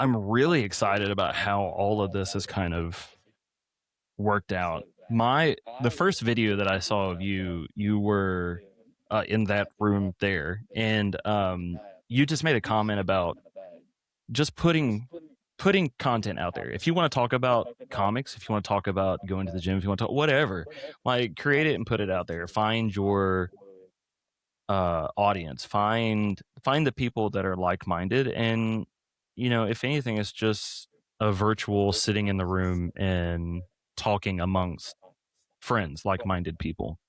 I'm really excited about how all of this has kind of worked out. The first video that I saw of you were in that room there, and you just made a comment about just putting content out there. If you want to talk about comics, if you want to talk about going to the gym, if you want to talk whatever, like create it and put it out there. Find your audience, find the people that are like-minded, and if anything, it's just a virtual sitting in the room and talking amongst friends, like-minded people.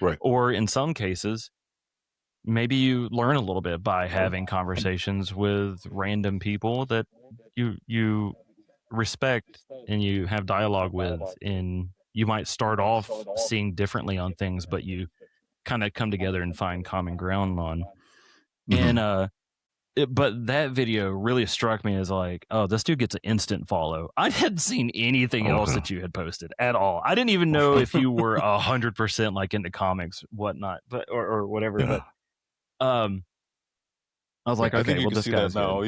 Right. Or in some cases, maybe you learn a little bit by having conversations with random people that you respect and you have dialogue with, and you might start off seeing differently on things, but you kind of come together and find common ground on. And but that video really struck me as like, oh, this dude gets an instant follow. I hadn't seen anything else that you had posted at all. I didn't even know if you were 100% like into comics, whatnot, but or whatever. Yeah. But I was like, I okay, think you well, can this see guy's that now.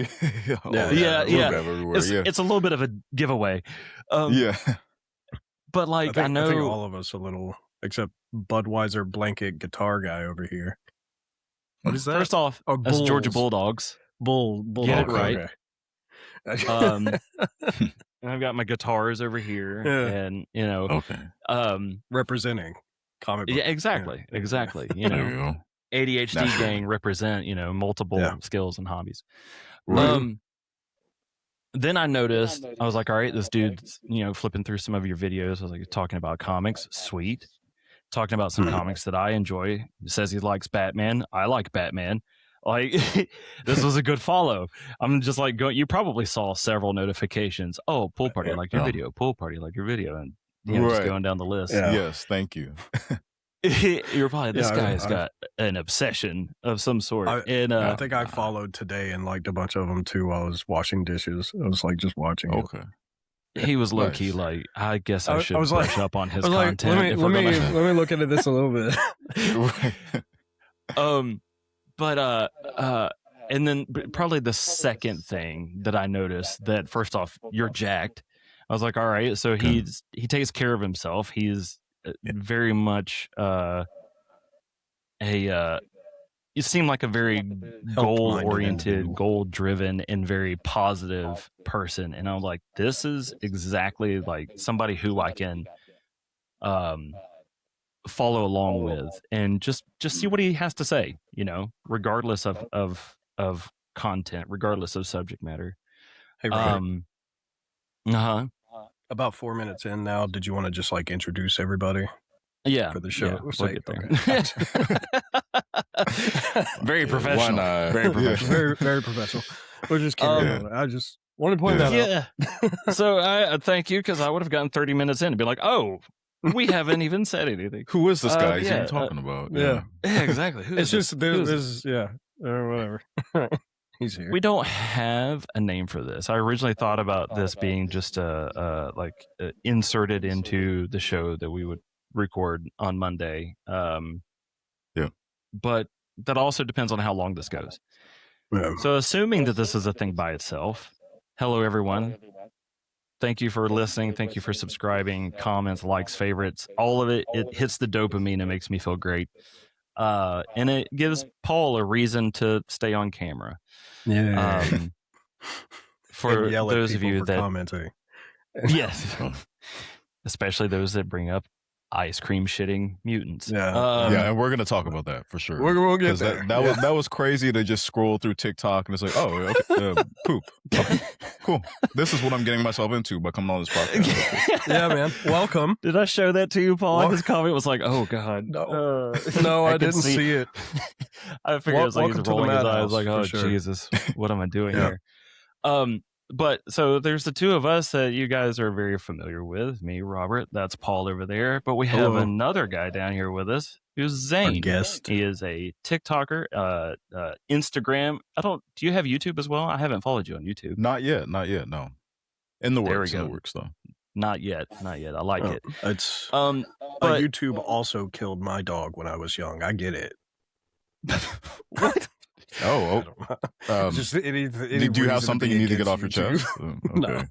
yeah. It's a little bit of a giveaway. But like, I think all of us a little, except Budweiser blanket guitar guy over here. What is that? First off, that's Georgia Bulldogs. Bull. Get it right. And I've got my guitars over here, and representing comic book. Yeah, exactly. There you go. ADHD gang represent multiple skills and hobbies. Right. Then I noticed, I was like, all right, this dude's flipping through some of your videos. I was like, talking about comics, sweet. Talking about some comics that I enjoy. He says he likes Batman. I like Batman. Like, this was a good follow. I'm just like, you probably saw several notifications. Oh, pool party, like your video. Pool party, like your video. And just going down the list. Yeah. Yes, thank you. You're probably, this guy's got an obsession of some sort. I think I followed today and liked a bunch of them too while I was washing dishes. I was like just watching. Okay. He was low key like, I guess I should brush up on his content. Like, let me look into this a little bit. And then probably the second thing that I noticed, that first off, you're jacked. I was like, all right, so he takes care of himself. He's very much you seem like a very goal-oriented, goal-driven, and very positive person. And I'm like, this is exactly like somebody who I can follow along with, and just see what he has to say, regardless of content, regardless of subject matter. Hey, Robert. About 4 minutes in now, did you want to just like introduce everybody? Yeah, for the show. Yeah, we'll get there. Very professional. Very professional. Very professional. We're just kidding. I just want to point that out. So I thank you, because I would have gotten 30 minutes in and be like, oh, we haven't even said anything. Who is this guy you're talking about? Yeah, exactly. It's just there's or whatever. He's here. We don't have a name for this. I originally thought about this being just inserted into the show that we would record on Monday. But that also depends on how long this goes. So assuming that this is a thing by itself, hello everyone. Thank you for listening. Thank you for subscribing, comments, likes, favorites, all of it. It hits the dopamine. It makes me feel great. And it gives Paul a reason to stay on camera. For those of you that commenting. Yes. Especially those that bring up ice cream shitting mutants. And we're gonna talk about that for sure. We'll get there. That was crazy to just scroll through TikTok and it's like, oh, okay, poop. Okay, cool. This is what I'm getting myself into by coming on this podcast. Yeah, man. Welcome. Did I show that to you, Paul? His comment was like, "Oh God, no, I didn't see it." I figured it was like he's rolling his eyes, like, "Oh Jesus, what am I doing here?" But so there's the two of us that you guys are very familiar with. Me, Robert, that's Paul over there. But we have another guy down here with us who's Zayne. Guest. He is a TikToker, Instagram. Do you have YouTube as well? I haven't followed you on YouTube. Not yet. No. In the works though. Not yet. I like it. It's but YouTube also killed my dog when I was young. I get it. What? Oh, I don't know. Just any do you have something you need to get off your chest? No. Okay.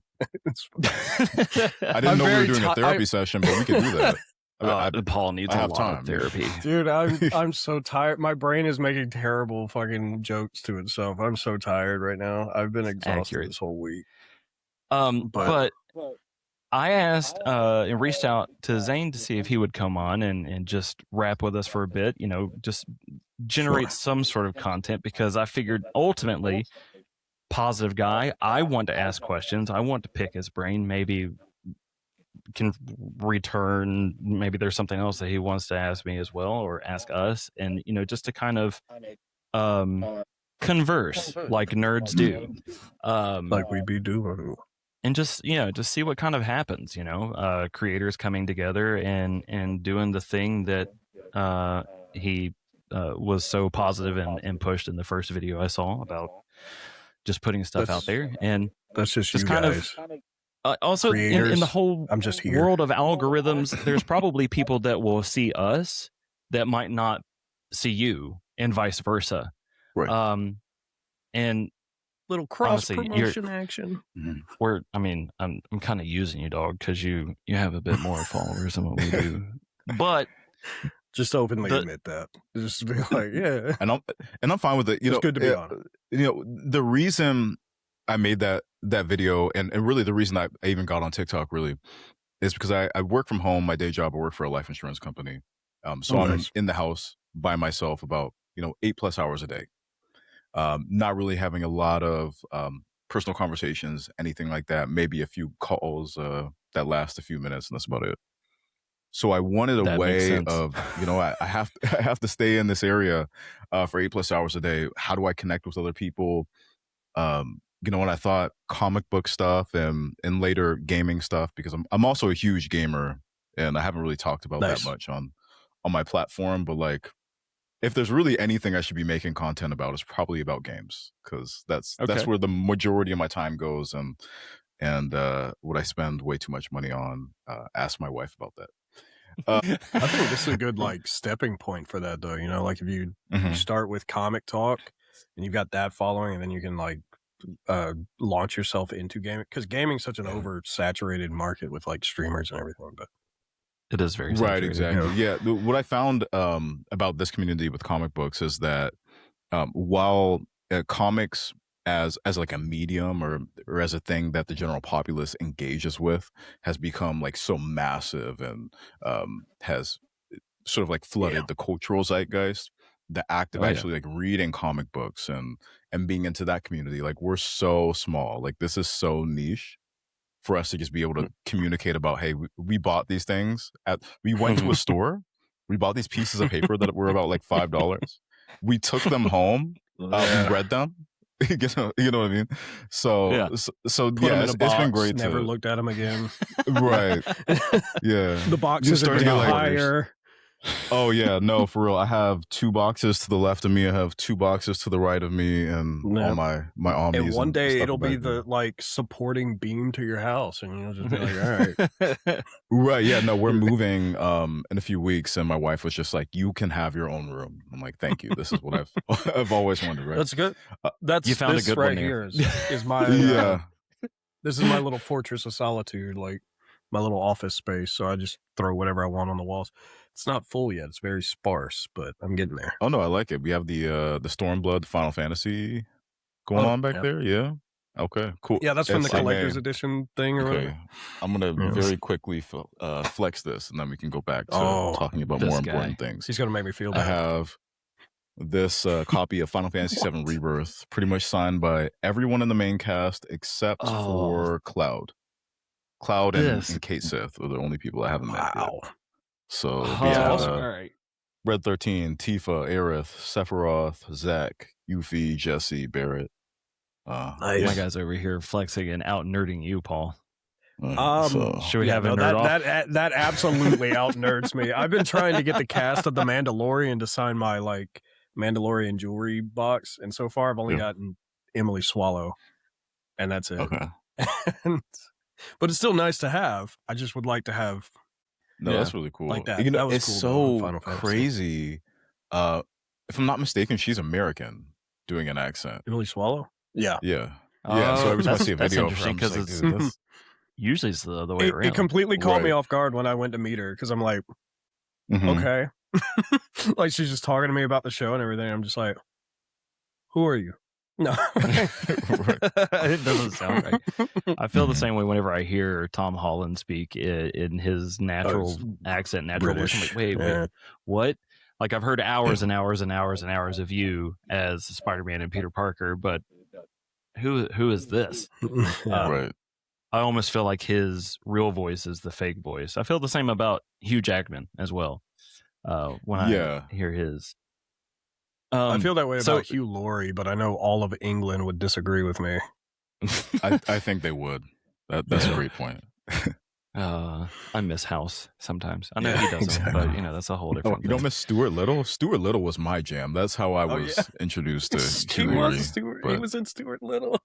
It's I didn't know we were doing a therapy session, but we could do that. Paul needs I a have lot time. of therapy. Dude, I'm so tired. My brain is making terrible fucking jokes to itself. I'm so tired right now. I've been exhausted Accurate. this whole week. But I asked and reached out to Zayne to see if he would come on and just rap with us for a bit, you know, just generate some sort of content, because I figured ultimately, positive guy, I want to ask questions. I want to pick his brain. Maybe can return. Maybe there's something else that he wants to ask me as well, or ask us, and you know, just to kind of converse like nerds do, like we be doing, and just just see what kind of happens. You know, creators coming together and doing the thing that he was so positive and pushed in the first video I saw about just putting stuff out there, and that's just you kind guys. of also in the whole I'm just here. world of algorithms, there's probably people that will see us that might not see you, and vice versa. Right. And little cross promotion action. I'm kind of using you, dog, because you have a bit more followers than what we do. But just openly admit that. Just be like, yeah. And I'm fine with it. It's good to be honest. You know, the reason I made that video, and really the reason I even got on TikTok really is because I work from home. My day job, I work for a life insurance company. So I'm in the house by myself about 8+ hours a day. Not really having a lot of personal conversations, anything like that. Maybe a few calls that last a few minutes, and that's about it. So I wanted a way of, I have to stay in this area for 8+ hours a day. How do I connect with other people? And I thought comic book stuff and later gaming stuff, because I'm also a huge gamer, and I haven't really talked about that much on my platform. But like, if there's really anything I should be making content about, it's probably about games, because that's where the majority of my time goes, and what I spend way too much money on. Ask my wife about that. I think this is a good stepping point for that, though. Like if you start with comic talk and you've got that following, and then you can launch yourself into gaming, because gaming's such an oversaturated market with streamers and everything. But it is very right, exactly. Yeah, what I found about this community with comic books is that while comics as like a medium or as a thing that the general populace engages with has become so massive and has sort of flooded the cultural zeitgeist, the act of actually reading comic books and being into that community, we're so small. This is so niche for us to just be able to communicate about, hey, we bought these things we went to a store, we bought these pieces of paper that were about $5. We took them home, we read them. You know what I mean? So Put them in a box, it's been great. Never looked at them again. Right. Yeah. The boxes are getting higher. Oh yeah, no, for real. I have 2 boxes to the left of me. I have 2 boxes to the right of me, and all my omnis. And one day it'll be the supporting beam to your house, and you'll just be all right. Right. Yeah. No, we're moving in a few weeks, and my wife was just like, "You can have your own room." I'm like, "Thank you. This is what I've always wanted." Right. That's good. That's you found a good right one here. Is my This is my little fortress of solitude, my little office space. So I just throw whatever I want on the walls. It's not full yet. It's very sparse, but I'm getting there. Oh no, I like it. We have the Stormblood Final Fantasy going on back there. Yeah. Okay. Cool. Yeah, that's from the collector's edition thing or whatever. I'm gonna very quickly flex this, and then we can go back to talking about more important things. He's gonna make me feel bad. I have this copy of Final Fantasy VII Rebirth, pretty much signed by everyone in the main cast except for Cloud. Cloud and Kate Sith are the only people I haven't met yet. So we have Red 13, Tifa, Aerith, Sephiroth, Zack, Yuffie, Jesse, Barrett. My guy's over here flexing and out nerding you, Paul. Should we have a nerd off? That absolutely out nerds me. I've been trying to get the cast of The Mandalorian to sign my Mandalorian jewelry box, and so far I've only gotten Emily Swallow, and that's it. Okay. But it's still nice to have. I just would like to have. No, that's really cool. Like that. That was it's cool, so crazy. If I'm not mistaken, she's American. doing an accent. Emily Swallow? Yeah. Yeah. Yeah. So every time I see a that's video of her, interesting I'm just because like, dude, that's usually it's the other way around. It completely caught me Right. off guard when I went to meet her because I'm like, Mhm. okay. Like she's just talking to me about the show and everything. I'm just like, who are you? No. It doesn't sound right. I feel the Mhm. same way whenever I hear Tom Holland speak in his natural it's accent, natural voice. I'm like, British. wait, Yeah. what? Like I've heard hours and hours and hours and hours of you as Spider-Man and Peter Parker, but who is this? Yeah. Right. I almost feel like his real voice is the fake voice. I feel the same about Hugh Jackman as well. When Yeah. I hear his, I feel that way so- about Hugh Laurie, but I know all of England would disagree with me. I think they would. That's a great point. I miss House sometimes. I know Yeah, he doesn't, exactly. but that's a whole Oh, different you thing. don't miss Stuart Little? Stuart Little was my jam. That's how I was yeah. introduced to He Hugh Laurie. was Stuart. He but- was in Stuart Little.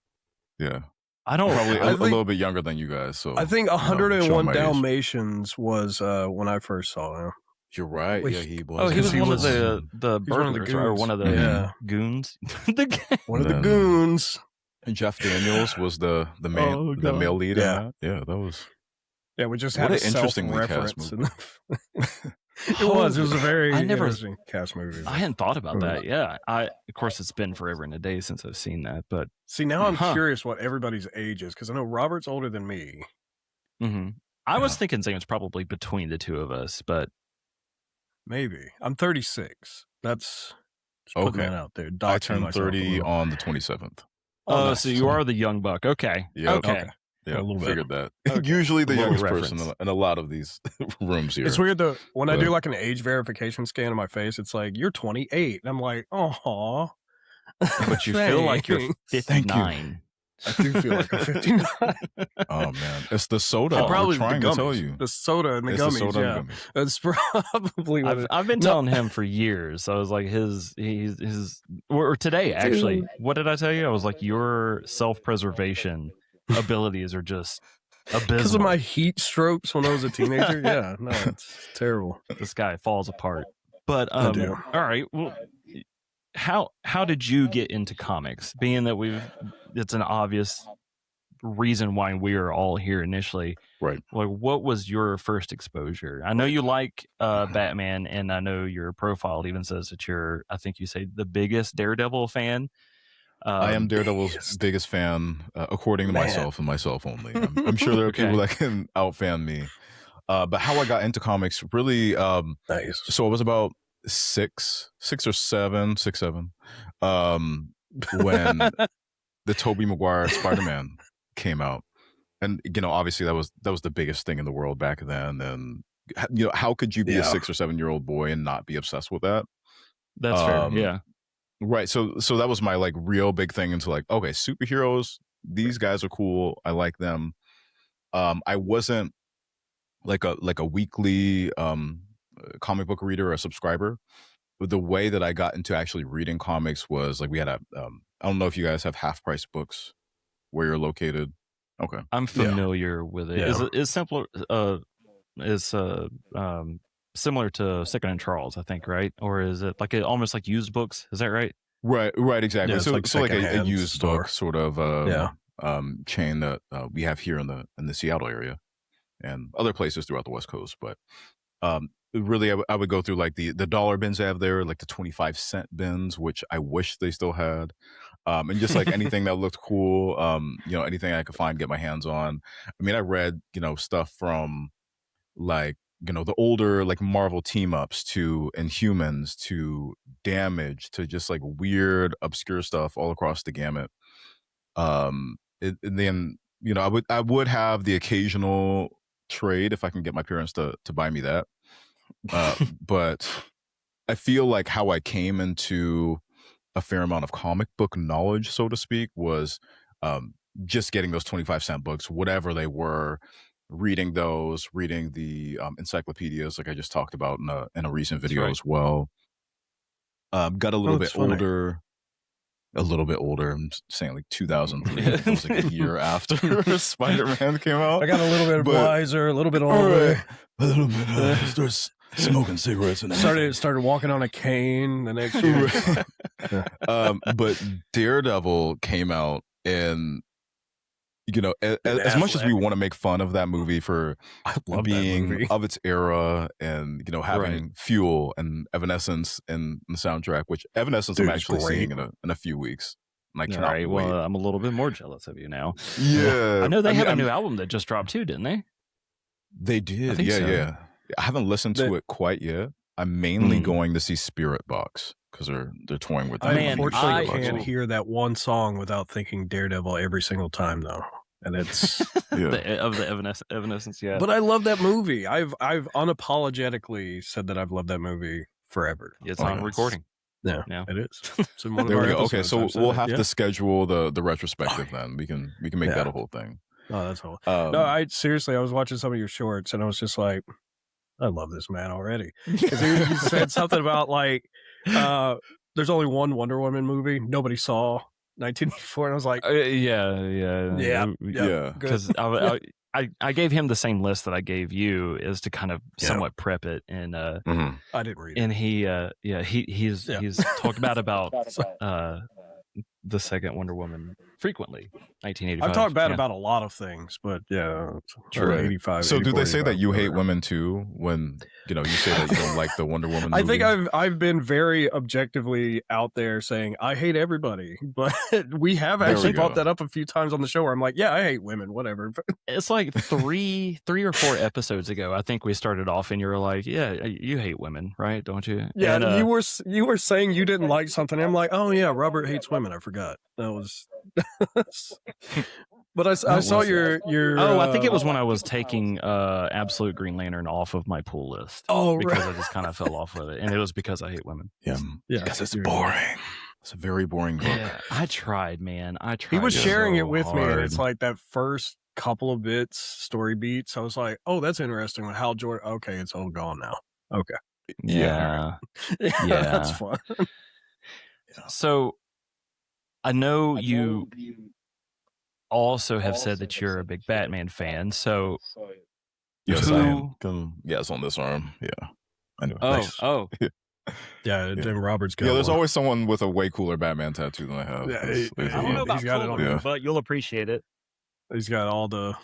Yeah. I don't Probably I a think- little bit younger than you guys. So I think showing 101 my age. Dalmatians was when I first saw him. You're right. Wait, Yeah, he was. Oh, he was he one was- of the he's one of the burglars, right? Or one of the goons. Yeah. goons. One of the Then- goons. And Jeff Daniels was the main Oh, the God. male lead Yeah. in that. Yeah, that was Yeah, we just What had an a interestingly cast self-reference. movie. It was a very I never- interesting cast movie. I hadn't thought about Oh. that. Yeah, of course, it's been forever and a day since I've seen that, but See, now I'm Huh. curious what everybody's age is because I know Robert's older than me. I was Yeah. thinking Zane's probably between the two of us, but Maybe I'm 36. That's just putting Okay. that out there. I Doxing turned myself a 30 little. on the 27th. nice. so you are the young buck. Okay, Yeah. okay. Yeah, A little bit. figured that. Okay. Usually the Little youngest reference. person in a lot of these rooms here. It's weird though. When I do But- like an age verification scan of my face, it's like you're 28, and I'm like, oh. But you feel like you're Thank 59. I do feel like I'm 59. Oh man, it's the soda. Oh, I'm probably trying the to tell gummies. you. The soda and the It's gummies. the soda Yeah, and gummies. that's probably what I've been telling him for years. I was like his or today actually. Dude. What did I tell you? I was like your self-preservation abilities are just abysmal. because of my heat strokes when I was a teenager. Yeah, no, it's terrible. This guy falls apart. But I do. all right. Well, how did you get into comics? Being that it's an obvious reason why we are all here initially. Right. Like, what was your first exposure? I know you like Batman, and I know your profile even says that you're, I think you say, the biggest Daredevil fan. I am Daredevil's biggest fan, according to Man. myself and myself only. I'm sure there are Okay. people that can outfan me. But how I got into comics, really, Nice. so it was about six or seven, when the Tobey Maguire Spider-Man came out. And, obviously that was the biggest thing in the world back then. And, how could you be a Yeah. 6 or 7 year old boy and not be obsessed with that? That's fair. Yeah. Right. So that was my like real big thing into like, okay, superheroes, these guys are cool. I like them. I wasn't like a weekly comic book reader or a subscriber. But the way that I got into actually reading comics was like we had I don't know if you guys have half price books where you're located. Okay. I'm familiar with it. Yeah. Is simpler similar to Second and Charles, I think, right? Or is it like almost like used books? Is that right? Right, exactly. Yeah, it's so like so like a secondhand used store. book sort of chain that we have here in the Seattle area and other places throughout the West Coast. But really, I would go through like the dollar bins they have there, like the 25-cent bins, which I wish they still had. And just like anything that looked cool, anything I could find, get my hands on. I mean, I read, stuff from like, the older like Marvel team ups to Inhumans to Damage to just like weird, obscure stuff all across the gamut. And then, I would have the occasional trade if I can get my parents to buy me that. But I feel like how I came into a fair amount of comic book knowledge, so to speak, was just getting those 25-cent books, whatever they were, reading the encyclopedias like I just talked about in a recent video right. as well. Got a little bit that's funny. older. A little bit older. I'm saying like 2003. It was like a year after Spider-Man came out. I got a little bit But- wiser, a little bit All older. right. A little bit. smoking cigarettes and started walking on a cane the next year. But Daredevil came out, and as much as we want to make fun of that movie for being of its era and having Fuel and Evanescence in the soundtrack, which Evanescence I'm actually seeing in a few weeks. And I cannot wait. Well, I'm a little bit more jealous of you now. Yeah, I know they have a new album that just dropped too, didn't they? They did. Yeah. I haven't listened to it quite yet. I'm mainly going to see Spirit Box because they're touring with them. Unfortunately, I can't hear that one song without thinking Daredevil every single time, though. And it's of the Evanescence, yeah. But I love that movie. I've unapologetically said that I've loved that movie forever. It's on recording. Yeah, it is. It's in one there of we our go. Okay, so we'll have to to schedule the retrospective then. We can make that a whole thing. Oh, that's all. No, I seriously, I was watching some of your shorts and I was just like, I love this man already. Because he said something about like, there's only one Wonder Woman movie nobody saw. 1984, and I was like, yeah, because I gave him the same list that I gave you, is to kind of somewhat prep it, and I didn't read it, and he's talked about the second Wonder Woman frequently. 1985. I've talked bad about a lot of things, but true. 85. So do they say that you hate women too when you say that you don't like the Wonder Woman movie? I think I've been very objectively out there saying I hate everybody, but we have actually brought that up a few times on the show where I'm like, yeah, I hate women, whatever. It's like three or four episodes ago, I think we started off, and you were like, yeah, you hate women, right? Don't you? Yeah, and you were saying you didn't like something. I'm like, oh yeah, Robert hates women. I forgot. That was. But I saw your I think it was when I was taking Absolute Green Lantern off of my pull list. Because I just kind of fell off with it, and it was because I hate women. Yeah, because it's boring. It's a very boring book. Yeah, I tried, man. He was sharing it with me, and it's like that first couple of story beats. I was like, oh, that's interesting. With Hal Jordan. Okay, it's all gone now. Okay. Yeah, that's fun. So I know you also have said that you're a big Batman fan. So yes, I am. Yes, on this arm. Yeah, I know. Yeah, Tim Roberts got there's always someone with a way cooler Batman tattoo than I have. I don't know about it, but you'll appreciate it. He's got all the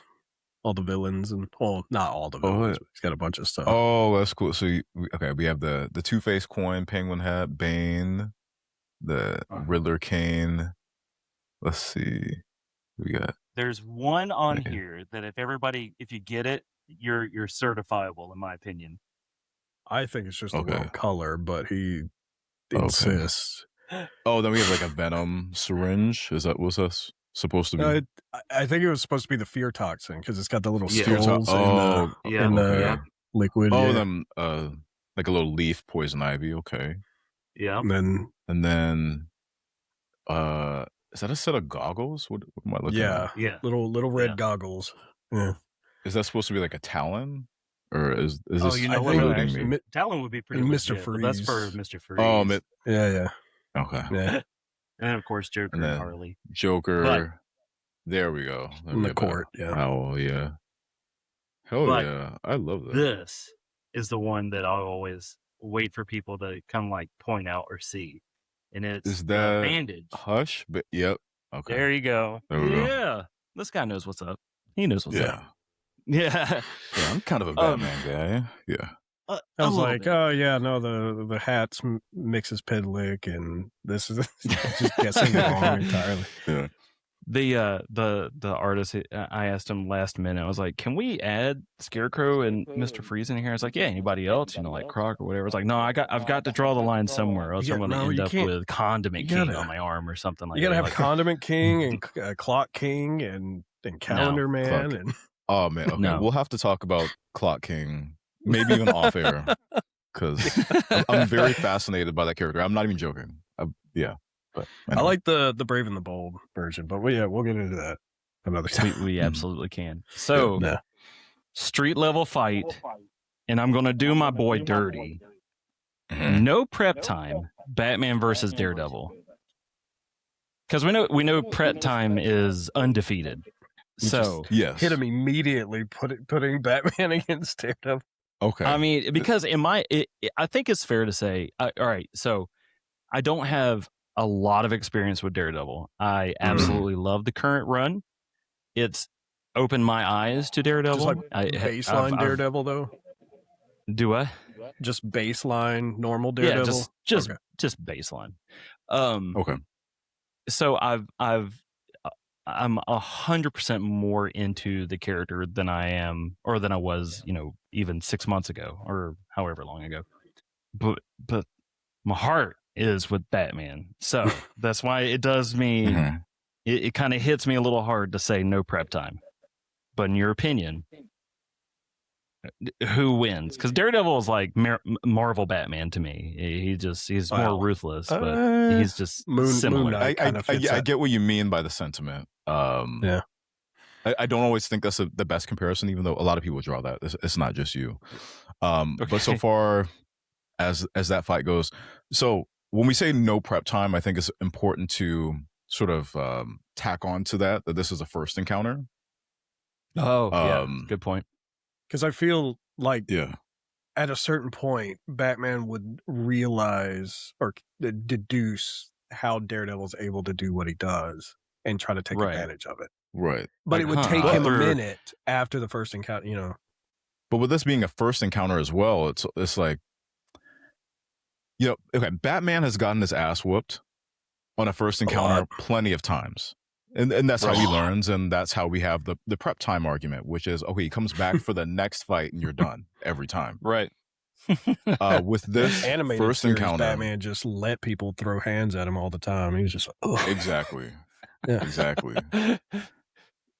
villains, and not all the villains. But he's got a bunch of stuff. Oh, that's cool. So we have the Two-Face coin, Penguin hat, Bane, the Riddler cane. Let's see. We got. There's one on here that if you get it, you're certifiable, in my opinion. I think it's just the wrong color, but he insists. Oh, then we have like a Venom syringe. Was that supposed to be? I think it was supposed to be the fear toxin because it's got the little stills in the liquid. Oh, then like a little leaf poison ivy. Okay. Yeah. And then is that a set of goggles? What am I looking at? Yeah. Little red goggles. Yeah. Is that supposed to be like a Talon? Or is this eluding me? Talon would be pretty Mr. Freeze. That's for Mr. Freeze. Oh, yeah. Okay. Yeah. And of course, Joker and Harley. Joker. There we go. In the court, Oh, yeah. Hell yeah. I love that. This is the one that I'll always wait for people to come point out or see. And it's that bandage. Hush? But yep. Okay. There you go. Go. This guy knows what's up. He knows what's up. Yeah, I'm kind of a Batman guy. Yeah. I was like, the hats mixes Pedlick, and this is just guessing wrong entirely. Yeah. The artist, I asked him last minute. I was like, "Can we add Scarecrow and Mr. Freeze in here?" I was like, "Yeah, anybody else? Like Croc or whatever." I was like, "No, I've got to draw the line somewhere, else I'm going to end up with Condiment King on my arm or something like that." You got to have Condiment King and Clock King and Calendar Man and. Oh man, okay. We'll have to talk about Clock King, maybe even off air, because I'm very fascinated by that character. I'm not even joking. But anyway. I like the Brave and the Bold version, but we'll get into that another time. We absolutely can. So, street level fight, and I'm going to do my boy dirty. No prep time. Batman versus Daredevil, because we know prep time is undefeated. So hit him immediately, putting Batman against Daredevil. Okay. I mean, because I think it's fair to say, all right, so I don't have a lot of experience with Daredevil. I absolutely love the current run. It's opened my eyes to Daredevil. Just like baseline Daredevil, though. Do I? Just baseline normal Daredevil. Yeah, just baseline. Okay. So I'm 100% more into the character than I am, or than I was, even 6 months ago, or however long ago. But my heart is with Batman, so that's why it does me. Mm-hmm. It kind of hits me a little hard to say no prep time. But in your opinion, who wins? Because Daredevil is like Marvel Batman to me. He's more ruthless, but he's just similar. Moon Knight I get what you mean by the sentiment. Yeah. I don't always think that's the best comparison, even though a lot of people draw that. It's not just you. Okay. But so far as that fight goes, so when we say no prep time, I think it's important to sort of tack on to that this is a first encounter. Oh, yeah, good point. Because I feel like yeah, at a certain point, Batman would realize or deduce how Daredevil's able to do what he does and try to take advantage of it. Right. But it would take him a minute after the first encounter, But with this being a first encounter as well, it's like, okay, Batman has gotten his ass whooped on a first encounter plenty of times. And that's how he learns, and that's how we have the prep time argument, which is, okay, he comes back for the next fight and you're done every time. Right. With this animated first series, encounter, Batman just let people throw hands at him all the time. He was just like, ugh. Exactly. Yeah. Exactly.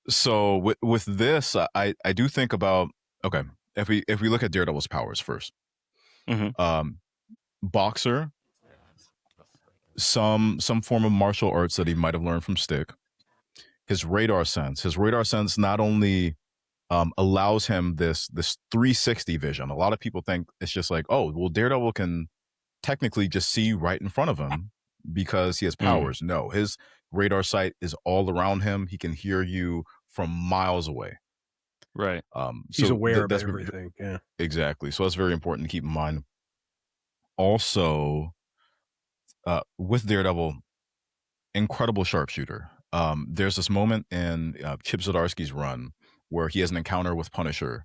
So with this, I do think about, okay, if we look at Daredevil's powers first, boxer, some form of martial arts that he might have learned from Stick. His radar sense not only allows him this 360 vision. A lot of people think it's just like, oh, well, Daredevil can technically just see right in front of him because he has powers. No, his radar sight is all around him. He can hear you from miles away. Right. He's aware of everything. Yeah, exactly. So that's very important to keep in mind. Also, with Daredevil, incredible sharpshooter. There's this moment in Chip Zdarsky's run where he has an encounter with Punisher,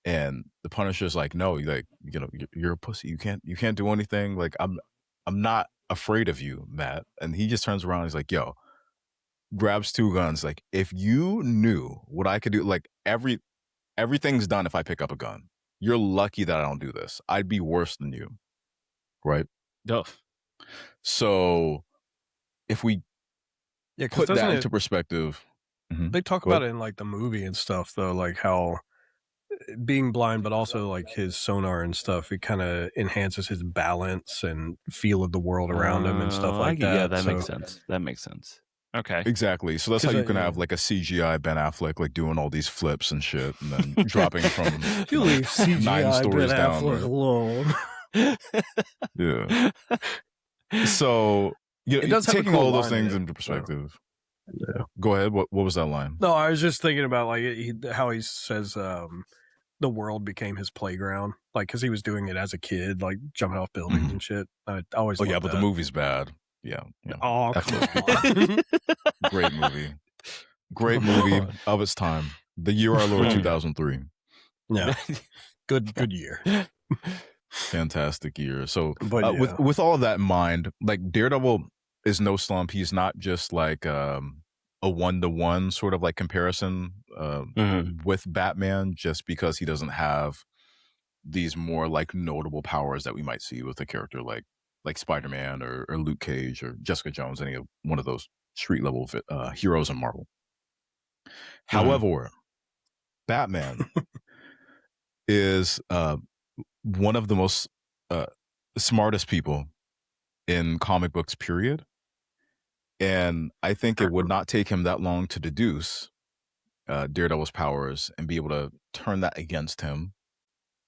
and the Punisher's like, "No, you're a pussy. You can't do anything. Like, I'm not afraid of you, Matt." And he just turns around and he's like, "Yo," grabs two guns. Like, if you knew what I could do, like everything's done if I pick up a gun. You're lucky that I don't do this. I'd be worse than you, right? Oh. So if we put that into perspective, they talk about it in like the movie and stuff, though, like how being blind, but also like his sonar and stuff, it kind of enhances his balance and feel of the world around him and stuff like that. Yeah, that makes sense. That makes sense. Okay. Exactly. So that's how you can have like a CGI Ben Affleck like doing all these flips and shit, and then dropping from you leave CGI 9 stories Ben down. Affleck alone. Yeah. So taking all those things into perspective. Yeah. Go ahead. What was that line? No, I was just thinking about like how he says the world became his playground, like because he was doing it as a kid, like jumping off buildings and shit. I always but the movie's bad. Yeah. Oh, come on. Great movie of its time. The year our Lord 2003. Yeah. Good year. Fantastic year. So with all of that in mind, like Daredevil is no slump. He's not just like a 1-to-1 sort of like comparison with Batman, just because he doesn't have these more like notable powers that we might see with a character like Spider-Man or Luke Cage or Jessica Jones, any of one of those street level heroes in Marvel. However, Batman is one of the most smartest people in comic books, period. And I think it would not take him that long to deduce Daredevil's powers and be able to turn that against him.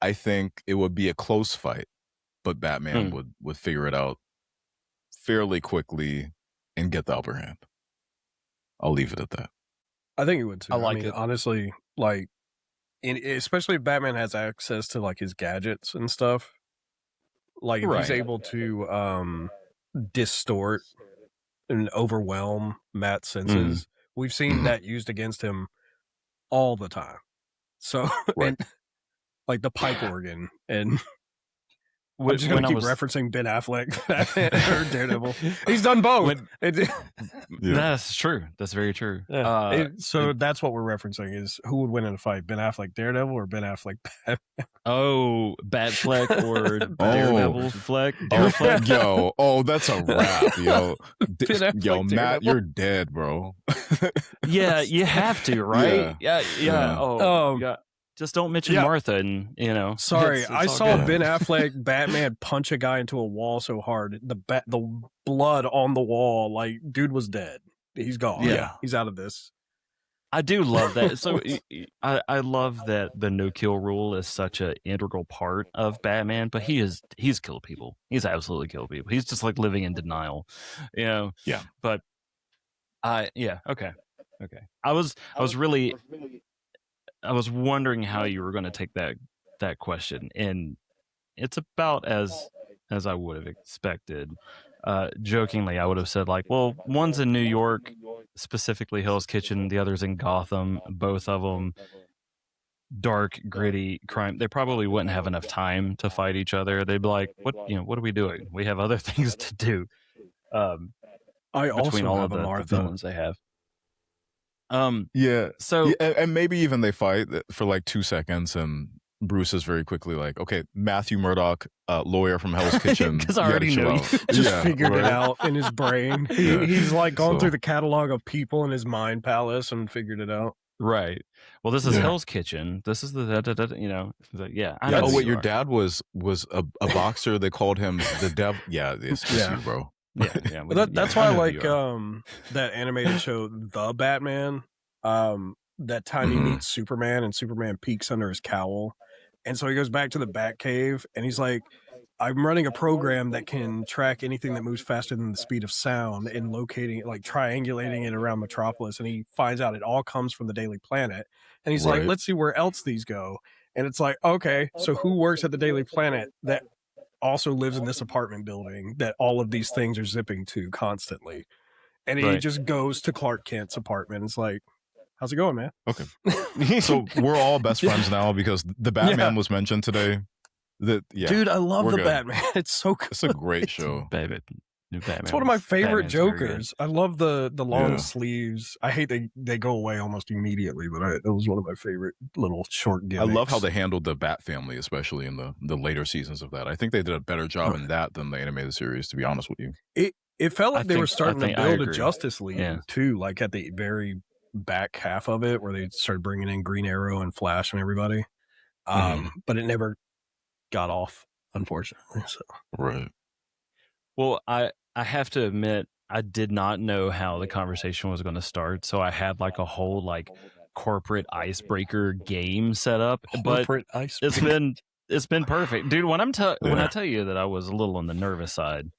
I think it would be a close fight, but Batman would figure it out fairly quickly and get the upper hand. I'll leave it at that. I think he would too. I like it. Honestly, like especially if Batman has access to like his gadgets and stuff. Like if he's able to distort and overwhelm Matt's senses, we've seen that used against him all the time. So and like the pipe organ, and I'm just gonna keep referencing Ben Affleck or Daredevil. He's done both. That's true. That's very true. So that's what we're referencing is who would win in a fight, Ben Affleck Daredevil or Ben Affleck Batman? Oh, Batfleck or Daredevil Fleck? Fleck? Yo, that's a wrap, yo. Yo, Matt, you're dead, bro. Yeah, you have to, right? Yeah. Oh, yeah. Just don't mention Martha, and Sorry, I saw Ben Affleck Batman punch a guy into a wall so hard the blood on the wall, like dude was dead. He's gone. Yeah, he's out of this. I do love that. So I love that the no kill rule is such an integral part of Batman. But he's killed people. He's absolutely killed people. He's just like living in denial, Yeah. But okay. I was wondering how you were going to take that question, and it's about as I would have expected. Jokingly, I would have said like, well, one's in New York, specifically Hell's Kitchen, the other's in Gotham. Both of them dark, gritty crime. They probably wouldn't have enough time to fight each other. They'd be like, what are we doing? We have other things to do. I also have a Martha. The villains they have. So and maybe even they fight for like 2 seconds, and Bruce is very quickly like, okay, Matthew Murdock, lawyer from Hell's Kitchen, because I already know. Just figured it out in his brain. He's like gone through the catalog of people in his mind palace and figured it out. Right. Well, this is Hell's Kitchen. This is the I know. Oh wait, your dad was a boxer. They called him the devil. Yeah, it's just you, bro. That's why I like that animated show The Batman, that time he meets Superman and Superman peeks under his cowl, and so he goes back to the Batcave and he's like, I'm running a program that can track anything that moves faster than the speed of sound and locating it, like triangulating it around Metropolis, and he finds out it all comes from the Daily Planet, and he's like, let's see where else these go. And it's like, okay, so who works at the Daily Planet that also lives in this apartment building that all of these things are zipping to constantly? And he just goes to Clark Kent's apartment. It's like, how's it going, man? Okay. So we're all best friends now because the Batman was mentioned today. Dude, I love the Batman. It's so good. It's a great show. Batman. It's one of my favorite Jokers. I love the long sleeves. I hate they go away almost immediately, but it was one of my favorite little short gimmicks. I love how they handled the Bat family, especially in the later seasons of that. I think they did a better job in that than the animated series, to be honest with you. It felt like they were starting to build a Justice League too, like at the very back half of it, where they started bringing in Green Arrow and Flash and everybody. But it never got off, unfortunately. So Well, I have to admit, I did not know how the conversation was going to start, so I had like a whole like corporate icebreaker game set up. It's been perfect, dude. When I tell you that I was a little on the nervous side,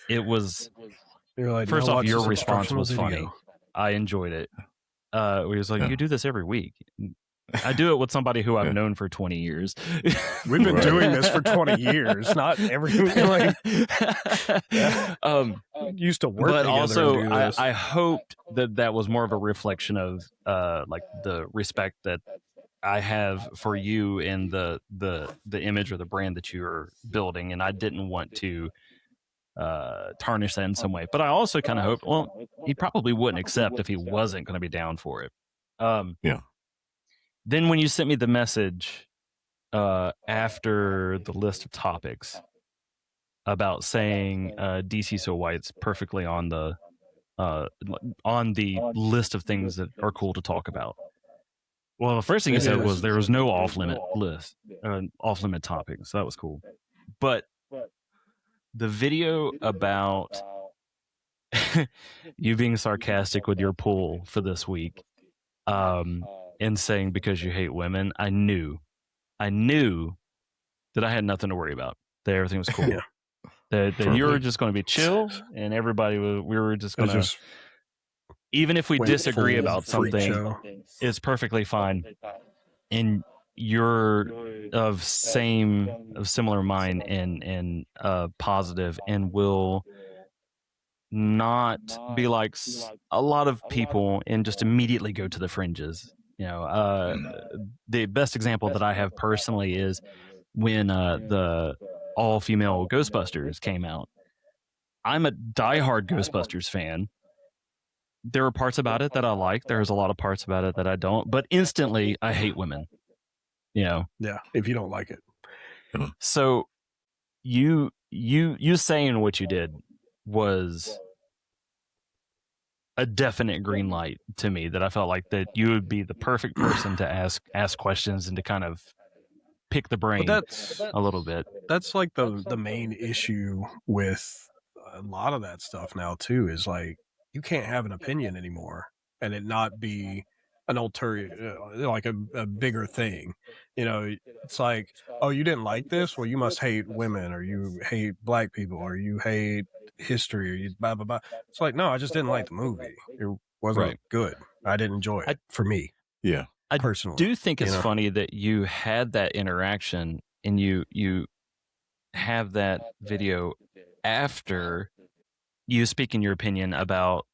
it was. Like, first off, your response was funny. I enjoyed it. We was like, you do this every week. I do it with somebody who I've known for 20 years. We've been doing this for 20 years, not every like. Used to work but together. Also, and do this. I hoped that was more of a reflection of like the respect that I have for you and the image or the brand that you're building, and I didn't want to tarnish that in some way. But I also kind of hoped, well, he probably wouldn't accept if he wasn't going to be down for it. Then when you sent me the message after the list of topics about saying DC So White's perfectly on the list of things that are cool to talk about. Well, the first thing he said was there was no off-limit list, off-limit topics. So that was cool. But the video about you being sarcastic with your poll for this week, and saying because you hate women, I knew that I had nothing to worry about. That everything was cool. That you were just going to be chill, and everybody we were just going to. Even if we disagree about something, it's perfectly fine. and you're of similar mind and positive, and will not be like a lot of people and just immediately go to the fringes. The best example that I have personally is when the all female Ghostbusters came out. I'm a diehard Ghostbusters fan. There are parts about it that I like. There's a lot of parts about it that I don't. But instantly, I hate women. Yeah, if you don't like it. So you saying what you did was a definite green light to me, that I felt like that you would be the perfect person to ask questions and to kind of pick the brain a little bit. That's like the main issue with a lot of that stuff now too, is like you can't have an opinion anymore and it not be an ulterior, like a bigger thing. It's like, oh, you didn't like this? Well, you must hate women, or you hate black people, or you hate history, or you blah, blah, blah. It's like, no, I just didn't like the movie. It wasn't good. I didn't enjoy it for me. Yeah. I personally do think it's funny that you had that interaction and you have that video after you speaking your opinion about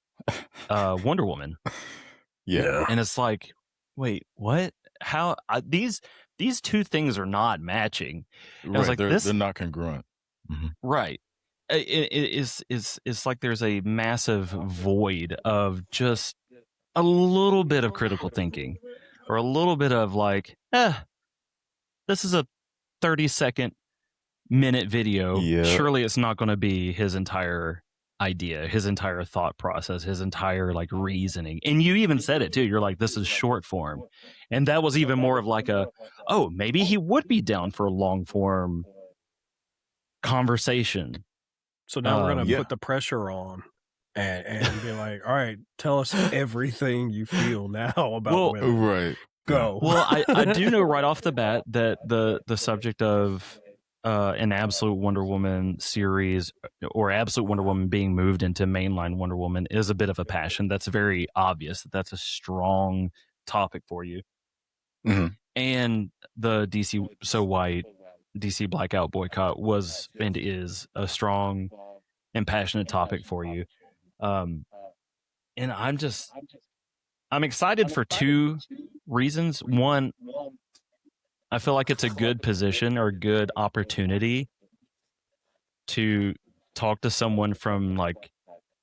Wonder Woman. Yeah. And it's like, wait, what? How these two things are not matching. And I was like, they're not congruent. Mm-hmm. Right. It's like there's a massive void of just a little bit of critical thinking, or a little bit of like, this is a 30-minute video. Yeah. Surely it's not going to be his entire idea, his entire thought process, his entire like reasoning. And you even said it too. You're like, this is short form. And that was even more of like maybe he would be down for a long form conversation. So now we're going to put the pressure on and be like, all right, tell us everything you feel now about women. Right. Go. Well, I do know right off the bat that the subject of an Absolute Wonder Woman series, or Absolute Wonder Woman being moved into mainline Wonder Woman, is a bit of a passion. That's very obvious. That's a strong topic for you. Mm-hmm. And the DC So White, DC Blackout boycott was and is a strong and passionate topic for you. And I'm excited for two reasons. One, I feel like it's a good position or good opportunity to talk to someone from like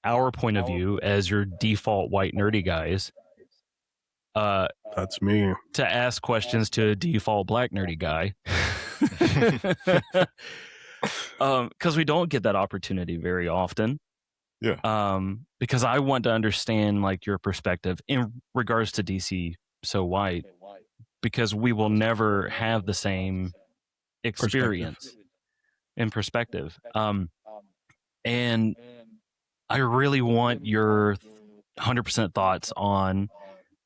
our point of view as your default white nerdy guys. That's me. To ask questions to a default black nerdy guy. Because we don't get that opportunity very often. Yeah. Because I want to understand like your perspective in regards to DC So White, because we will never have the same experience and perspective. And I really want your 100% thoughts on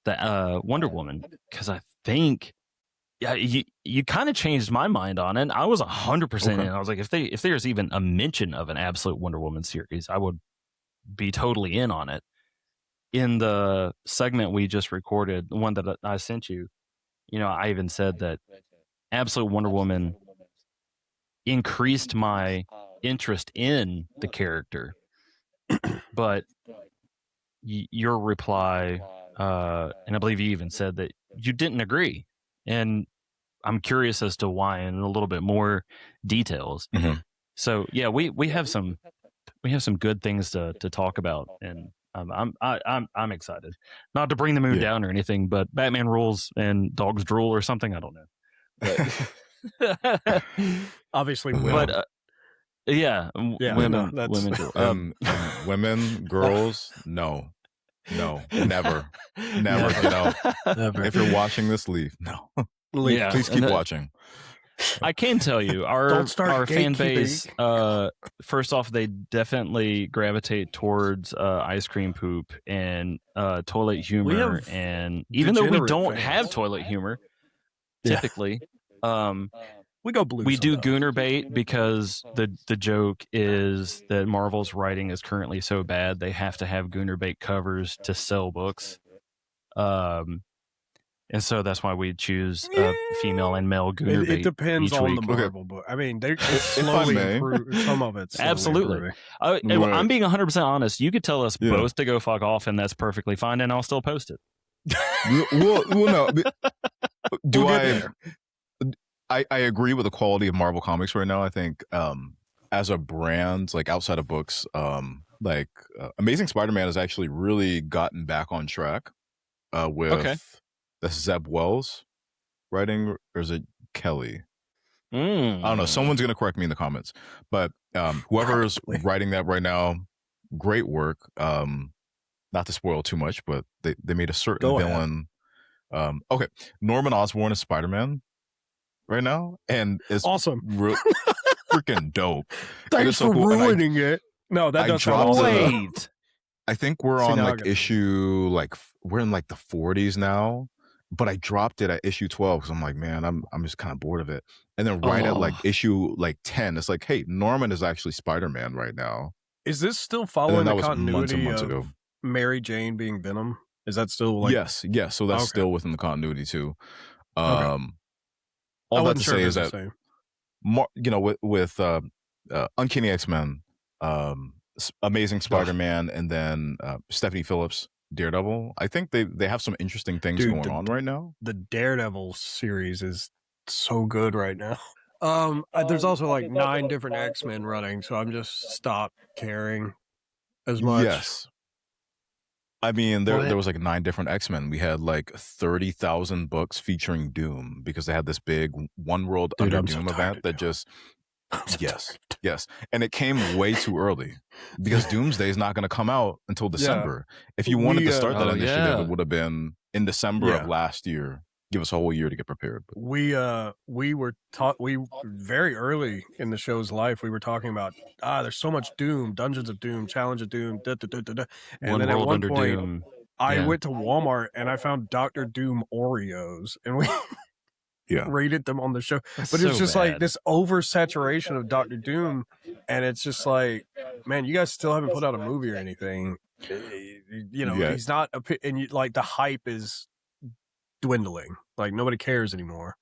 the Wonder Woman, because I think you kind of changed my mind on it. I was 100% in. I was like, if there's even a mention of an Absolute Wonder Woman series, I would be totally in on it. In the segment we just recorded, the one that I sent you, I even said that Absolute Wonder Woman increased my interest in the character. But your reply, and I believe you even said that you didn't agree. And I'm curious as to why, and a little bit more details. Mm-hmm. So yeah, we have some good things to talk about, and I'm excited. Not to bring the mood down or anything, but Batman rules and dogs drool or something. I don't know. But obviously, but women, women drool. Women, girls, no, never. No. Never. If you're watching this, leave. No, please keep watching. I can tell you, our fan base, first off, they definitely gravitate towards ice cream poop and toilet humor. And even though we don't have toilet humor, typically, we go blue. We do Gooner bait because the joke is that Marvel's writing is currently so bad they have to have Gooner bait covers to sell books. And so that's why we choose female and male Gooner bait. It depends each on week. the Marvel book. I mean, they slowly improve. Some of it's absolutely. I'm being 100% honest. You could tell us both to go fuck off, and that's perfectly fine, and I'll still post it. well, no. Do I agree with the quality of Marvel Comics right now. I think as a brand, like outside of books, Amazing Spider-Man has actually really gotten back on track with that's Zeb Wells writing, or is it Kelly? I don't know. Someone's gonna correct me in the comments, but whoever's writing that right now, great work. Not to spoil too much, but they made a certain villain. Norman Osborn is Spider-Man right now, and it's awesome, freaking dope. Thanks for ruining it. No, that does sound awesome. I think we're on like issue, like we're in like the 40s now, but I dropped it at issue 12 because I'm like, man, I'm just kind of bored of it. And then at like issue like 10, it's like, hey, Norman is actually Spider-Man right now. Is this still following the continuity of Mary Jane being Venom? Is that still like yes? So that's still within the continuity too. All that to say is that with Uncanny X-Men, Amazing Spider-Man, and then Stephanie Phillips, Daredevil. I think they have some interesting things going on right now. The Daredevil series is so good right now. There's also like 9 different X-Men running, so I'm just stopped caring as much. Yes. I mean, there was like 9 different X-Men. We had like 30,000 books featuring Doom because they had this big One World Under Doom event that just yes, and it came way too early because Doomsday is not going to come out until December. If you wanted to start that initiative, it would have been in December of last year. Give us a whole year to get prepared. But. We were taught very early in the show's life. We were talking about there's so much Doom, Dungeons of Doom, Challenge of Doom, and then at one point I went to Walmart and I found Dr. Doom Oreos, and we rated them on the show. But it's just like this oversaturation of Dr. Doom, and it's just like, man, you guys still haven't put out a movie or anything. He's not, and like the hype is dwindling, like nobody cares anymore.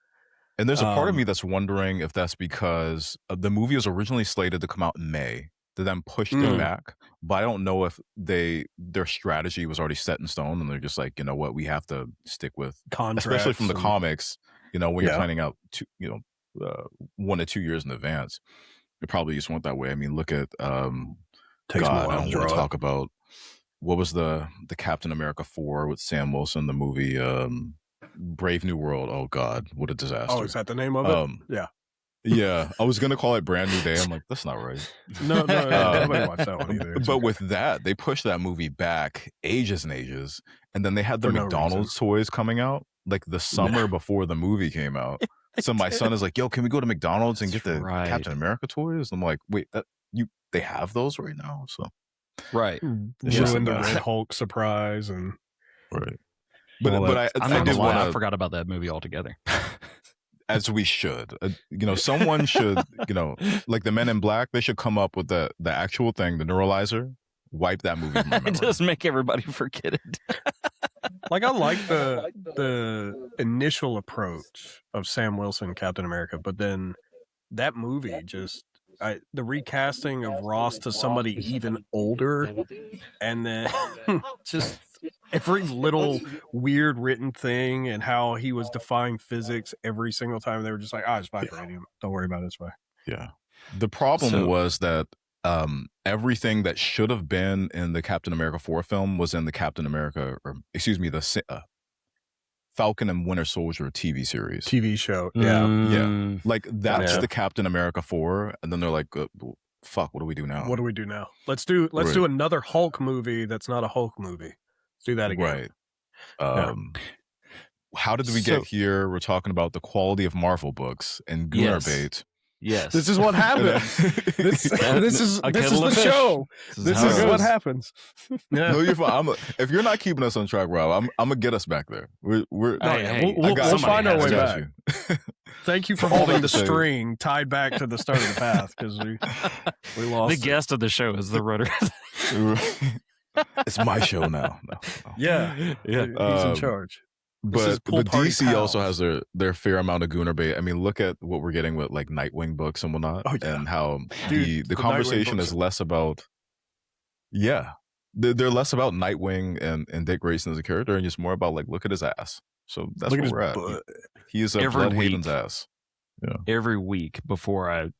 And there's a part of me that's wondering if that's because the movie was originally slated to come out in May. They then pushed it back, but I don't know if their strategy was already set in stone, and they're just like, you know what, we have to stick with contracts, especially from the comics. When you're planning out 1 to 2 years in advance, they probably just went that way. I mean, look at I don't want to talk about what was the Captain America 4 with Sam Wilson, the movie Brave New World. Oh God, what a disaster! Oh, is that the name of it? Yeah. I was gonna call it Brand New Day. I'm like, that's not right. No, nobody watched that one either. But with that, they pushed that movie back ages and ages, and then they had the McDonald's toys coming out like the summer before the movie came out. So my son is like, yo, can we go to McDonald's and get the Captain America toys? I'm like, wait, they have those right now? So ruined the Red Hulk surprise and But I forgot about that movie altogether. As we should. Someone should, like the Men in Black, they should come up with the actual thing, the neuralizer, wipe that movie from my memory. Just make everybody forget it. Like, I like the initial approach of Sam Wilson, Captain America, but then that movie the recasting of Ross to somebody even older, and then just every little weird written thing, and how he was defying physics every single time. They were just like, it's fine for Radium. Don't worry about it. It's fine. Yeah. The problem was that everything that should have been in the Captain America 4 film was in the the Falcon and Winter Soldier TV series. TV show. Yeah. Like, that's the Captain America 4. And then they're like, fuck, what do we do now? What do we do now? Let's do another Hulk movie that's not a Hulk movie. Let's do that again. Right. How did we get here? We're talking about the quality of Marvel books and Gunnar bait. Yes. This is what happens. this is the show. This is what happens. Yeah. No, you're fine. If you're not keeping us on track, Rob, I'm gonna get us back there. We'll find our way back. Thank you for holding the string tied back to the start of the path, because we lost. The guest of the show is the rudder. It's my show now. No. Yeah. He's in charge. But pool party DC also pals. has their fair amount of gooner bait. I mean, look at what we're getting with like Nightwing books and whatnot, and how Dude, the conversation is less about they're less about Nightwing and Dick Grayson as a character, and just more about like look at his ass. So that's Look at where his we're at. butt. He is a Bloodhaven's ass. Yeah. Every week before I,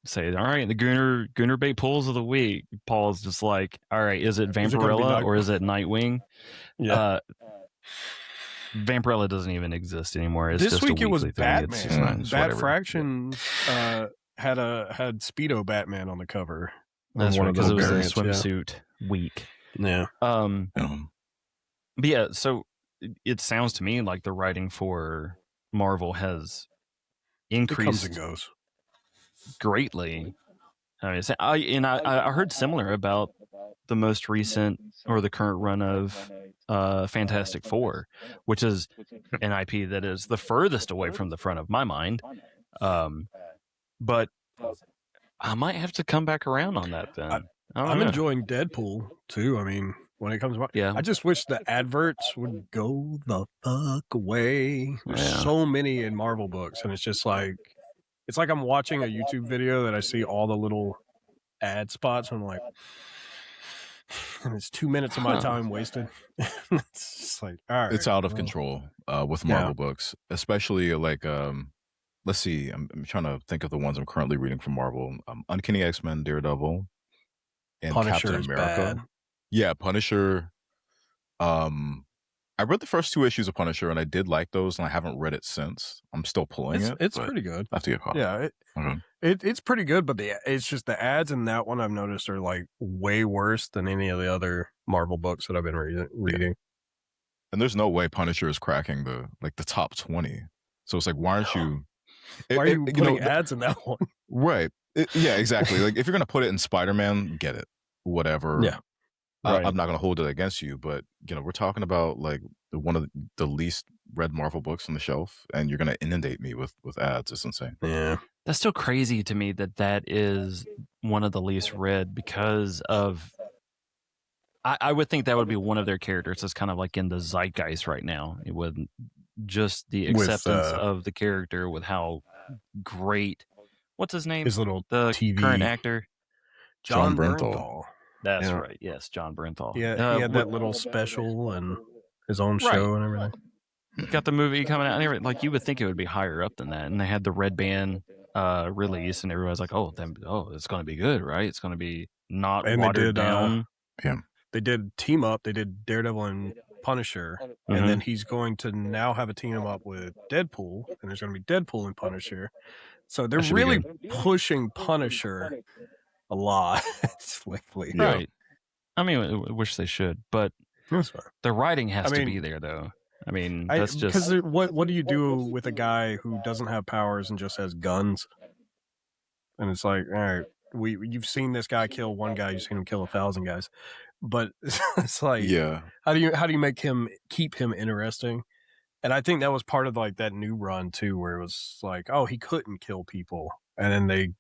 say, all right, the Gooner bait pulls of the week, Paul's just like, all right, is it Vampirella or is it Nightwing? Yeah. Vampirella doesn't even exist anymore. It's this just week a it was weekly thing. Batman. It's just nice, Bat Fractions had Speedo Batman on the cover. That's right, because it was a swimsuit week. Yeah. But yeah, so it sounds to me like the writing for Marvel has increased and goes greatly. I heard similar about the most recent or the current run of Fantastic Four, which is an IP that is the furthest away from the front of my mind. But I might have to come back around on that then. I'm enjoying Deadpool too. I mean, when it comes to I just wish the adverts would go the fuck away. There's so many in Marvel books, and it's just like I'm watching a YouTube video that I see all the little ad spots, and I'm like, and it's 2 minutes of my time wasted. It's just like, all right, it's out of control with Marvel books, especially like let's see, I'm trying to think of the ones I'm currently reading from Marvel. Uncanny X-Men, Daredevil, and Punisher Captain America. Yeah, Punisher. I read the first 2 issues of Punisher, and I did like those, and I haven't read it since. I'm still pulling it. It's pretty good. I have to get caught. Yeah, it's pretty good, but it's just the ads in that one I've noticed are like way worse than any of the other Marvel books that I've been reading. Yeah. And there's no way Punisher is cracking the top 20. So it's like, why aren't you? Why are you putting ads in that one? Right. Yeah, exactly. Like if you're gonna put it in Spider-Man, get it. Whatever. Yeah. Right. I'm not gonna hold it against you, but we're talking about like one of the least read Marvel books on the shelf, and you're gonna inundate me with ads. It's insane. Yeah. That's still crazy to me that is one of the least read because of. I would think that would be one of their characters that's kind of like in the zeitgeist right now. It would just the acceptance of the character with how great. What's his name? His little TV current actor, John Bernthal. That's right. Yes, John Bernthal. Yeah, he had that little special and his own show and everything. Got the movie coming out and everything. Like you would think it would be higher up than that. And they had the Red Band release, and everyone's like, "Oh, it's going to be good, right? It's going to be not watered down." They did team up. They did Daredevil and Punisher, and then he's going to now have a team up with Deadpool, and there's going to be Deadpool and Punisher. So they're really pushing Punisher a lot lately. Right. I mean, I wish they should, but the writing has to be there, though. I mean, that's just because what do you do with a guy who doesn't have powers and just has guns? And it's like, all right, you've seen this guy kill one guy, you've seen him kill 1,000 guys, but it's like, how do you keep him interesting? And I think that was part of like that new run too, where it was like, oh, he couldn't kill people, and then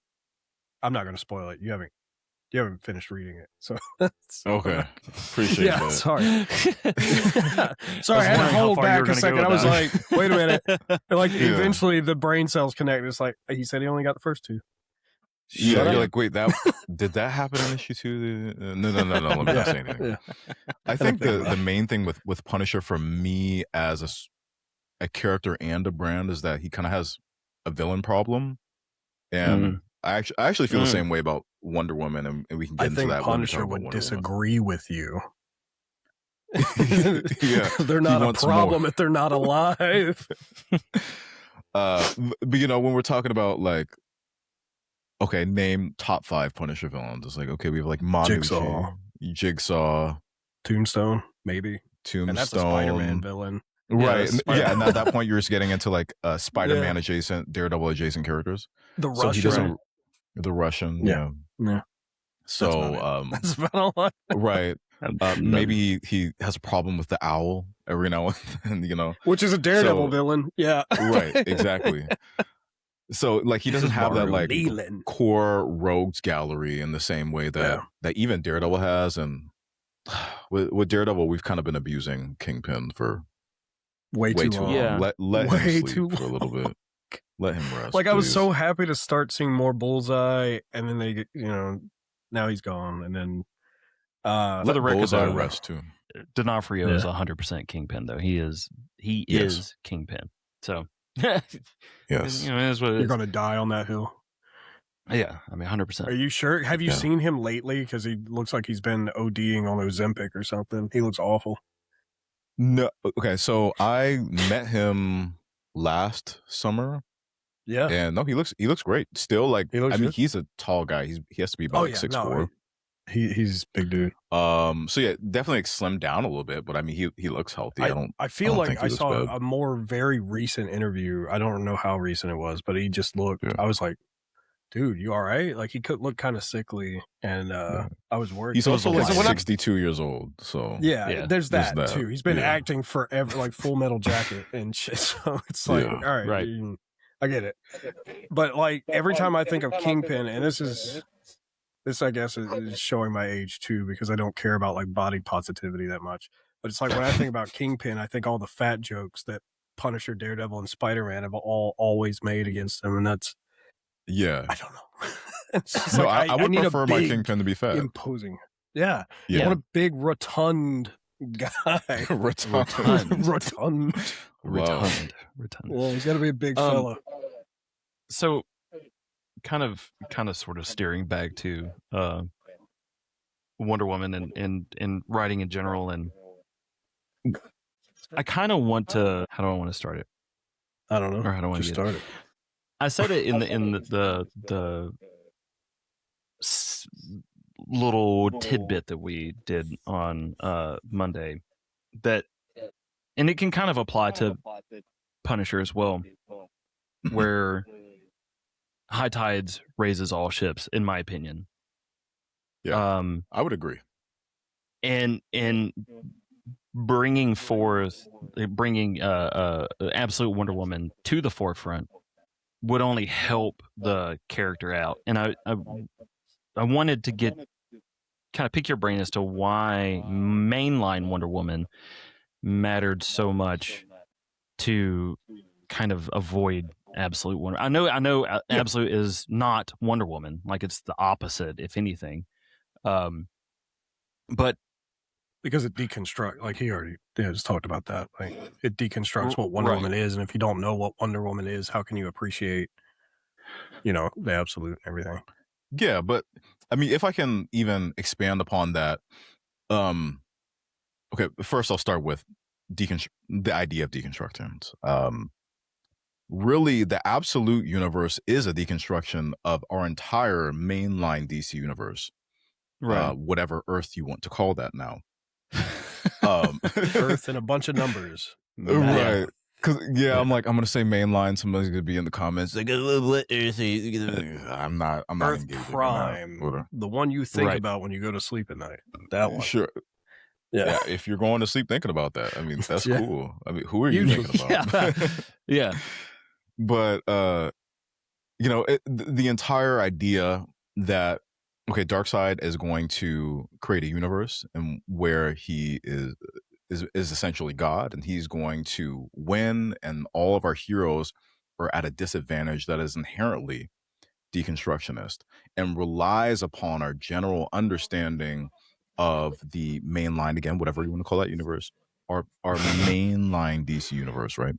I'm not going to spoil it. You haven't finished reading it, so that's okay. Appreciate that. Sorry. Sorry, I had to hold back a second. I was like, wait a minute. Like eventually the brain cells connect. It's like he said he only got the first 2. Yeah, you're like, wait, did that happen in issue 2? No. Let me not say anything. Yeah. I think the main thing with Punisher for me as a character and a brand is that he kind of has a villain problem, and I actually feel the same way about Wonder Woman, and we can get into that. I think Punisher would disagree with you. Yeah, they're not a problem if they're not alive. But when we're talking about like, okay, name top 5 Punisher villains. It's like, okay, we have like Jigsaw, Tombstone, maybe. And that's a Spider-Man villain. Right. Yeah, and at that point you're just getting into like Spider-Man adjacent, Daredevil adjacent characters. The Russian. The Russian, yeah. So that's about all I know. Right. Maybe he has a problem with the owl every now and then, which is a Daredevil villain. Yeah. Right, exactly. So like he doesn't have that like core rogues gallery in the same way that even Daredevil has, and with Daredevil we've kind of been abusing Kingpin for way too long. Yeah. Let him Way sleep too for a little bit. Let him rest. Like, I was please. so happy to start seeing more Bullseye, and then they, now he's gone, and then For the record, Bullseye though, rest too. D'Onofrio is 100% Kingpin, though. He is Kingpin. So, Yes, that's what it you're is. going to die on that hill. Yeah, I mean, 100%. Are you sure? Have you seen him lately? Because he looks like he's been ODing on Ozempic or something. He looks awful. No. Okay, so I met him last summer. Yeah, and no, he looks great. Still, like, I mean, he's a tall guy. He has to be about 6'4". He's big dude. So yeah, definitely like slimmed down a little bit, but I mean, he looks healthy. I feel like I saw bad. a more very recent interview. I don't know how recent it was, but he just looked. Yeah. I was like, dude, you all right? Like, he could look kind of sickly, and I was worried. He's also like 62 years old, so yeah, there's that too. He's been acting forever, like Full Metal Jacket and shit. So it's like, all right, I get it. But like every time I think of Kingpin, and this I guess is showing my age too, because I don't care about like body positivity that much. But it's like when I think about Kingpin, I think all the fat jokes that Punisher, Daredevil, and Spider-Man have always made against him, and that's I don't know. It's just no, like, I would prefer my Kingpin to be fat, imposing. Yeah. I want a big rotund guy. Rotund. Yeah, he's got to be a big fella. So, kind of sort of steering back to Wonder Woman and writing in general, and I kind of want to. How do I want to start it? I don't know. Or how do I want to start it? I said it in the little tidbit that we did on Monday, that, and it can kind of apply to Punisher as well, where high tides raises all ships, in my opinion. Yeah, I would agree. And bringing Absolute Wonder Woman to the forefront would only help the character out. And I wanted to kind of pick your brain as to why mainline Wonder Woman mattered so much to kind of avoid Absolute Wonder. I know Absolute is not Wonder Woman. Like, it's the opposite, if anything. But because it deconstructs, like he already just talked about that. Like, it deconstructs what Wonder Woman is, and if you don't know what Wonder Woman is, how can you appreciate, the Absolute and everything? Yeah, but I mean, if I can even expand upon that, okay, first I'll start with the idea of deconstructions. Really, the Absolute universe is a deconstruction of our entire mainline DC universe. Right. Whatever Earth you want to call that now. Earth and a bunch of numbers. Right. Because I'm going to say mainline. Somebody's going to be in the comments like, what Earth are you? I'm not Earth Prime, the one you think about when you go to sleep at night. That one. Sure. Yeah, if you're going to sleep thinking about that, I mean, that's cool. I mean, who are you thinking about? Yeah. But the entire idea that, okay, Darkseid is going to create a universe and where he is essentially God, and he's going to win, and all of our heroes are at a disadvantage that is inherently deconstructionist and relies upon our general understanding of the mainline, again, whatever you want to call that universe, our mainline DC universe, right?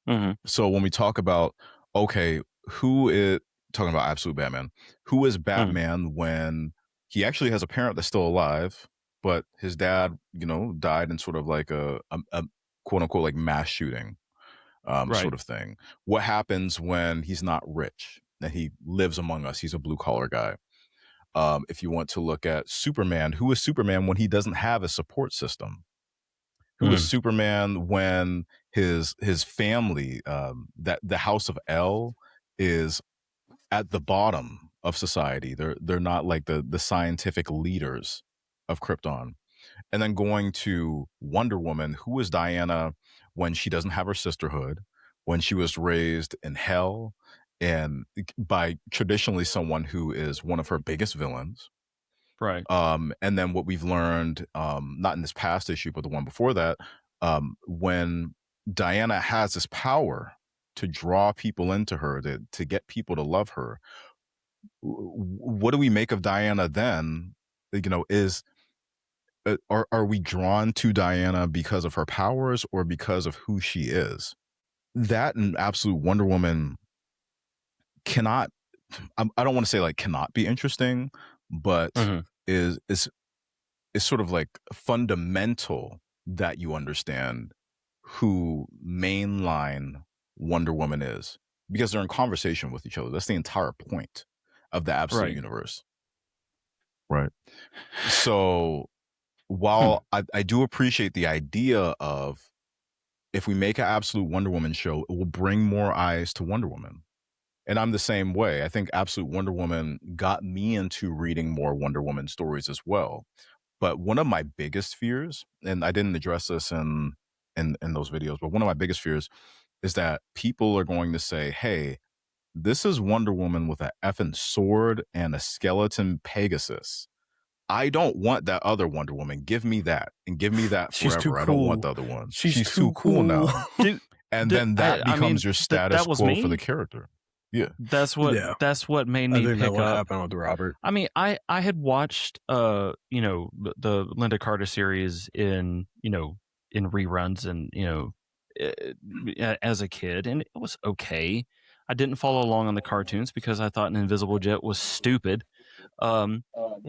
Mm-hmm. So when we talk about, okay, who is talking about Absolute Batman? Who is Batman when he actually has a parent that's still alive, but his dad, died in sort of like a quote unquote like mass shooting sort of thing? What happens when he's not rich and he lives among us? He's a blue collar guy. If you want to look at Superman, who is Superman when he doesn't have a support system? Who is Superman when his family, that the House of L, is at the bottom of society? They're not like the scientific leaders of Krypton. And then going to Wonder Woman, who is Diana when she doesn't have her sisterhood, when she was raised in hell, and by traditionally someone who is one of her biggest villains. Right. And then what we've learned, not in this past issue, but the one before that, when Diana has this power to draw people into her, to get people to love her. What do we make of Diana then? Is are we drawn to Diana because of her powers or because of who she is? That and Absolute Wonder Woman cannot, I don't want to say like cannot be interesting, but is sort of like fundamental that you understand who mainline Wonder Woman is, because they're in conversation with each other. That's the entire point of the Absolute universe. Right. So while I do appreciate the idea of, if we make an Absolute Wonder Woman show, it will bring more eyes to Wonder Woman. And I'm the same way. I think Absolute Wonder Woman got me into reading more Wonder Woman stories as well. But one of my biggest fears, and I didn't address this in those videos, but one of my biggest fears is that people are going to say, hey, this is Wonder Woman with an effing sword and a skeleton Pegasus. I don't want that other Wonder Woman. Give me that, and give me that forever. She's too cool. I don't want the other one. She's too cool now. Then that becomes your status quo for the character. Yeah, that's what made me pick up. What happened with Robert? I mean, I had watched the Linda Carter series in reruns and as a kid, and it was okay. I didn't follow along on the cartoons because I thought an Invisible Jet was stupid. Well,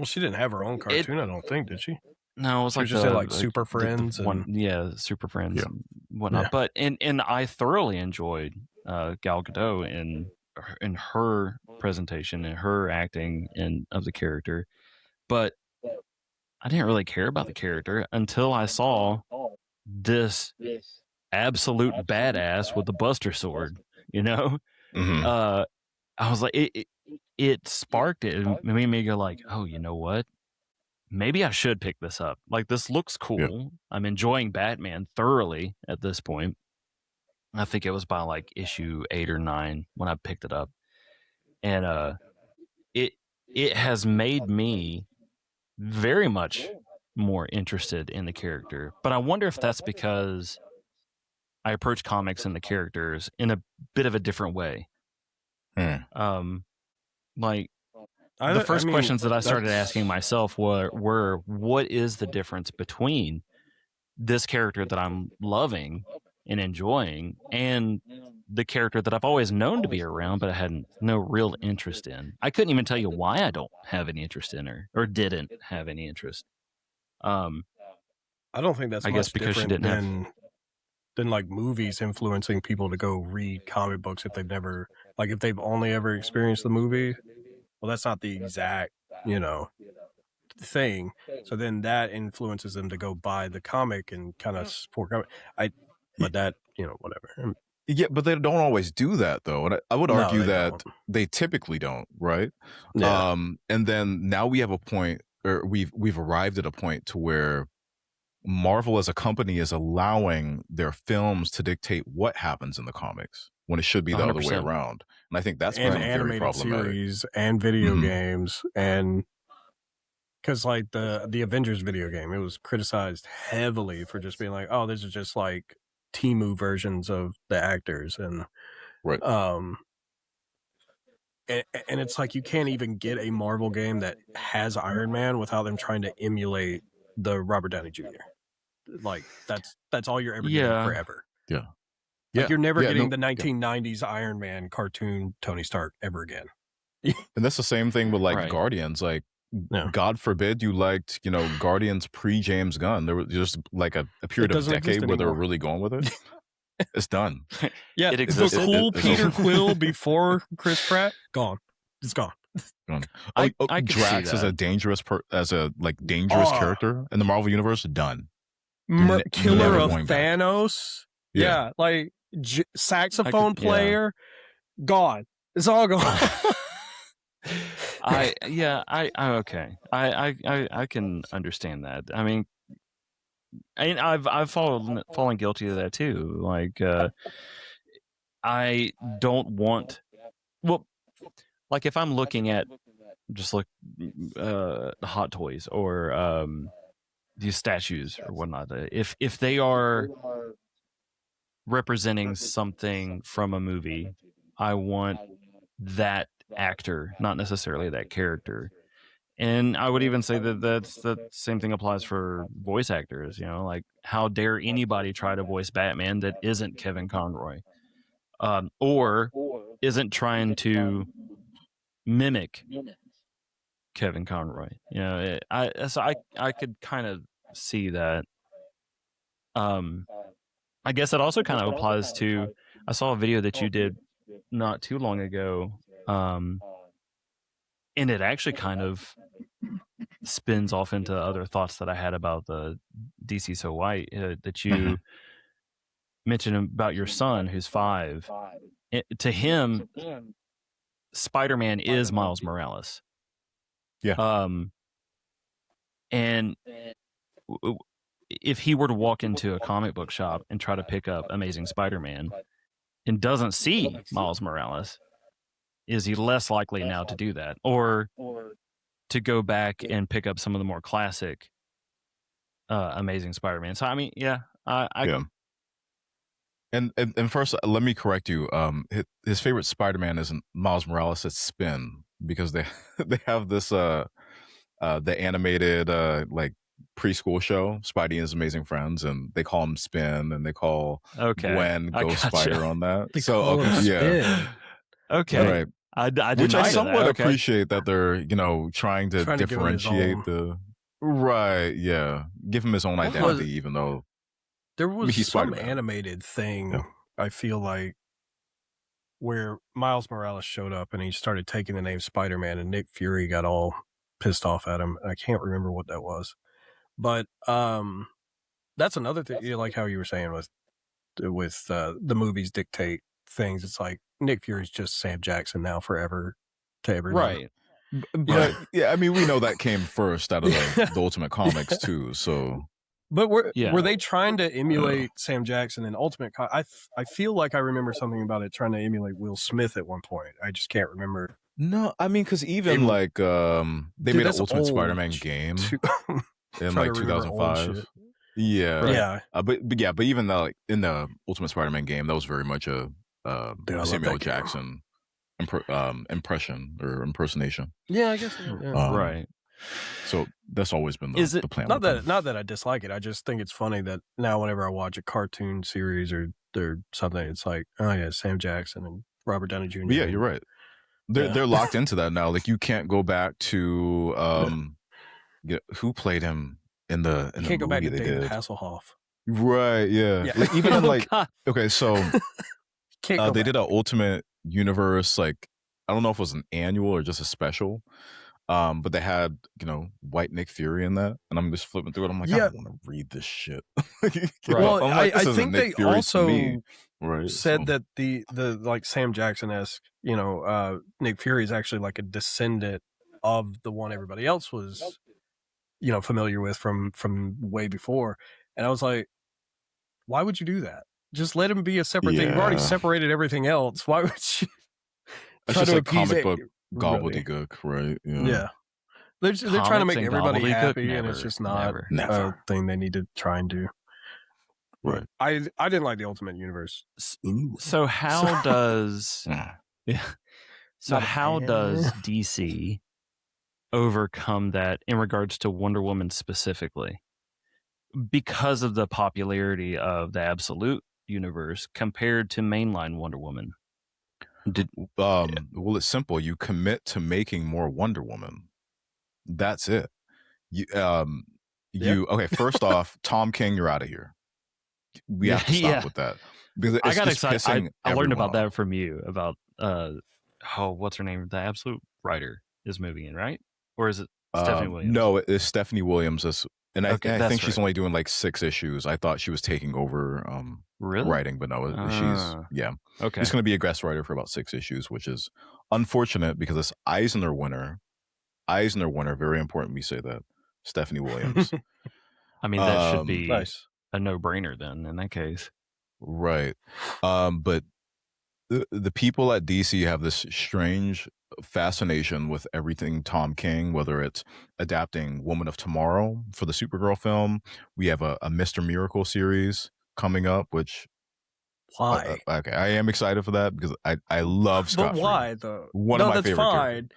she didn't have her own cartoon, I don't think, did she? No, it was she just said like Super Friends Super Friends and whatnot. Yeah. But and I thoroughly enjoyed Gal Gadot in her presentation and her acting of the character, but I didn't really care about the character until I saw this absolute badass with the Buster Sword. I was like, it sparked it. It made me go like, oh, you know what? Maybe I should pick this up. Like, this looks cool. Yeah. I'm enjoying Batman thoroughly at this point. I think it was by like issue 8 or 9 when I picked it up. And it has made me very much more interested in the character. But I wonder if that's because I approach comics and the characters in a bit of a different way. Like, the first questions that I started asking myself were what is the difference between this character that I'm loving and enjoying and the character that I've always known to be around, but I had no real interest in. I couldn't even tell you why I don't have any interest in her, or didn't have any interest. I don't think that's much because she didn't than like movies influencing people to go read comic books if they've only ever experienced the movie. Well, that's not the exact, thing. So then that influences them to go buy the comic and kind of support comic. But that, whatever. Yeah, but they don't always do that, though. And I would argue that they typically don't, right? Yeah. And then now we have a point, or we've arrived at a point to where Marvel as a company is allowing their films to dictate what happens in the comics when it should be the 100%. Other way around. And I think that's been very problematic. Series and video games, and because like the Avengers video game, it was criticized heavily for just being like, oh, this is just like Temu versions of the actors, and right. And it's like you can't even get a Marvel game that has Iron Man without them trying to emulate the Robert Downey Jr. Like that's all you're ever getting forever. Yeah. Like you're never getting the 1990s Iron Man cartoon Tony Stark ever again. And that's the same thing with like Guardians. Like, God forbid you liked, Guardians pre-James Gunn. There was just like a period of a decade where they were really going with it. It's done. Yeah, the cool Peter Quill before Chris Pratt, gone. It's gone. I Drax as a dangerous dangerous character in the Marvel universe, done. Killer of Thanos. Yeah, like saxophone player, gone. It's all gone. Okay. I can understand that. I mean, and I've fallen guilty of that too. Like, I don't want. Well, like if I'm looking at just like the Hot Toys or these statues or whatnot, if they are representing something from a movie, I want that actor, not necessarily that character. And I would even say that that's the same thing applies for voice actors. You know, like how dare anybody try to voice Batman that isn't Kevin Conroy, or isn't trying to mimic Kevin Conroy. You know, I could kind of see that. I guess it also kind of applies to. I saw a video that you did not too long ago, and it actually kind of spins off into other thoughts that I had about the DC So White that you mentioned about your son who's 5. To him, Spider-Man is Miles Morales. Yeah. And if he were to walk into a comic book shop and try to pick up Amazing Spider-Man and doesn't see Miles Morales, is he less likely now to do that, or to go back and pick up some of the more classic Amazing Spider-Man? So I mean, yeah. And first, let me correct you. His favorite Spider-Man isn't Miles Morales; it's Spin, because they have this the animated like preschool show, Spidey and His Amazing Friends, and they call him Spin, and they call Gwen Ghost Spider on that. They call him Spin. Okay, right. I didn't Which I know somewhat that. appreciate that they're trying to differentiate the right. Yeah, give him his own identity, even though. There was he's some Spider-Man. animated thing, I feel like, where Miles Morales showed up and he started taking the name Spider-Man, and Nick Fury got all pissed off at him. I can't remember what that was. But that's another thing, like how you were saying with the movies dictate things. It's like Nick Fury's just Sam Jackson now forever to everyone. Right. But yeah, I mean, we know that came first out of the Ultimate Comics too, so... But were they trying to emulate Sam Jackson in Ultimate? I feel like I remember something about it trying to emulate Will Smith at one point. I just can't remember. No, I mean, because even they made an Ultimate Spider-Man game in like 2005. Yeah. But even though, like, in the Ultimate Spider-Man game, that was very much a Samuel Jackson impression or impersonation. Yeah, I guess. Right. So that's always been the plan. Not that I dislike it. I just think it's funny that now whenever I watch a cartoon series or something, it's like, oh yeah, Sam Jackson and Robert Downey Jr. Yeah, you're right. They're locked into that now. Like, you can't go back to who played him in the you can't go back to David Hasselhoff. Right. Yeah. Like, even in like okay, so they did an Ultimate Universe, like, I don't know if it was an annual or just a special. But they had, white Nick Fury in that, and I'm just flipping through it. I'm like, I don't want to read this shit. Well, like, I think they also said that the like Sam Jackson-esque, Nick Fury is actually like a descendant of the one everybody else was, familiar with from way before. And I was like, why would you do that? Just let him be a separate thing. You've already separated everything else. Why would you? It's just like comic book gobbledygook, right? Yeah. They're trying to make everybody happy, and it's just not a thing they need to try and do. Right. I didn't like the Ultimate Universe. So how does how does DC overcome that in regards to Wonder Woman specifically? Because of the popularity of the Absolute universe compared to mainline Wonder Woman. Well, it's simple. You commit to making more Wonder Woman. That's it. Okay, first off, Tom King, you're out of here. We have to stop with that. Because I got excited. I learned about that from you, about what's her name? The Absolute writer is moving in, right? Or is it Stephanie Williams? No, it's Stephanie Williams. And I think she's only doing like 6 issues. I thought she was taking over writing, but no, she's okay. She's going to be a guest writer for about 6 issues, which is unfortunate because it's Eisner winner, very important we say that, Stephanie Williams. I mean, that should be a no-brainer then in that case. Right. But the people at DC have this strange fascination with everything Tom King, whether it's adapting Woman of Tomorrow for the Supergirl film. We have a Mr. Miracle series coming up, which Why? Okay, I am excited for that because I love Scott. But why though? One of my favorite characters.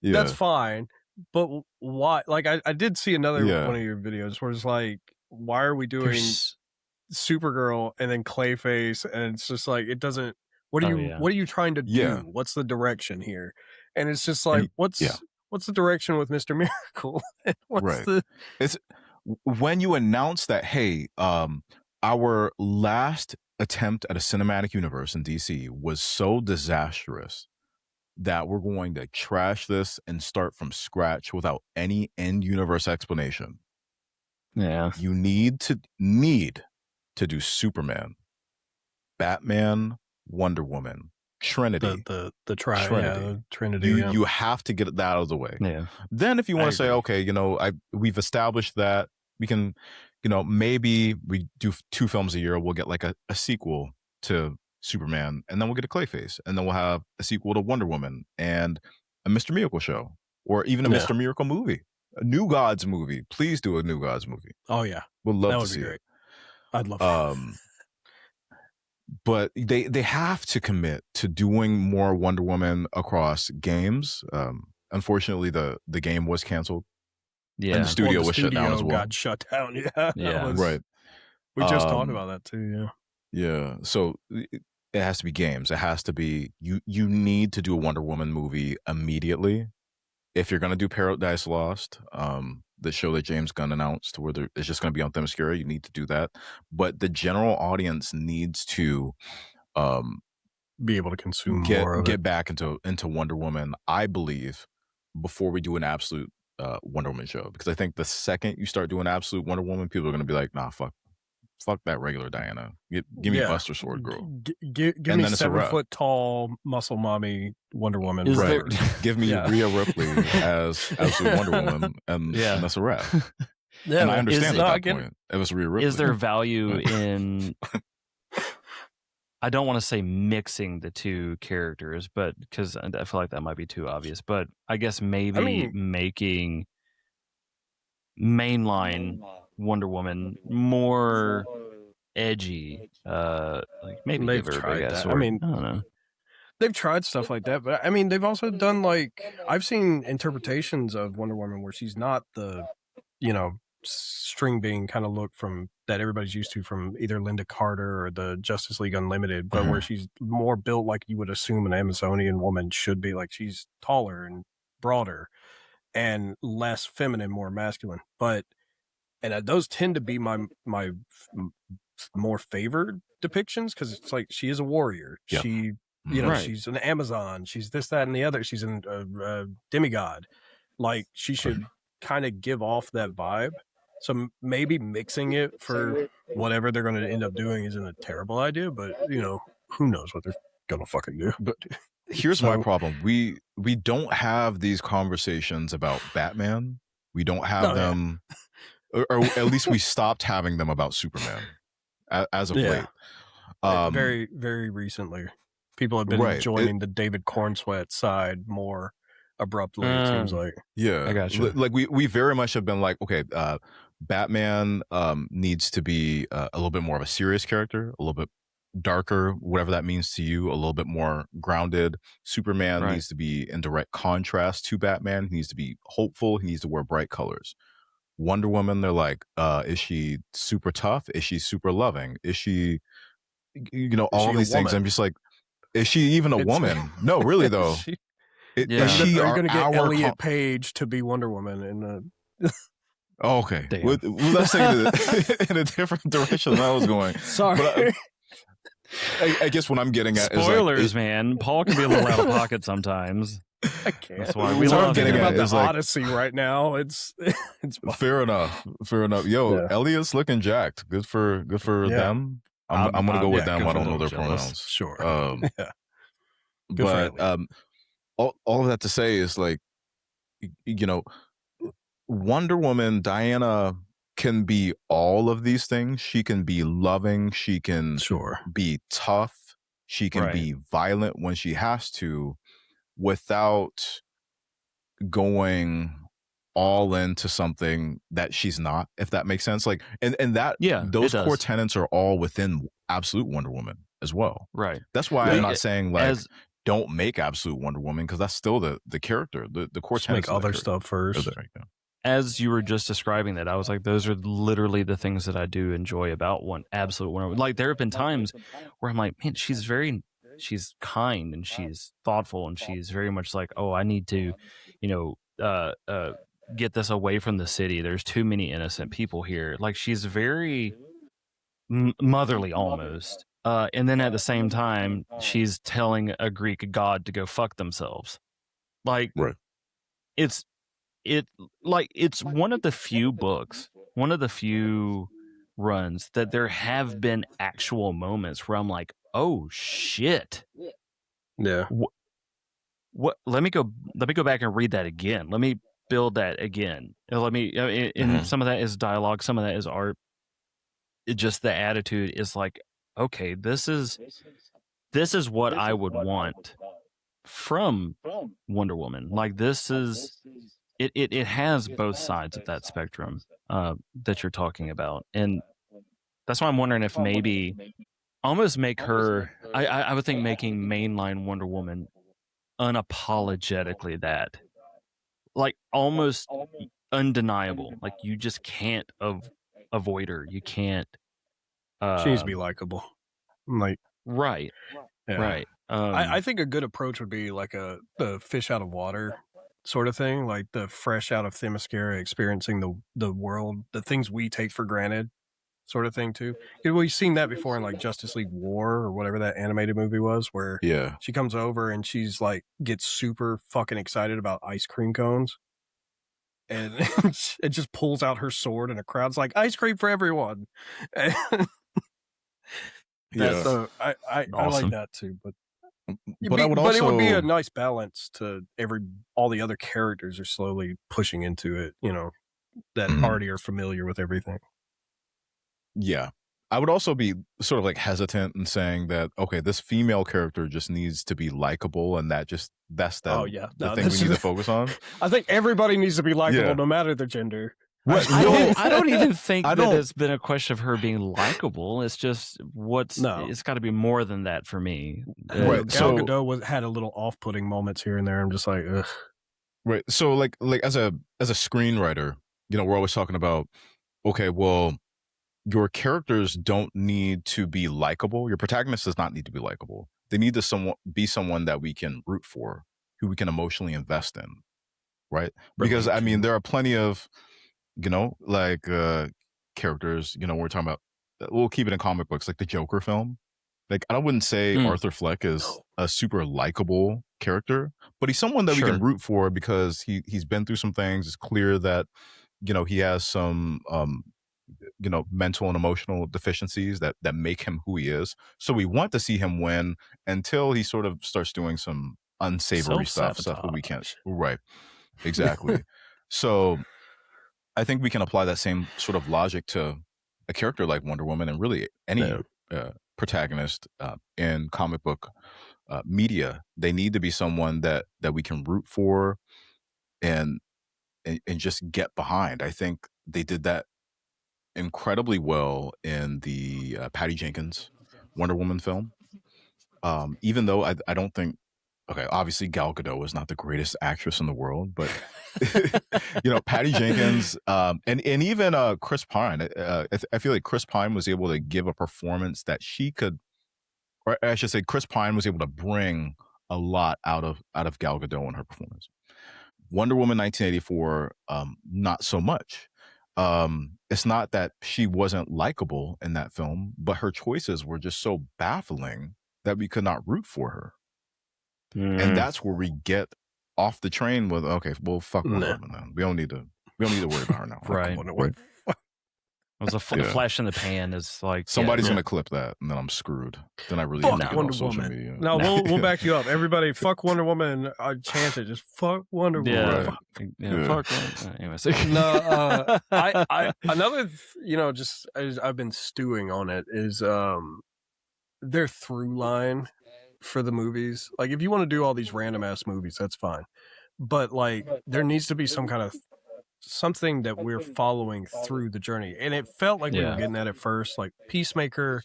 Yeah. That's fine. But why? Like I did see another one of your videos where it's like, why are we doing Supergirl and then Clayface, and it's just like it doesn't. What are you trying to do? What's the direction here? And it's just like, what's the direction with Mr. Miracle? It's when you announce that, hey, our last attempt at a cinematic universe in DC was so disastrous that we're going to trash this and start from scratch without any end universe explanation. Yeah. You need to do Superman, Batman, Wonder Woman, Trinity. The Trinity. You have to get that out of the way. Yeah. Then if you want to say, okay, we've established that we can, maybe we do 2 films a year, we'll get like a sequel to Superman, and then we'll get a Clayface, and then we'll have a sequel to Wonder Woman and a Mr. Miracle show, or even a Mr. Miracle movie, a New Gods movie. Please do a New Gods movie. Oh yeah, we'd love to see it. I'd love that. But they have to commit to doing more Wonder Woman across games. Unfortunately, the game was canceled. Yeah, and the studio was shut down as well. Got shut down. Yeah, right. We just talked about that too. Yeah. So it has to be games. It has to be you need to do a Wonder Woman movie immediately. If you're gonna do Paradise Lost, the show that James Gunn announced, where it's just gonna be on Themyscira, you need to do that. But the general audience needs to be able to consume more of it. Get back into Wonder Woman, I believe, before we do an absolute Wonder Woman show. Because I think the second you start doing absolute Wonder Woman, people are gonna be like, nah, fuck that regular Diana. Give me Buster Sword Girl. Give me 7 foot tall muscle mommy Wonder Woman. Give me Rhea Ripley as absolute Wonder Woman, and that's a wrap. And I understand at that point it was Rhea Ripley. Is there value in? I don't want to say mixing the 2 characters, but because I feel like that might be too obvious. But I guess maybe making mainline Wonder Woman more edgy, like maybe they've give her tried a big that. ass sword. I don't know. They've tried stuff like that, but I mean, they've also done I've seen interpretations of Wonder Woman where she's not the, string being kind of look from that everybody's used to from either Linda Carter or the Justice League Unlimited, but where she's more built like you would assume an Amazonian woman should be. Like she's taller and broader and less feminine, more masculine. And those tend to be my more favored depictions because it's like she is a warrior. Yep. She, she's an Amazon. She's this, that, and the other. She's a demigod. Like she should kind of give off that vibe. So maybe mixing it for whatever they're going to end up doing isn't a terrible idea. But who knows what they're going to fucking do. But here's my problem: we don't have these conversations about Batman. We don't have them. Yeah. Or at least we stopped having them about Superman as of late. Very, very recently. People have been joining the David Cornsweat side more abruptly, it seems like. Yeah. I got you. Like we very much have been like, okay, Batman needs to be a little bit more of a serious character, a little bit darker, whatever that means to you, a little bit more grounded. Superman needs to be in direct contrast to Batman. He needs to be hopeful. He needs to wear bright colors. Wonder Woman, they're like, is she super tough? Is she super loving? Is she, all these things? I'm just like, is she even a woman? No, really though. Is she are going to get Elliot Page to be Wonder Woman? Okay. Well, let's take it in a different direction than I was going. Sorry. But I guess what I'm getting at spoilers, is man. Paul can be a little out of pocket sometimes. I can't. That's why we love getting about the Odyssey right now. It's fair enough. Yo, Elliot's looking jacked. Good for them. I'm gonna go with them. I don't know their pronouns. Sure. But all of that to say is like, Wonder Woman, Diana can be all of these things. She can be loving. She can be tough. She can be violent when she has to, without going all into something that she's not, if that makes sense. Like, and that those core tenets are all within absolute Wonder Woman. as well. Right. That's why I'm not saying like don't make absolute Wonder Woman, because that's still the character, the core tenets make other stuff first. As you were just describing that, I was like, those are literally the things that I do enjoy about absolute Wonder Woman. Like, there have been times where I'm like, man, she's kind and she's thoughtful and she's very much like, oh, I need to, get this away from the city. There's too many innocent people here. Like, she's very motherly almost. And then at the same time, she's telling a Greek god to go fuck themselves. Like, it's one of the few books, one of the few runs that there have been actual moments where I'm like, oh shit. Yeah. What let me go back and read that again. Let me build that again. And some of that is dialogue, some of that is art. Just the attitude is like, okay, this is what I would want from Wonder Woman. Like, this is it has both sides of that spectrum that you're talking about. And that's why I'm wondering if maybe almost make her, I would think making mainline Wonder Woman unapologetically that, like, almost undeniable. Like, you just can't avoid her. You can't. She needs to be likable. Like, right. Yeah. Right. I think a good approach would be like the fish out of water sort of thing, like the fresh out of Themyscira, experiencing the world, the things we take for granted sort of thing too. We've seen that before in like Justice League War or whatever that animated movie was, where she comes over and she's like gets super fucking excited about ice cream cones. And it just pulls out her sword and a crowd's like, ice cream for everyone. So I like that too, but it would be a nice balance to all the other characters are slowly pushing into it, that already are familiar with everything. Yeah. I would also be sort of like hesitant in saying that, okay, this female character just needs to be likable, and that's the thing we need to focus on. I think everybody needs to be likable no matter their gender. I don't even think that it's been a question of her being likable. It's just it's got to be more than that for me. Gal Gadot had a little off-putting moments here and there. I'm just like, ugh. Right. So like as a screenwriter, we're always talking about, okay, well, your characters don't need to be likable. Your protagonist does not need to be likable. They need to be someone that we can root for, who we can emotionally invest in, right? Because I mean, there are plenty of characters, we're talking about, we'll keep it in comic books, like the Joker film. Like, I wouldn't say Arthur Fleck is a super likable character, but he's someone that we can root for because he's been through some things. It's clear that, he has some, mental and emotional deficiencies that make him who he is. So we want to see him win until he sort of starts doing some unsavory stuff that we can't. Right. Exactly. So I think we can apply that same sort of logic to a character like Wonder Woman, and really any protagonist in comic book media. They need to be someone that we can root for and just get behind. I think they did that incredibly well in the Patty Jenkins Wonder Woman film. Even though I don't think, okay, obviously Gal Gadot is not the greatest actress in the world, but Patty Jenkins and even Chris Pine. I feel like Chris Pine was able to give a performance that she could, or I should say, Chris Pine was able to bring a lot out of Gal Gadot in her performance. Wonder Woman 1984, not so much. It's not that she wasn't likable in that film, but her choices were just so baffling that we could not root for her. And that's where we get off the train with, okay, well, fuck Wonder Woman then. We don't need to worry about her now. Right. It was a flash in the pan. Is like somebody's gonna clip that, and then I'm screwed. Then I really fuck Wonder Woman. No, we'll back you up. Everybody, fuck Wonder Woman. I chant it. Just fuck Wonder Woman. Fuck Wonder. Anyways. No, I another. Just I've been stewing on it. Is their through line for the movies. Like, if you want to do all these random ass movies, that's fine. But like, there needs to be some kind of something that we're following through the journey. And it felt like we were getting that at first. Like, Peacemaker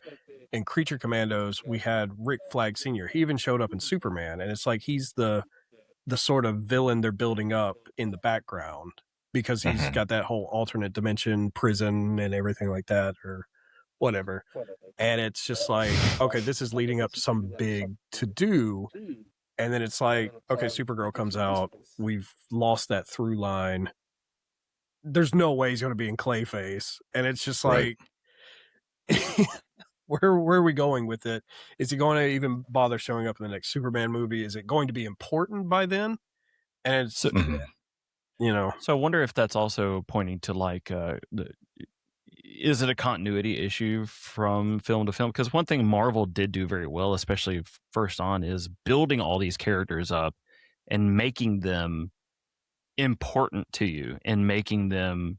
in Creature Commandos, we had Rick Flag Sr. He even showed up in Superman, and it's like he's the sort of villain they're building up in the background because he's got that whole alternate dimension prison and everything like that, or whatever. And it's just like, okay, this is leading up to some big to do. And then it's like, okay, Supergirl comes out. We've lost that through line. There's no way he's going to be in Clayface. And it's just like, where are we going with it? Is he going to even bother showing up in the next Superman movie? Is it going to be important by then? And it's, you know. So I wonder if that's also pointing to like, is it a continuity issue from film to film? Because one thing Marvel did do very well, especially first on, is building all these characters up and making them important to you and making them.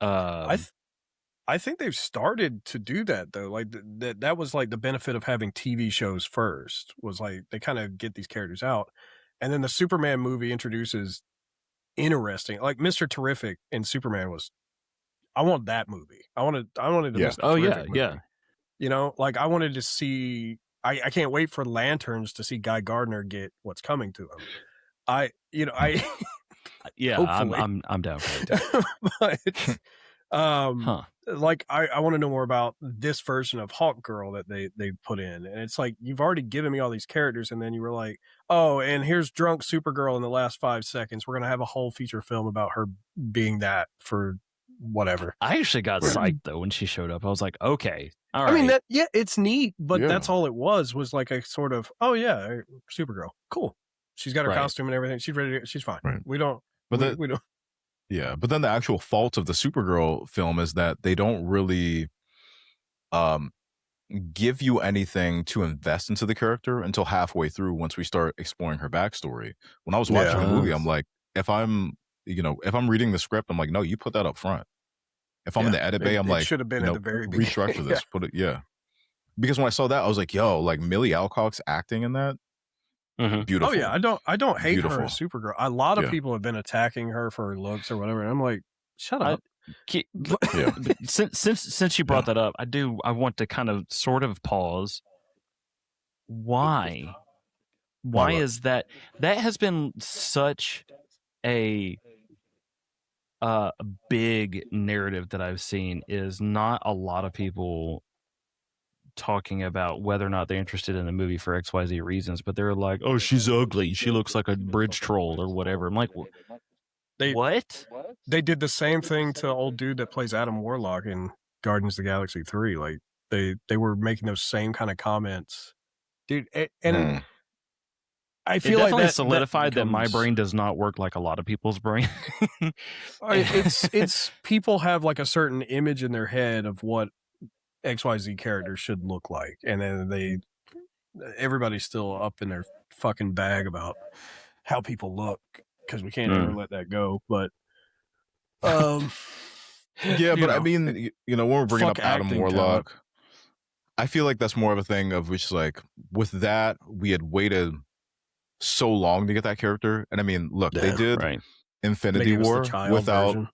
I think they've started to do that though. Like that was like the benefit of having TV shows first, was like they kind of get these characters out, and then the Superman movie introduces interesting, like Mr. Terrific in Superman was. I want that movie. I wanted to Mr. Terrific movie. Yeah. You know, like I wanted to see. I can't wait for Lanterns to see Guy Gardner get what's coming to him. Yeah, I'm down for it. But like I want to know more about this version of Hawk Girl that they put in, and it's like you've already given me all these characters, and then you were like, oh, and here's drunk Supergirl in the last 5 seconds. We're gonna have a whole feature film about her being that for whatever. I actually got psyched though when she showed up. I was like, okay, all right. I mean, it's neat, but that's all it was like a sort of, oh yeah, Supergirl, cool. She's got her costume and everything. She's ready. She's fine. Right. We don't. Yeah, but then the actual fault of the Supergirl film is that they don't really give you anything to invest into the character until halfway through once we start exploring her backstory. When I was watching the movie, I'm like, if I'm reading the script, I'm like, no, you put that up front. If I'm in the edit bay, I'm like, should have been at the very beginning. Restructure this. Put it, because when I saw that, I was like, yo, like Millie Alcock's acting in that. Beautiful. Oh yeah, I don't hate her as Supergirl. A lot of people have been attacking her for her looks or whatever, and I'm like, shut up. Since you brought that up, I want to kind of sort of pause. Why is that has been such a big narrative that I've seen, is not a lot of people talking about whether or not they're interested in the movie for XYZ reasons, but they're like, oh, she's ugly, she looks like a bridge troll or whatever. I'm like, what? They did the same thing to old dude that plays Adam Warlock in Guardians of the Galaxy 3. Like they were making those same kind of comments, dude. And I feel it definitely like solidified that my brain does not work like a lot of people's brain. it's people have like a certain image in their head of what XYZ characters should look like, and then everybody's still up in their fucking bag about how people look, because we can't ever let that go. But but I mean, when we're bringing up Adam Warlock, I feel like that's more of a thing of which, like, with that, we had waited so long to get that character. And I mean, look, they did Infinity War without version.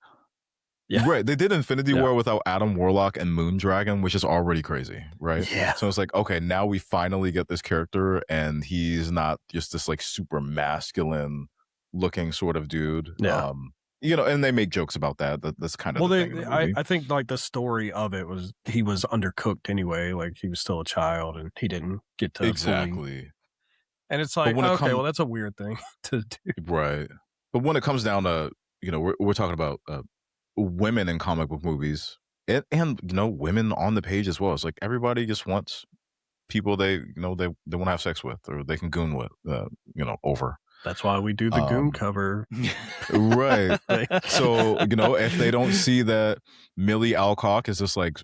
Right, they did Infinity War without Adam Warlock and Moondragon, which is already crazy, right? Yeah. So it's like, okay, now we finally get this character, and he's not just this like super masculine looking sort of dude. Yeah. And they make jokes about that. That's kind of the thing. I think like the story of it was he was undercooked anyway. Like he was still a child, and he didn't get to fully. And it's like, okay, well, that's a weird thing to do, right? But when it comes down to, we're talking about women in comic book movies, and women on the page as well. It's like everybody just wants people they want to have sex with, or they can goon with, over. That's why we do the goon cover. Right. So, if they don't see that Millie Alcock is this like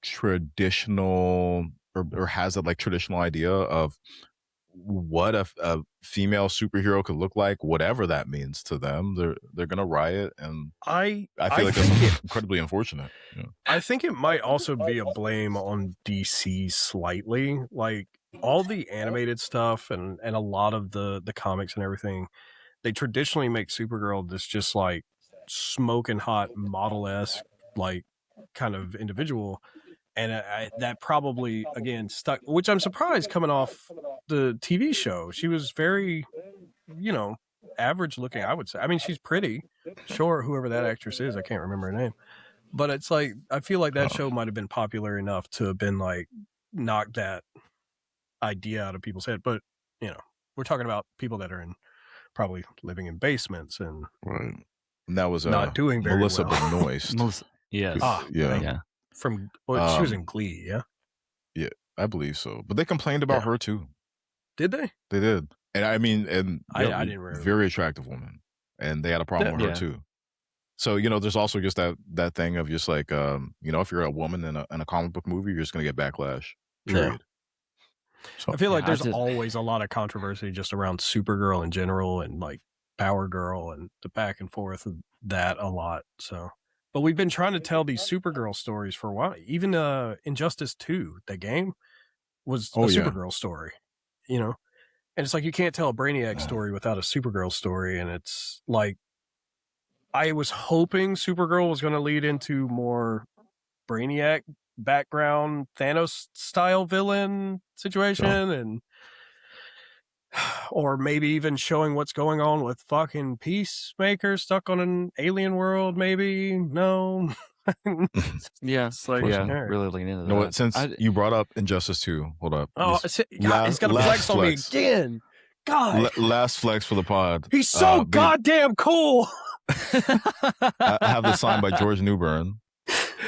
traditional or has that like traditional idea of what a female superhero could look like, whatever that means to them, they're gonna riot. And I feel like that's incredibly unfortunate. I think it might also be a blame on DC slightly. Like all the animated stuff and a lot of the comics and everything, they traditionally make Supergirl this just like smoking hot model-esque like kind of individual. And that probably, again, stuck, which I'm surprised coming off the TV show. She was very, average looking, I would say. I mean, she's pretty. Sure, whoever that actress is, I can't remember her name. But it's like, I feel like that show might have been popular enough to have been like, knock that idea out of people's head. But, we're talking about people that are probably living in basements and right. And that was not doing very Melissa well. Benoist. Yes. Yeah. From she was in Glee, yeah? Yeah, I believe so. But they complained about her too. Did they? They did. And I mean, I didn't really. Very attractive woman. And they had a problem with her too. So, there's also just that thing of just like, if you're a woman in a comic book movie, you're just going to get backlash. Period. Yeah. So, I feel like there's always a lot of controversy just around Supergirl in general and like Power Girl and the back and forth of that a lot. So, but we've been trying to tell these Supergirl stories for a while. Even Injustice 2, the game, was a Supergirl story, And it's like you can't tell a Brainiac story without a Supergirl story. And it's like, I was hoping Supergirl was going to lead into more Brainiac background Thanos style villain situation or maybe even showing what's going on with fucking Peacemaker stuck on an alien world. Maybe no. It's like really lean into that. You know what? Since you brought up Injustice 2, hold up. Oh, God, he's gonna flex on me again. God, last flex for the pod. He's so goddamn cool. I have this signed by George Newbern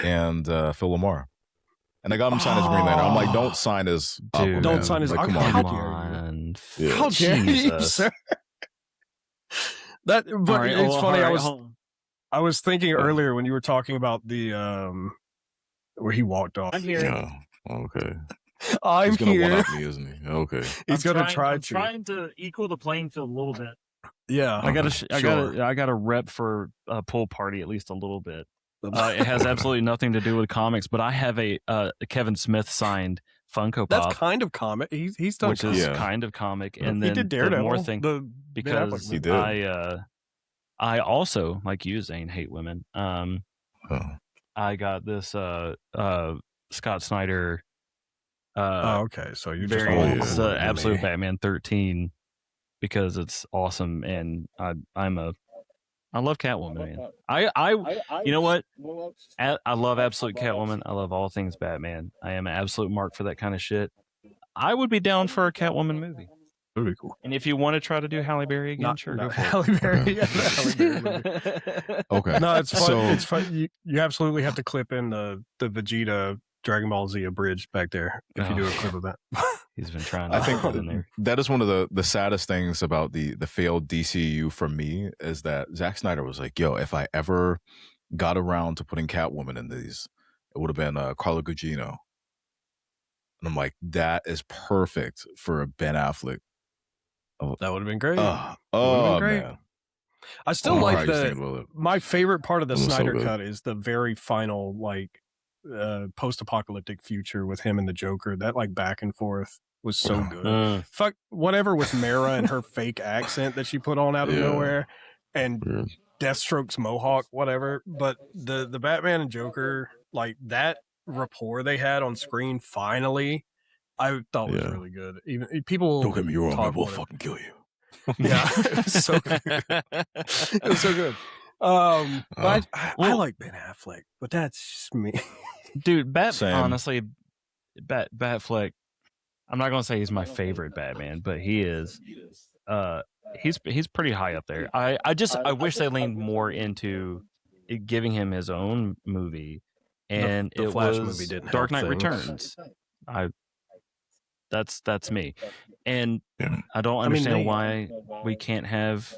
and Phil Lamar. And I got him signed as Green Lantern. I'm like, don't sign as Aquaman. Don't sign as like, Aquaman. come on. Yeah. How dare you, sir? It's funny. I was thinking earlier when you were talking about the where he walked off. I'm here. Yeah. Okay. He's gonna here. one-up me, isn't he? Okay. He's gonna try I'm trying to equal the playing field a little bit. Yeah. I got a rep for a pool party at least a little bit. It has absolutely nothing to do with comics, but I have a Kevin Smith signed Funko Pop. That's kind of comic. He's done, which is kind of comic, and then he did Daredevil. The more thing because he did. I also, like you, Zane, hate women. I got this Scott Snyder. Okay, so you just it's Absolute Batman 13 because it's awesome, and I love Catwoman, man. You know what? I love Absolute Catwoman. I love all things Batman. I am an absolute mark for that kind of shit. I would be down for a Catwoman movie. That would be cool. And if you want to try to do Halle Berry again, sure, go for it. Halle Berry, Halle Berry movie. Okay. No, it's fun. It's fun. You absolutely have to clip in the Vegeta Dragon Ball Z abridged back there if you do a clip of that. He's been trying to I think put in there. That is one of the saddest things about the failed DCU for me is that Zack Snyder was like, yo, if I ever got around to putting Catwoman in these, it would have been Carla Gugino. And I'm like, that is perfect for a Ben Affleck. That would have been great. Great. Man. I still like my favorite part of the Snyder cut is the very final, like, post-apocalyptic future with him and the Joker. That like back and forth was so good. Fuck whatever with Mara and her fake accent that she put on out of nowhere, and Deathstroke's mohawk, whatever. But the Batman and Joker, like that rapport they had on screen, finally, I thought was really good. Even people don't get me wrong, I will fucking kill you. Yeah, it was so good. It was so good. But I like Ben Affleck, but that's just me. Dude, honestly, Batfleck, I'm not going to say he's my favorite Batman, but he is. He's pretty high up there. I wish they leaned more into giving him his own movie, and the Flash movie didn't Dark help Knight things. Returns. That's me, and I don't understand why we can't have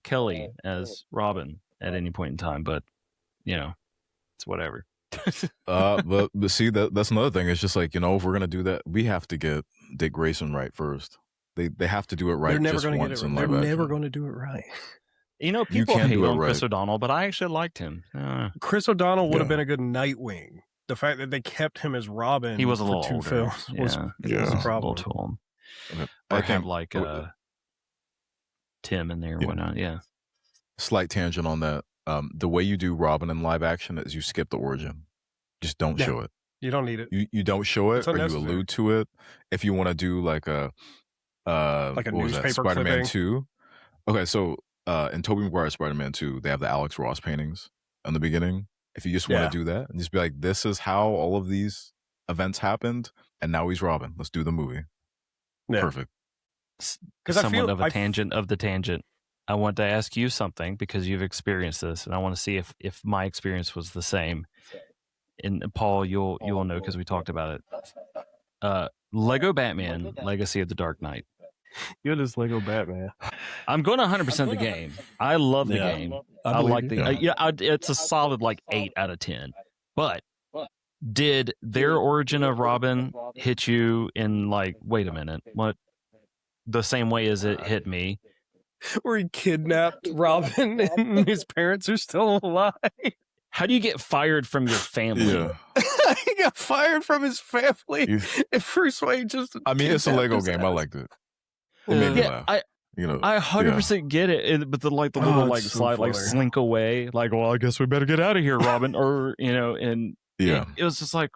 Kelly as Robin at any point in time, but it's whatever. but see that's another thing. It's just like, if we're gonna do that, we have to get Dick Grayson right first. They have to do it right. They're never just going to once get it in right. live They're never action. going to do it right. People hate on Chris O'Donnell, but I actually liked him. Chris O'Donnell would have been a good Nightwing. The fact that they kept him as Robin, he was a little for 2 older. films was a problem. A little too old. I Or think have like Tim in there or whatnot. Yeah. Slight tangent on that. The way you do Robin in live action is you skip the origin. Just don't show it. You don't need it. You don't show it, or you unnecessary. allude to it. If you want to do like a newspaper Spider-Man clipping. 2. Okay, so in Tobey Maguire's Spider-Man 2, they have the Alex Ross paintings in the beginning. If you just want to do that and just be like, this is how all of these events happened, and now he's Robin. Let's do the movie. Yeah. Perfect. Somewhat of a tangent of the tangent. I want to ask you something because you've experienced this, and I want to see if my experience was the same. And Paul, you'll know because we talked about it. Lego Batman: Legacy of the Dark Knight. Good as Lego Batman. I'm going 100% the game. I love the game. I like the it's a solid like 8 out of 10. But did their origin of Robin hit you in like, wait a minute, what? The same way as it hit me? Where he kidnapped Robin and his parents are still alive. How do you get fired from your family? Yeah. He got fired from his family. And Bruce Wayne just. I mean, it's a Lego game. I liked it. It made me laugh. I 100% get it, but the little like slide like slink away, like, well, I guess we better get out of here, Robin, or and it was just like,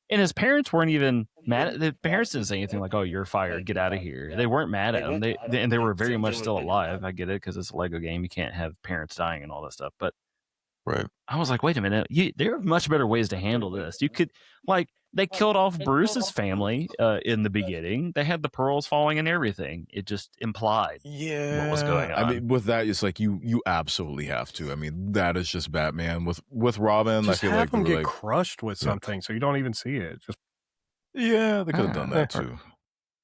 and his parents weren't even mad. The parents didn't say anything like, "Oh, you're fired, get out of here." They weren't mad at him. They were very much still alive. I get it because it's a Lego game. You can't have parents dying and all that stuff. But I was like, wait a minute, there are much better ways to handle this. You could they killed off Bruce's family in the beginning. They had the pearls falling and everything. It just implied what was going on. I mean, with that, it's like you absolutely have to. I mean, that is just Batman. With Robin, just I feel have like him get crushed with something, so you don't even see it. Just they could have done that too.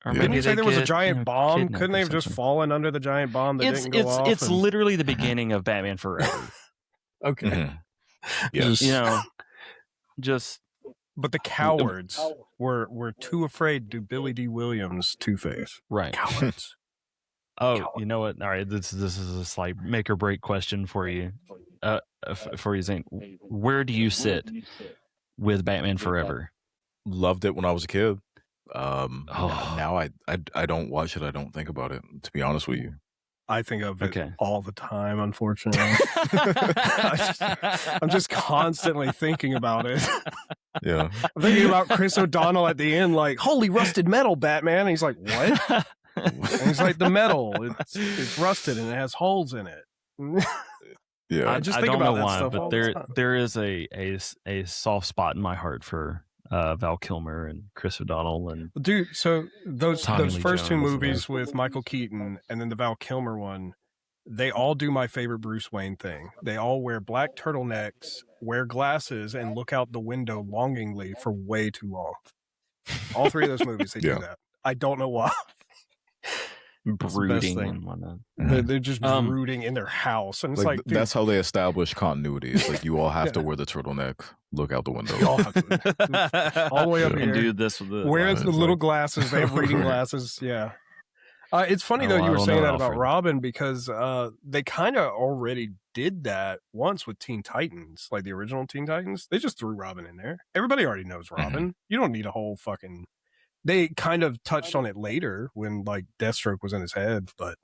Or Didn't maybe you say there was a giant bomb? Couldn't they have just something. fallen under the giant bomb that didn't go off? It's literally the beginning of Batman Forever. Okay. Mm-hmm. Yes. Just. But the cowards were too afraid to do Billy D. Williams Two-Face. Right. Cowards. You know what? All right, this is a slight make or break question for you. For you, Zayne. Where do you sit with Batman Forever? Loved it when I was a kid. Now I don't watch it. I don't think about it, to be honest with you. I think of it all the time, unfortunately. I'm just constantly thinking about it. Yeah. I'm thinking about Chris O'Donnell at the end, like, holy rusted metal, Batman. And he's like, what? And he's like, the metal, it's rusted and it has holes in it. Yeah. I just I think don't about know that why, stuff but all the time. there is a soft spot in my heart for Val Kilmer and Chris O'Donnell and dude. So those Tommy Lee first two Jones, movies with Michael Keaton and then the Val Kilmer one, they all do my favorite Bruce Wayne thing. They all wear black turtlenecks, wear glasses, and look out the window longingly for way too long. All three of those movies, they do that. I don't know why. brooding and whatnot. They're just brooding in their house, and it's like dude, that's how they establish continuity. It's like you all have to wear the turtleneck, look out the window, you all have to, all the way up here, and do this with the wear the little glasses. They have reading glasses. Yeah, it's funny though you were saying that about Robin because they kind of already did that once with Teen Titans, like the original Teen Titans. They just threw Robin in there. Everybody already knows Robin. You don't need a whole fucking. They kind of touched on it later when like Deathstroke was in his head, but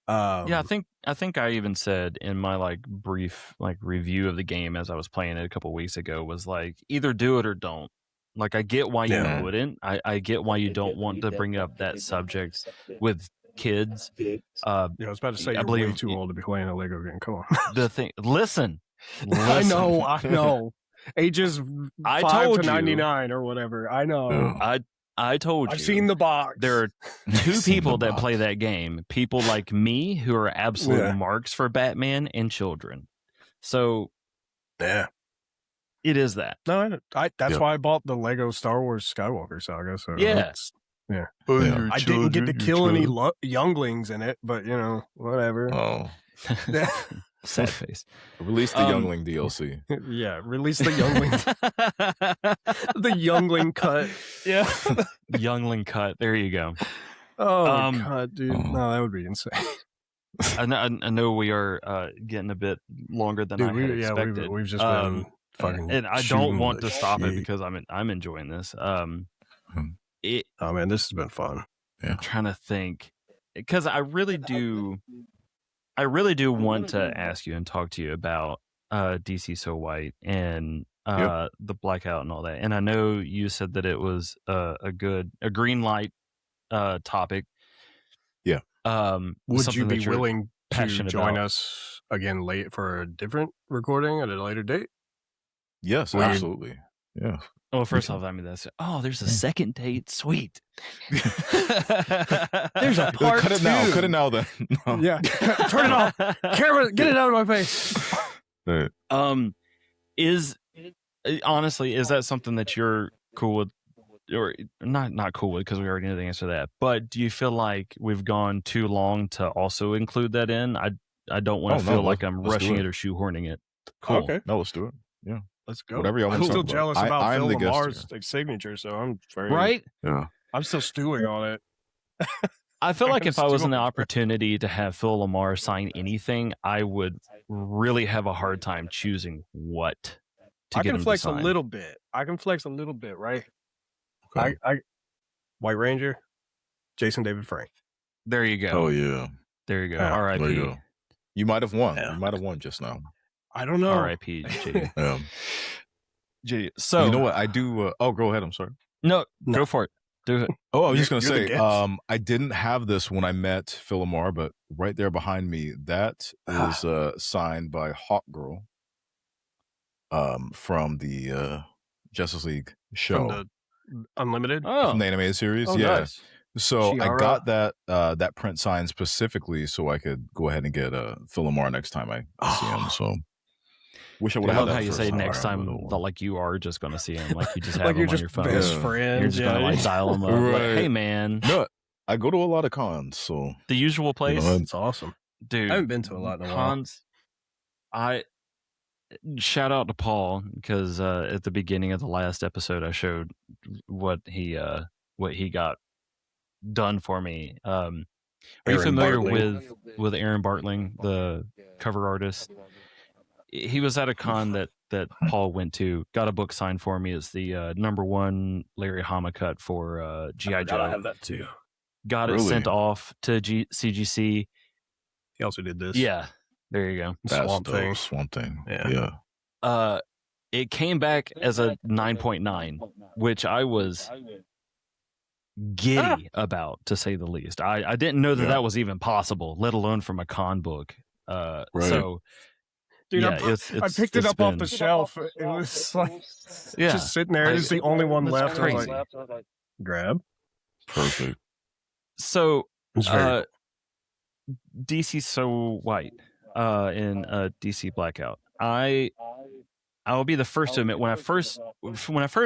yeah, I think I even said in my like brief like review of the game as I was playing it a couple weeks ago was like either do it or don't. Like I get why you wouldn't. I get why you don't want to bring up that subject with kids. I was about to say you're way too old to be playing a Lego game. Come on. The thing, listen. I know. Ages 5 to 99 or whatever. I know. I told you. I've seen the box. There are two people that play that game. People like me who are absolute marks for Batman and children. So, yeah, it is that. No, that's why I bought the Lego Star Wars Skywalker saga. So yeah. I didn't get to kill any younglings in it, but whatever. Oh. Sad face. Release the Youngling DLC. Yeah, release the Youngling. The Youngling cut. Yeah. Youngling cut. There you go. Oh, God, dude. No, that would be insane. I know we are getting a bit longer than I had expected. We've just been fucking and I don't want to stop it because I'm enjoying this. Oh, man, this has been fun. Yeah. I'm trying to think. Because I really do want to ask you and talk to you about DC So White and the blackout and all that. And I know you said that it was a green light topic. Yeah. Would you be willing to join about. us again late for a different recording at a later date? Yes, absolutely. Yeah. Well, first off, I mean, there's a second date. Sweet. There's a part Cut it two. now. Cut it now then. No. Yeah. Turn it off. Camera, get it out of my face. Right. Honestly, is that something that you're cool with? Or not cool with, because we already know the answer to that. But do you feel like we've gone too long to also include that in? I don't want to feel like I'm rushing it or shoehorning it. Cool. Okay. No, let's do it. Yeah. Let's go. Whatever y'all want I'm to still talk jealous about. about Phil I'm the guest Lamar's here. signature, so I'm very Right? Yeah. I'm still stewing on it. I feel like if I was in the Still- opportunity to have Phil Lamar sign anything, I would really have a hard time choosing what to I get can him flex to a sign. little bit. Right? Okay. I White Ranger, Jason David Frank. There you go. Oh yeah. There you go. Yeah, R.I.P. There you go. You might have won. Yeah. You might have won just now. I don't know. R.I.P. J. Yeah. So You know what? I do. Go ahead. I'm sorry. No, No. go for it. Do it. Oh, I was just You're gonna the say. guest. I didn't have this when I met Phil Lamar, but right there behind me, that is signed by Hawk Girl. From the Justice League show. From the Unlimited. Oh, From the animated series. Oh, yeah. nice. So I Chiara. got that print signed specifically so I could go ahead and get Phil Lamar next time I see him. So wish I would I have love had that how you first say time next around, time but that like you are just going to see him, like you just have Like him you're on just your phone. best Yeah. friends. You're just going to like dial him up. Like, Right. hey man, no, I go to a lot of cons, so the usual place, It's awesome. dude. I haven't been to a lot in a while. cons. I shout out to Paul because at the beginning of the last episode, I showed what he got done for me. Are you Aaron familiar Bartling. with Aaron Bartling, the cover artist? He was at a con that Paul went to, got a book signed for me. It's the #1 Larry Hama cut for G.I. Joe. I have that too. Got it Really? sent off to CGC. He also did this. Yeah, there you go. that's Swamp dope. Thing. Swamp Thing. Yeah. Yeah. It came back as a 9.9, which I was giddy about, to say the least. I didn't know that Yeah. that was even possible, let alone from a con book. So, Dude, yeah, I picked it it's up off the been- shelf. It was like Yeah, just sitting there. It's the only one That's left. I was crazy. like, grab. Perfect. So, It's very DC So White in DC Blackout. I will be the first to admit, when I first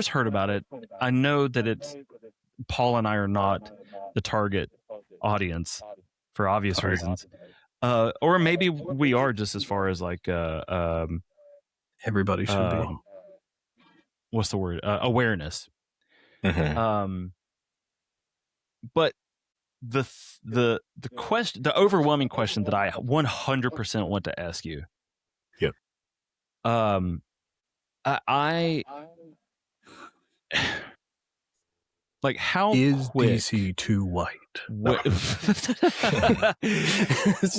heard about it, I know that it's Paul and I are not the target audience for obvious reasons. Or maybe we are, just as far as like everybody should be. what's the word? Awareness. Mhm. But the question, the overwhelming question that I 100% want to ask you. Yep. I like, how Is quick DC too white? what, It's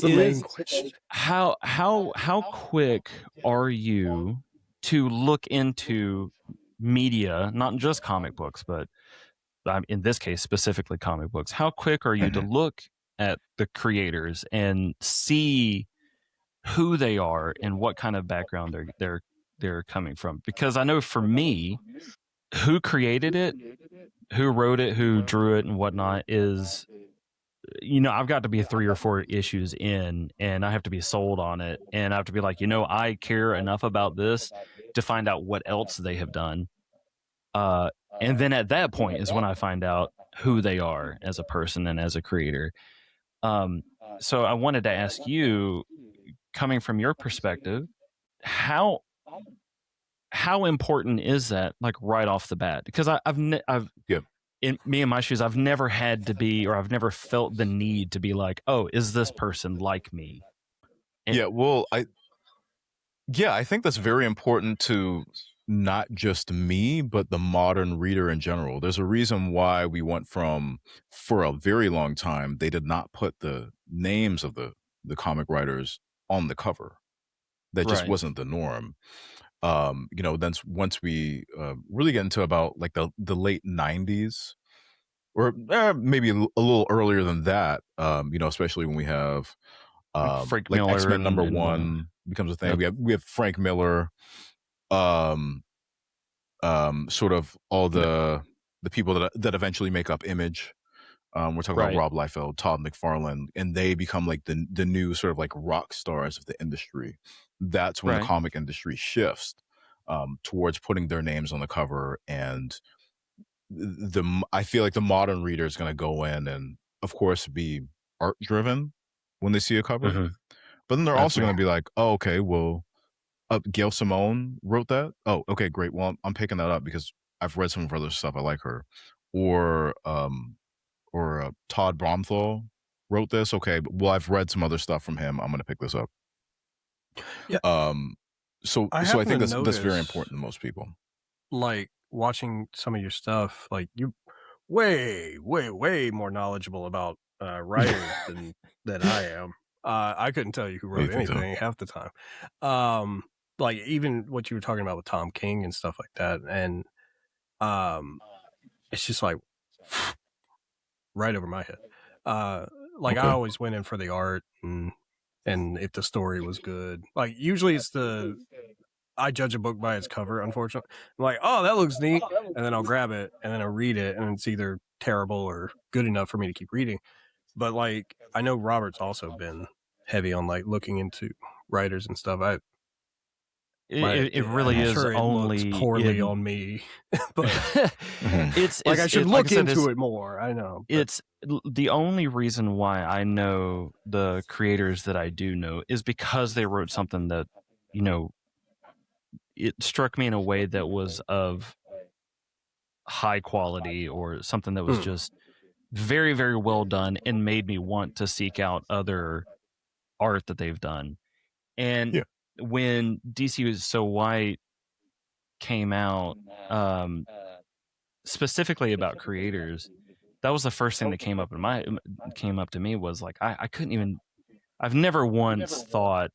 the main question. how quick are you to look into media, not just comic books, but in this case specifically comic books? How quick are you to look at the creators and see who they are and what kind of background they're coming from? Because I know for me, who created it, who wrote it, who drew it, and whatnot is, I've got to be 3 or 4 issues in, and I have to be sold on it, and I have to be like, I care enough about this to find out what else they have done. And then at that point is when I find out who they are as a person and as a creator. So I wanted to ask you, coming from your perspective, how important is that, like, right off the bat? Because I've Yep. in me and my shoes, I've never had to be, or I've never felt the need to be like, oh, is this person like me? And- Yeah, well, I think that's very important to not just me, but the modern reader in general. There's a reason why we went from, for a very long time, they did not put the names of the comic writers on the cover. That just Right. wasn't the norm. Then once we really get into about like the late 90s, or maybe a little earlier than that, especially when we have Frank like Miller X-Men number and one becomes a thing. yep. We have Frank Miller, um, sort of all the people that eventually make up Image. We're talking about Right. Rob Liefeld, Todd McFarlane, and they become like the new sort of like rock stars of the industry. That's when the Right. comic industry shifts towards putting their names on the cover, and I feel like the modern reader is going to go in and, of course, be art driven when they see a cover, Mm-hmm. but then they're That's also me. going to be like, oh, okay, well, Gail Simone wrote that. Oh, okay, great. Well, I'm picking that up because I've read some of her other stuff. I like her. Or Todd Bromthal wrote this. Okay, well, I've read some other stuff from him. I'm going to pick this up. Yeah. So I think that's very important to most people. Like watching some of your stuff, like you way more knowledgeable about writers than I am. I couldn't tell you who wrote anything half the time. Like even what you were talking about with Tom King and stuff like that, and it's just like right over my head. Like I always went in for the art and if the story was good. Like usually it's I judge a book by its cover, unfortunately. I'm like, oh, that looks neat. And then I'll grab it and then I'll read it and it's either terrible or good enough for me to keep reading. But like, I know Robert's also been heavy on like looking into writers and stuff. It really I'm is sure it only looks poorly on me, but it's like I should look like I said, into it more. I know. But. It's the only reason why I know the creators that I do know is because they wrote something that, it struck me in a way that was of high quality, or something that was just very, very well done and made me want to seek out other art that they've done. And when DC Was So White came out, specifically about creators, that was the first thing that came up to me was like, I couldn't even, I've never once thought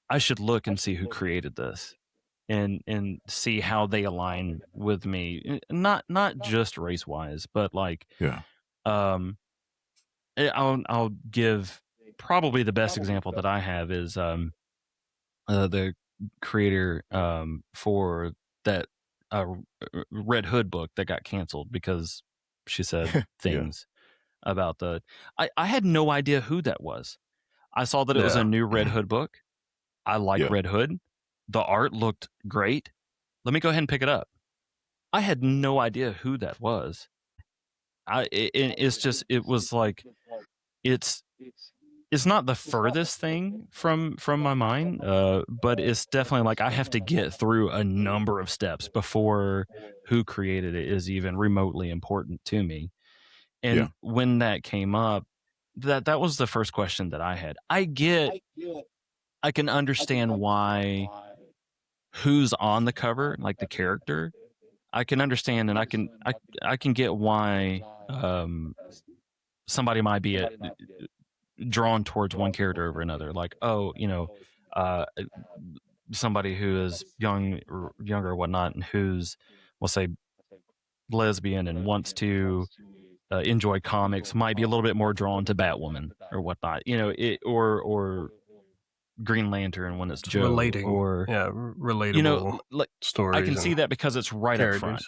I should look and see who created this and see how they align with me, not just race wise, but like I'll give probably the best example that I have is the creator for that Red Hood book that got canceled because she said things about I had no idea who that was. I saw that it was a new Red Hood book. I like Red Hood. The art looked great. Let me go ahead and pick it up. I had no idea who that was. It was like, it's not the furthest thing from my mind, but it's definitely like I have to get through a number of steps before who created it is even remotely important to me. And when that came up, that was the first question that I had. I can understand why who's on the cover, like the character. I can understand, and I can get why somebody might be drawn towards one character over another. Like, somebody who is younger or whatnot, and who's, we'll say, lesbian and wants to enjoy comics, might be a little bit more drawn to Batwoman or whatnot. Or Green Lantern when it's Joe, relating, or relatable, like stories. I can see that because it's right up front.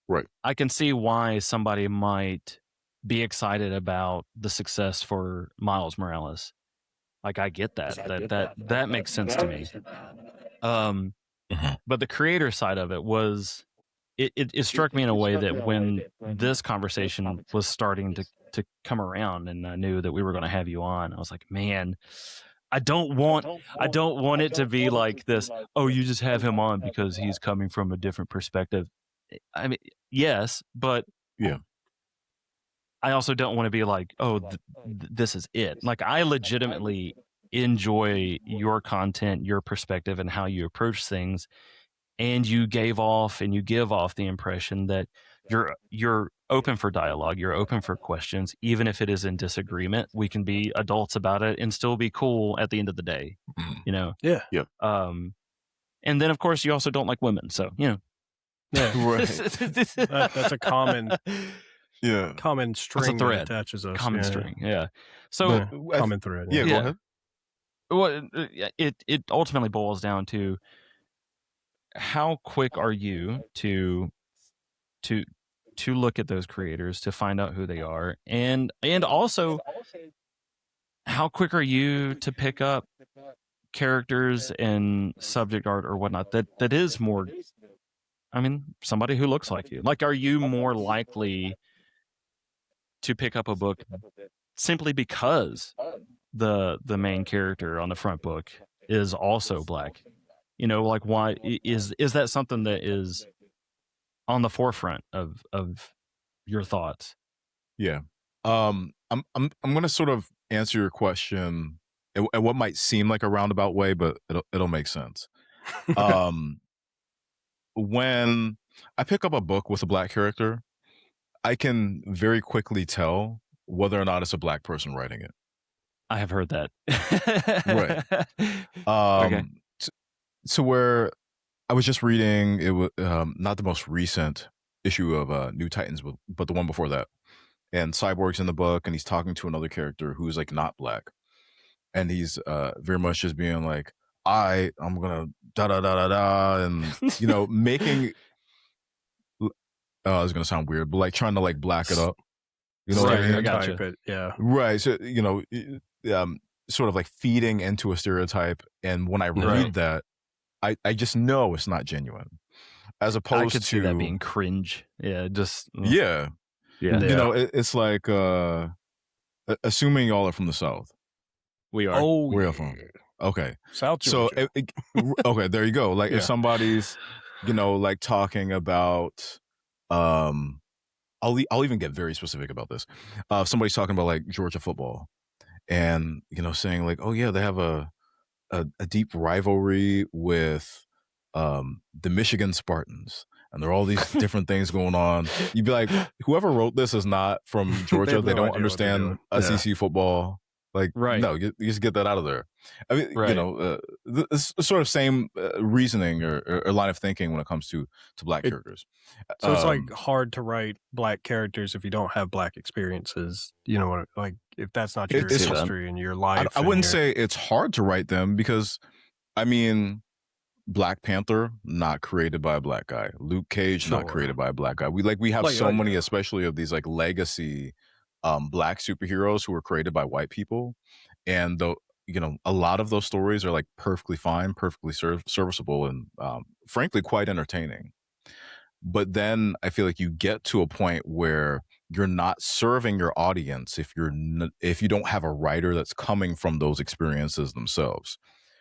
Right. I can see why somebody might be excited about the success for Miles Morales. Like, I get that makes sense to me. But the creator side of it was, it struck me in a way that when this conversation was starting to come around, and I knew that we were going to have you on, I was like, man, I don't want it to be like this. Oh, you just have him on because he's coming from a different perspective. I mean, yes, but I also don't want to be like, oh, this is it. Like, I legitimately enjoy your content, your perspective, and how you approach things. And you give off the impression that you're open for dialogue, you're open for questions, even if it is in disagreement. We can be adults about it and still be cool at the end of the day, Yeah. And then, of course, you also don't like women. So, you know. Yeah. Right. That's a common That's a string that thread. attaches us. Common string. Yeah. So, common thread. Yeah, go ahead. Well, it ultimately boils down to how quick are you to look at those creators, to find out who they are, and also how quick are you to pick up characters and subject art or whatnot that is more, I mean, somebody who looks like you. Like, are you more likely to pick up a book simply because the main character on the front book is also black? You know, like, why is that something that is on the forefront of your thoughts? Yeah. I'm gonna sort of answer your question in what might seem like a roundabout way, but it'll make sense. When I pick up a book with a black character, I can very quickly tell whether or not it's a black person writing it. I have heard that. Right. Okay. So where I was just reading, it was not the most recent issue of New Titans, but the one before that. And Cyborg's in the book, and he's talking to another character who's like not black, and he's very much just being like, I'm gonna da da da da da, and you know, making. It's gonna sound weird, but like trying to like black it up. You know what I mean? Stereotype it, yeah. Right. So, you know, sort of like feeding into a stereotype. And when I read that, I just know it's not genuine. As opposed I could to see that being cringe. Yeah, just yeah. Yeah. You know, it's like assuming y'all are from the South. We are. Oh, Where y'all from? Okay. South So Georgia. okay, there you go. Like Yeah. if somebody's, you know, like talking about I'll even get very specific about this. If somebody's talking about like Georgia football and, you know, saying like, oh yeah, they have a deep rivalry with the Michigan Spartans, and there are all these different things going on. You'd be like, whoever wrote this is not from Georgia. have They no don't idea what understand they're doing. SEC football. Like, Right. no, you just get that out of there. I mean, Right. you know, it's sort of same reasoning or line of thinking when it comes to black characters. So it's like hard to write black characters if you don't have black experiences. You know what? Like if that's not your It's- history and your life. I wouldn't say it's hard to write them because, I mean, Black Panther not created by a black guy. Luke Cage not created by a black guy. We have Like, so many, especially of these like legacy black superheroes who were created by white people, and though you know a lot of those stories are like perfectly fine, perfectly serviceable, and frankly quite entertaining. But then I feel like you get to a point where you're not serving your audience if you don't have a writer that's coming from those experiences themselves.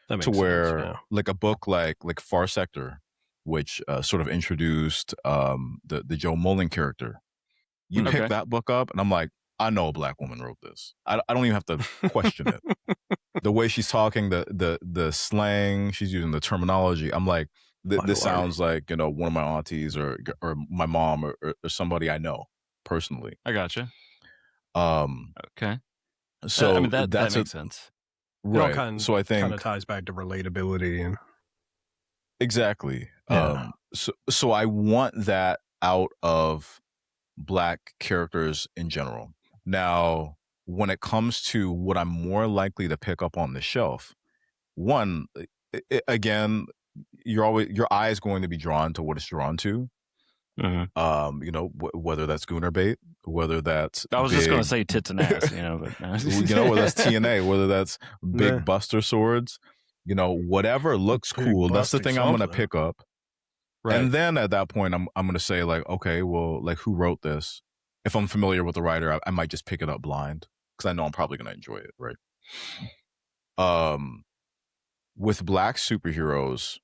That makes To where sense, yeah. like a book like Far Sector, which sort of introduced the Joe Mullen character. You pick that book up, and I'm like, I know a black woman wrote this. I don't even have to question it. The way she's talking, the slang she's using, the terminology. I'm like, this sounds like, you know, one of my aunties or my mom or somebody I know personally. I gotcha. Okay. So I mean that that's makes sense. Right. So I think kind of ties back to relatability and exactly. Yeah. So I want that out of black characters in general. Now, when it comes to what I'm more likely to pick up on the shelf, one, again, your eye is going to be drawn to what it's drawn to. Mm-hmm. You know, whether that's Gooner bait, whether that's I was just going to say tits and ass, you know, but you know, whether that's TNA, whether that's big Buster swords, you know, whatever looks cool. That's the thing I'm going to pick up. Right. And then at that point, I'm going to say like, okay, well, like who wrote this? If I'm familiar with the writer, I might just pick it up blind because I know I'm probably going to enjoy it. Right. With black superheroes,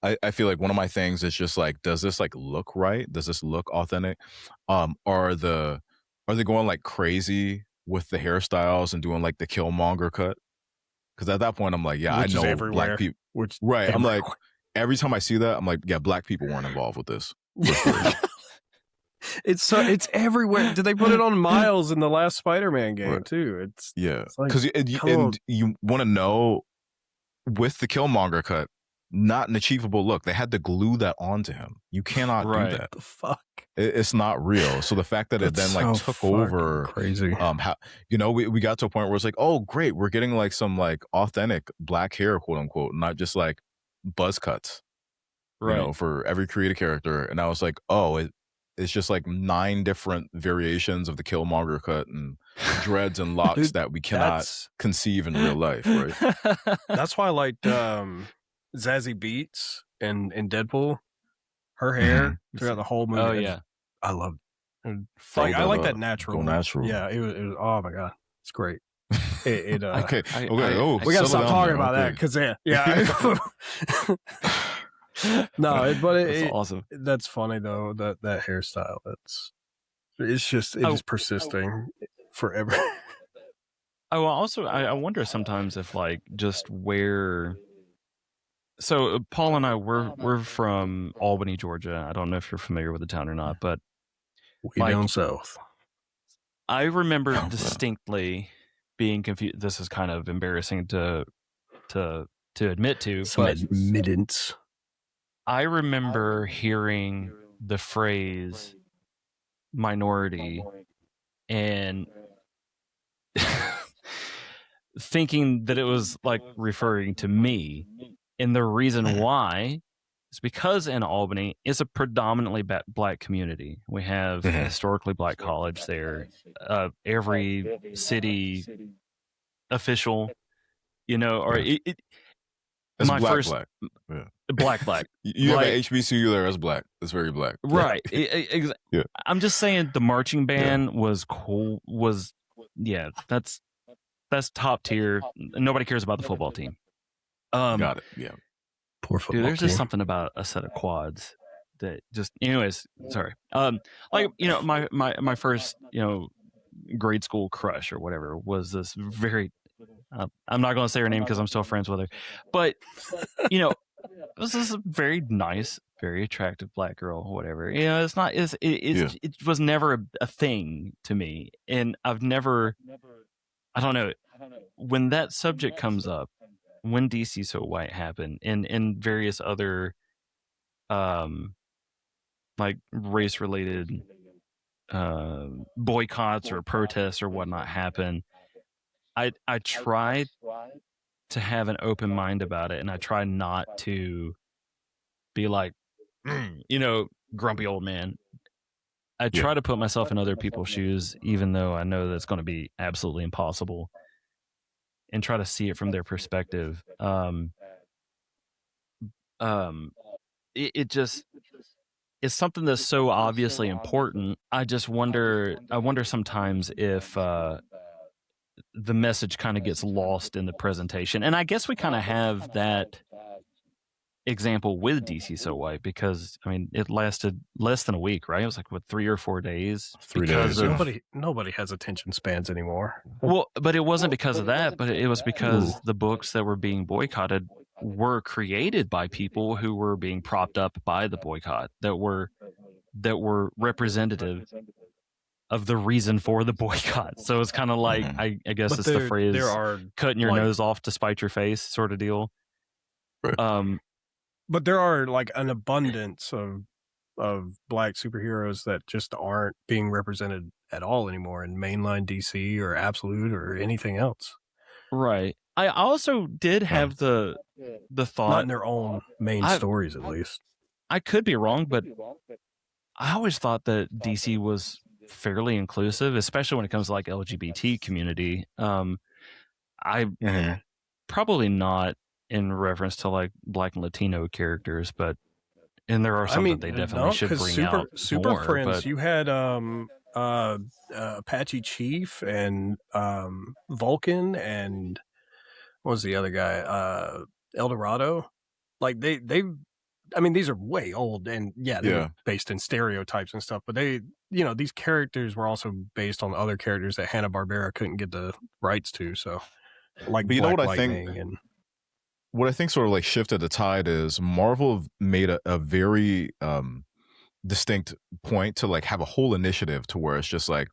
I feel like one of my things is just like, does this like look right? Does this look authentic? Are they going like crazy with the hairstyles and doing like the Killmonger cut? Because at that point, I'm like, yeah, Which I know everywhere. black people. Right. I'm like, every time I see that, I'm like, yeah, black people weren't involved with this. It's everywhere. Did they put it on Miles in the last Spider-Man game too? Because you want to know with the Killmonger cut, not an achievable look. They had to glue that onto him. You cannot do Right. that. The fuck? It's not real. So the fact that it That's then like so took fucking over, crazy. how, you know, we got to a point where it's like, oh great, we're getting like some like authentic black hair, quote unquote, not just like buzz cuts, you know, Right. for every creative character. And I was like, oh, it's just like 9 different variations of the Killmonger cut and dreads and locks Dude, that we cannot that's conceive in real life, right? that's why I liked Zazie Beetz in Deadpool. Her Mhm. hair throughout the whole movie. Oh yeah. I loved it. Fade I that like that up. natural. Go natural. Yeah, it was oh my god. It's great. It Okay. I- Oh, I- we gotta settle stop down talking there. about that Okay. because no, That's awesome. that's funny though, that hairstyle. It's just persisting forever. Oh, well, also, I wonder sometimes if like just where. So Paul and I we're from Albany, Georgia. I don't know if you're familiar with the town or not, but We Like- down south. I remember Oh, wow. distinctly being confused. This is kind of embarrassing to admit to, Some but admittance. I remember hearing the phrase minority and thinking that it was like referring to me. And the reason why is because in Albany it's a predominantly black community. We have a historically black college there. Every city official, you know, or Yeah. it It's my black, first- black. Yeah. black. You have Like- an HBCU there. That's black. That's very black. Right. Yeah. I'm just saying the marching band was cool. That's top tier. Nobody cares about the football team. Got it. Yeah. Poor football Dude, there's just team. something about a set of quads that just, anyways, sorry. Like, you know, my first, you know, grade school crush or whatever was this very, I'm not going to say her name because I'm still friends with her, but, you know, it was this very nice, very attractive black girl, whatever. You know, it was never a thing to me. And I've never, I don't know, when that subject comes up, when DC So White happened and various other like race related boycotts or protests or whatnot happen, I tried to have an open mind about it, and I try not to be like, you know, grumpy old man. I try to put myself in other people's shoes, even though I know that's going to be absolutely impossible, and try to see it from their perspective. It just it's something that's so obviously important. I wonder sometimes if the message kind of gets lost in the presentation. And I guess we kind of have that example with DC So White because, I mean, it lasted less than a week, right? It was like, what, 3 or 4 days? 3 Because days, yeah. Nobody has attention spans anymore. Well, but it wasn't because of that, but it was because the books that were being boycotted were created by people who were being propped up by the boycott that were representative of the reason for the boycott. So it's kind of like, I guess But it's the phrase there are cutting your like- nose off to spite your face sort of deal. Right. But there are like an abundance of black superheroes that just aren't being represented at all anymore in mainline DC or Absolute or anything else. Right. I also did have the Not thought, in their own main stories, at least. I could be wrong, but I always thought that DC was fairly inclusive, especially when it comes to like LGBT community. Probably not in reference to like Black and Latino characters, and there are some that they definitely should bring out Super more. Friends, But you had Apache Chief and Vulcan and what was the other guy? El Dorado. Like they I mean, these are way old and they were based in stereotypes and stuff, but they, you know, these characters were also based on other characters that Hanna-Barbera couldn't get the rights to. So like, but you know what I think? and What I think sort of like shifted the tide is Marvel made a very distinct point to like have a whole initiative to where it's just like,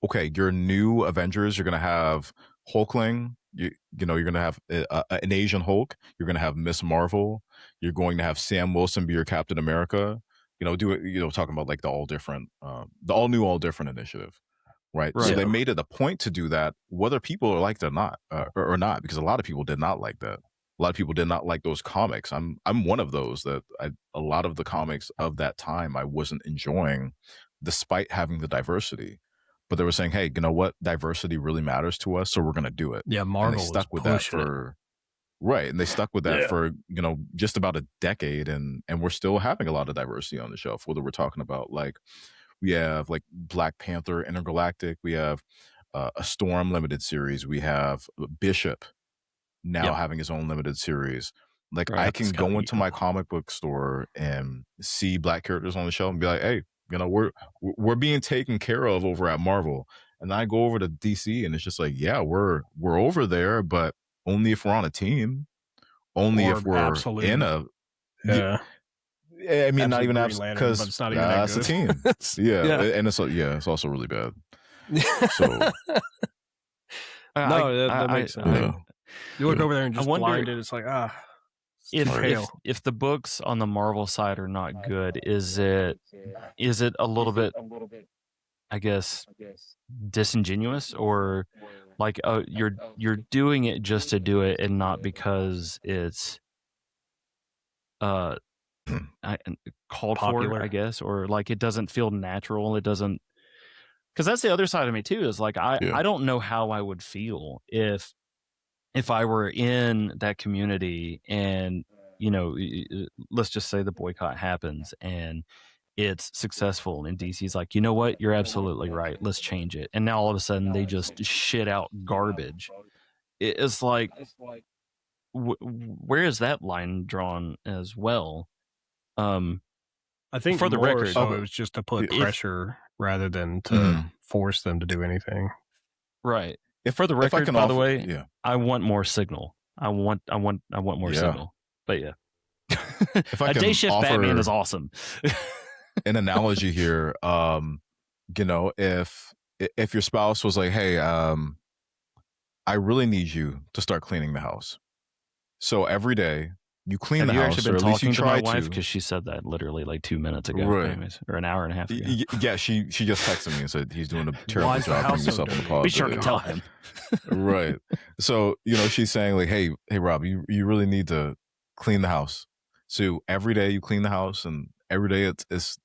okay, your new Avengers, you're gonna have Hulkling, you know, you're going to have an Asian Hulk. You're going to have Miss Marvel. You're going to have Sam Wilson be your Captain America. You know, do it. You know, talking about like the all different, the all new, all different initiative, right? So Right. they made it a point to do that, whether people liked it or not, or not, because a lot of people did not like that. A lot of people did not like those comics. I'm one of those that a lot of the comics of that time I wasn't enjoying, despite having the diversity. But they were saying, hey, you know what? Diversity really matters to us, so we're going to do it. Yeah, And Marvel they stuck was with that pushing it. for right, and they stuck with that Yeah. for, you know, just about a decade, and we're still having a lot of diversity on the shelf. Whether we're talking about like we have like Black Panther Intergalactic, we have a Storm limited series, we have Bishop now Yep. having his own limited series. Like Right. I That's can gotta go be into my cool. comic book store and see Black characters on the shelf and be like, hey, you know, we're being taken care of over at Marvel. And I go over to DC and it's just like, yeah, we're over there, but only if we're on a team, only Or if we're absolute, in a yeah. I mean, not Absolute even Green Lantern, but because it's not even that it's a good. team. Yeah, and it's also really bad. So No, that makes sense. yeah. You look Yeah. over there and just wonder blinded. It's like, it's too pale. if the books on the Marvel side are not good, is it a little bit, I guess, disingenuous, or like you're doing it just to do it and not because it's called Popular. for, I guess, or like it doesn't feel natural. It doesn't, because that's the other side of me too, is like I don't know how I would feel if I were in that community and, you know, let's just say the boycott happens and it's successful and DC's like, you know what, you're absolutely right, let's change it, and now all of a sudden they just shit out garbage. It's like, where is that line drawn as well? I think for the more record, so it was just to put pressure rather than to force them to do anything. Right. For the record, by the way, yeah, I want more signal. I want more signal. But yeah. If I a can day shift offer Batman is awesome. an analogy here, you know, if your spouse was like, hey, I really need you to start cleaning the house, so every day you clean Have the you house, actually been or at least you talking to my try wife? to. Because she said that literally like 2 minutes ago, Right. anyways, or an hour and a half ago. Yeah, she just texted me and said he's doing a terrible is the job house bringing so this up on the dirty? pod. Be sure to today. tell him. Right. So, you know, she's saying like, hey Rob, you really need to clean the house. So every day you clean the house, and every day it's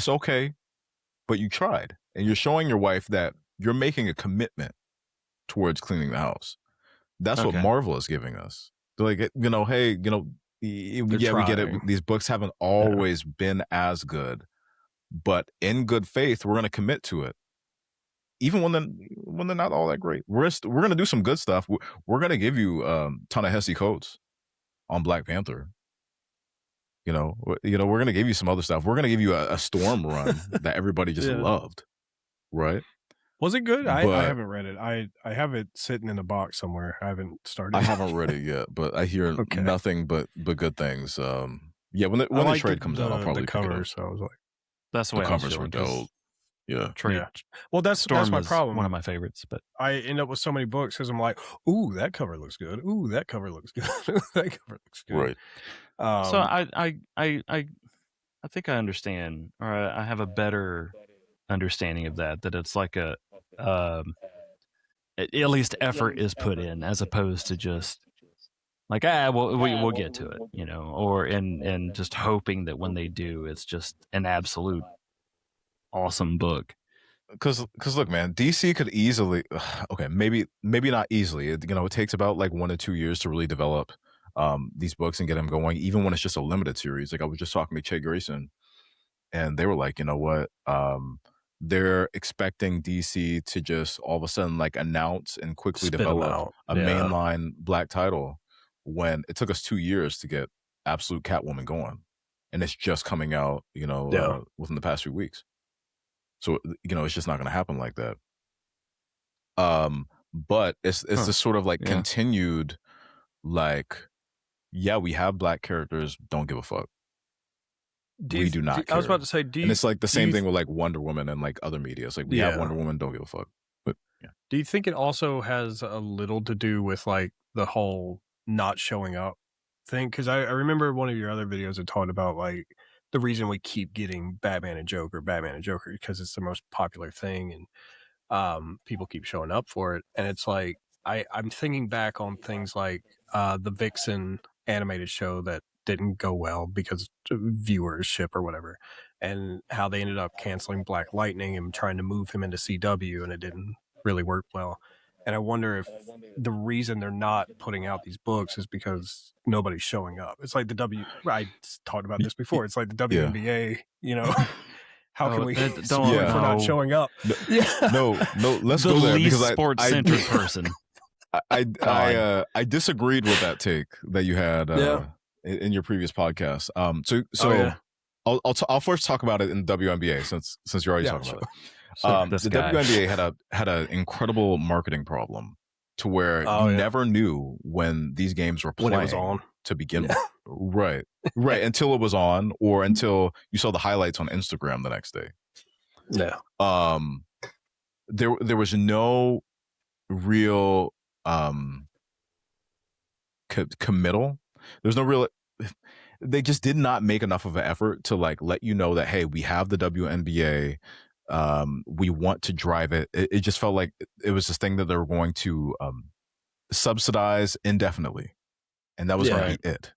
okay, but you tried, and you're showing your wife that you're making a commitment towards cleaning the house. That's what Okay. Marvel is giving us. They're like, you know, hey, you know, yeah, we get it. trying. These books haven't always been as good, but in good faith, we're going to commit to it, even when they're not all that great. We're going to do some good stuff. We're going to give you Ta-Nehisi Coates on Black Panther. You know, we're going to give you some other stuff. We're going to give you a Storm run that everybody just loved, right? Was it good? But I haven't read it. I have it sitting in a box somewhere. I haven't started. I haven't read it yet, but I hear nothing but good things. Yeah, when the trade comes out, I'll probably the pick it cover. up. So I was like, That's the way the I was covers were feeling, 'cause dope. Yeah. Trade. Yeah. Well, that's Storm my is problem. one of my favorites, but I end up with so many books because I'm like, ooh, that cover looks good. Ooh, that cover looks good. That cover looks good. Right. So I think I understand, or I have a better understanding of that it's like a at least effort is put in, as opposed to just like, we'll get to it, you know, or and just hoping that when they do, it's just an absolute awesome book. Because look, man, DC could easily, okay, maybe not easily. You know, it takes about like 1 to 2 years to really develop these books and get them going, even when it's just a limited series. Like I was just talking to Che Grayson, and they were like, you know what, they're expecting DC to just all of a sudden like announce and quickly develop a mainline Black title, when it took us 2 years to get Absolute Catwoman going, and it's just coming out, you know, within the past few weeks. So, you know, it's just not going to happen like that. But it's this sort of like continued, like, yeah, we have Black characters, don't give a fuck. We do not care. I was about to say, and it's like the same thing with like Wonder Woman and like other media. It's like, we have Wonder Woman, don't give a fuck. But Do you think it also has a little to do with like the whole not showing up thing? Because I remember one of your other videos that talked about like the reason we keep getting Batman and Joker because it's the most popular thing and people keep showing up for it. And it's like I'm thinking back on things like the Vixen animated show that didn't go well because of viewership or whatever, and how they ended up canceling Black Lightning and trying to move him into CW, and it didn't really work well. And I wonder if the reason they're not putting out these books is because nobody's showing up. It's like I talked about this before. It's like the WNBA, how can we support if we're not showing up? No, let's the go there least because sports-centered person. I disagreed with that take that you had in your previous podcast. I'll first talk about it in the WNBA since you're already talking about it. The WNBA had an incredible marketing problem to where you never knew when these games were playing when it was on to begin with. Right until it was on, or until you saw the highlights on Instagram the next day. There was no real committal. There's no real. They just did not make enough of an effort to like let you know that, hey, we have the WNBA. We want to drive it. It just felt like it was this thing that they were going to subsidize indefinitely, and that was going to be it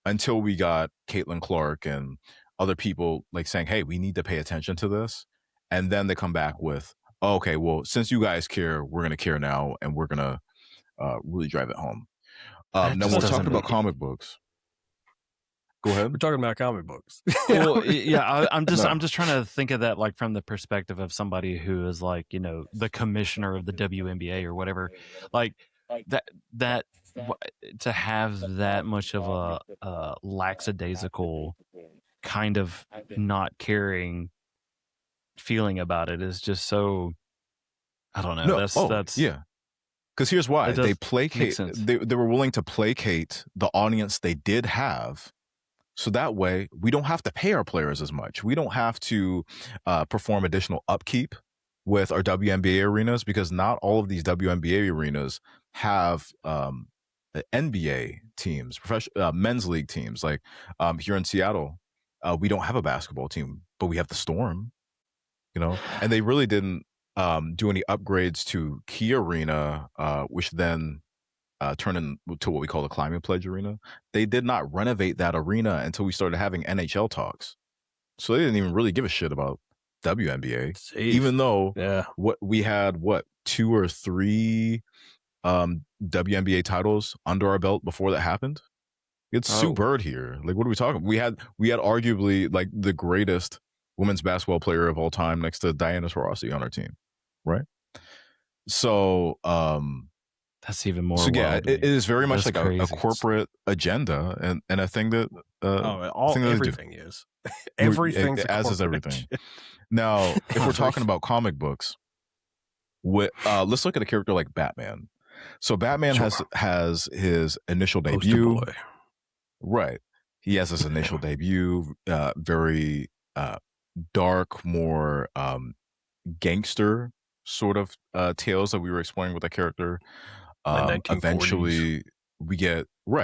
until we got Caitlin Clark and other people like saying, hey, we need to pay attention to this. And then they come back with, oh, okay, well, since you guys care, we're going to care now, and we're going to really drive it home. Now we're talking about comic books. Go ahead. We're talking about comic books. Well, I'm just trying to think of that like from the perspective of somebody who is like, the commissioner of the WNBA or whatever. Like that to have that much of a lackadaisical kind of not caring feeling about it is just so, I don't know. That's because here's why they placate. They were willing to placate the audience they did have, so that way we don't have to pay our players as much. We don't have to perform additional upkeep with our WNBA arenas, because not all of these WNBA arenas have NBA teams, professional men's league teams. Like here in Seattle, we don't have a basketball team, but we have the Storm. And they really didn't do any upgrades to Key Arena, which then turned into what we call the Climate Pledge Arena. They did not renovate that arena until we started having NHL talks. So they didn't even really give a shit about WNBA, even though we had 2 or 3 WNBA titles under our belt before that happened. It's Sue Bird here. Like, what are we talking? We had arguably like the greatest women's basketball player of all time next to Diana Taurasi on our team, right? So that's even more. So it is very much like a corporate agenda, and a thing that everything is everything as is everything. Now, if we're talking about comic books, let's look at a character like Batman. So Batman has his initial debut, right? He has his initial debut, very dark, more gangster sort of tales that we were exploring with the character. Eventually we get a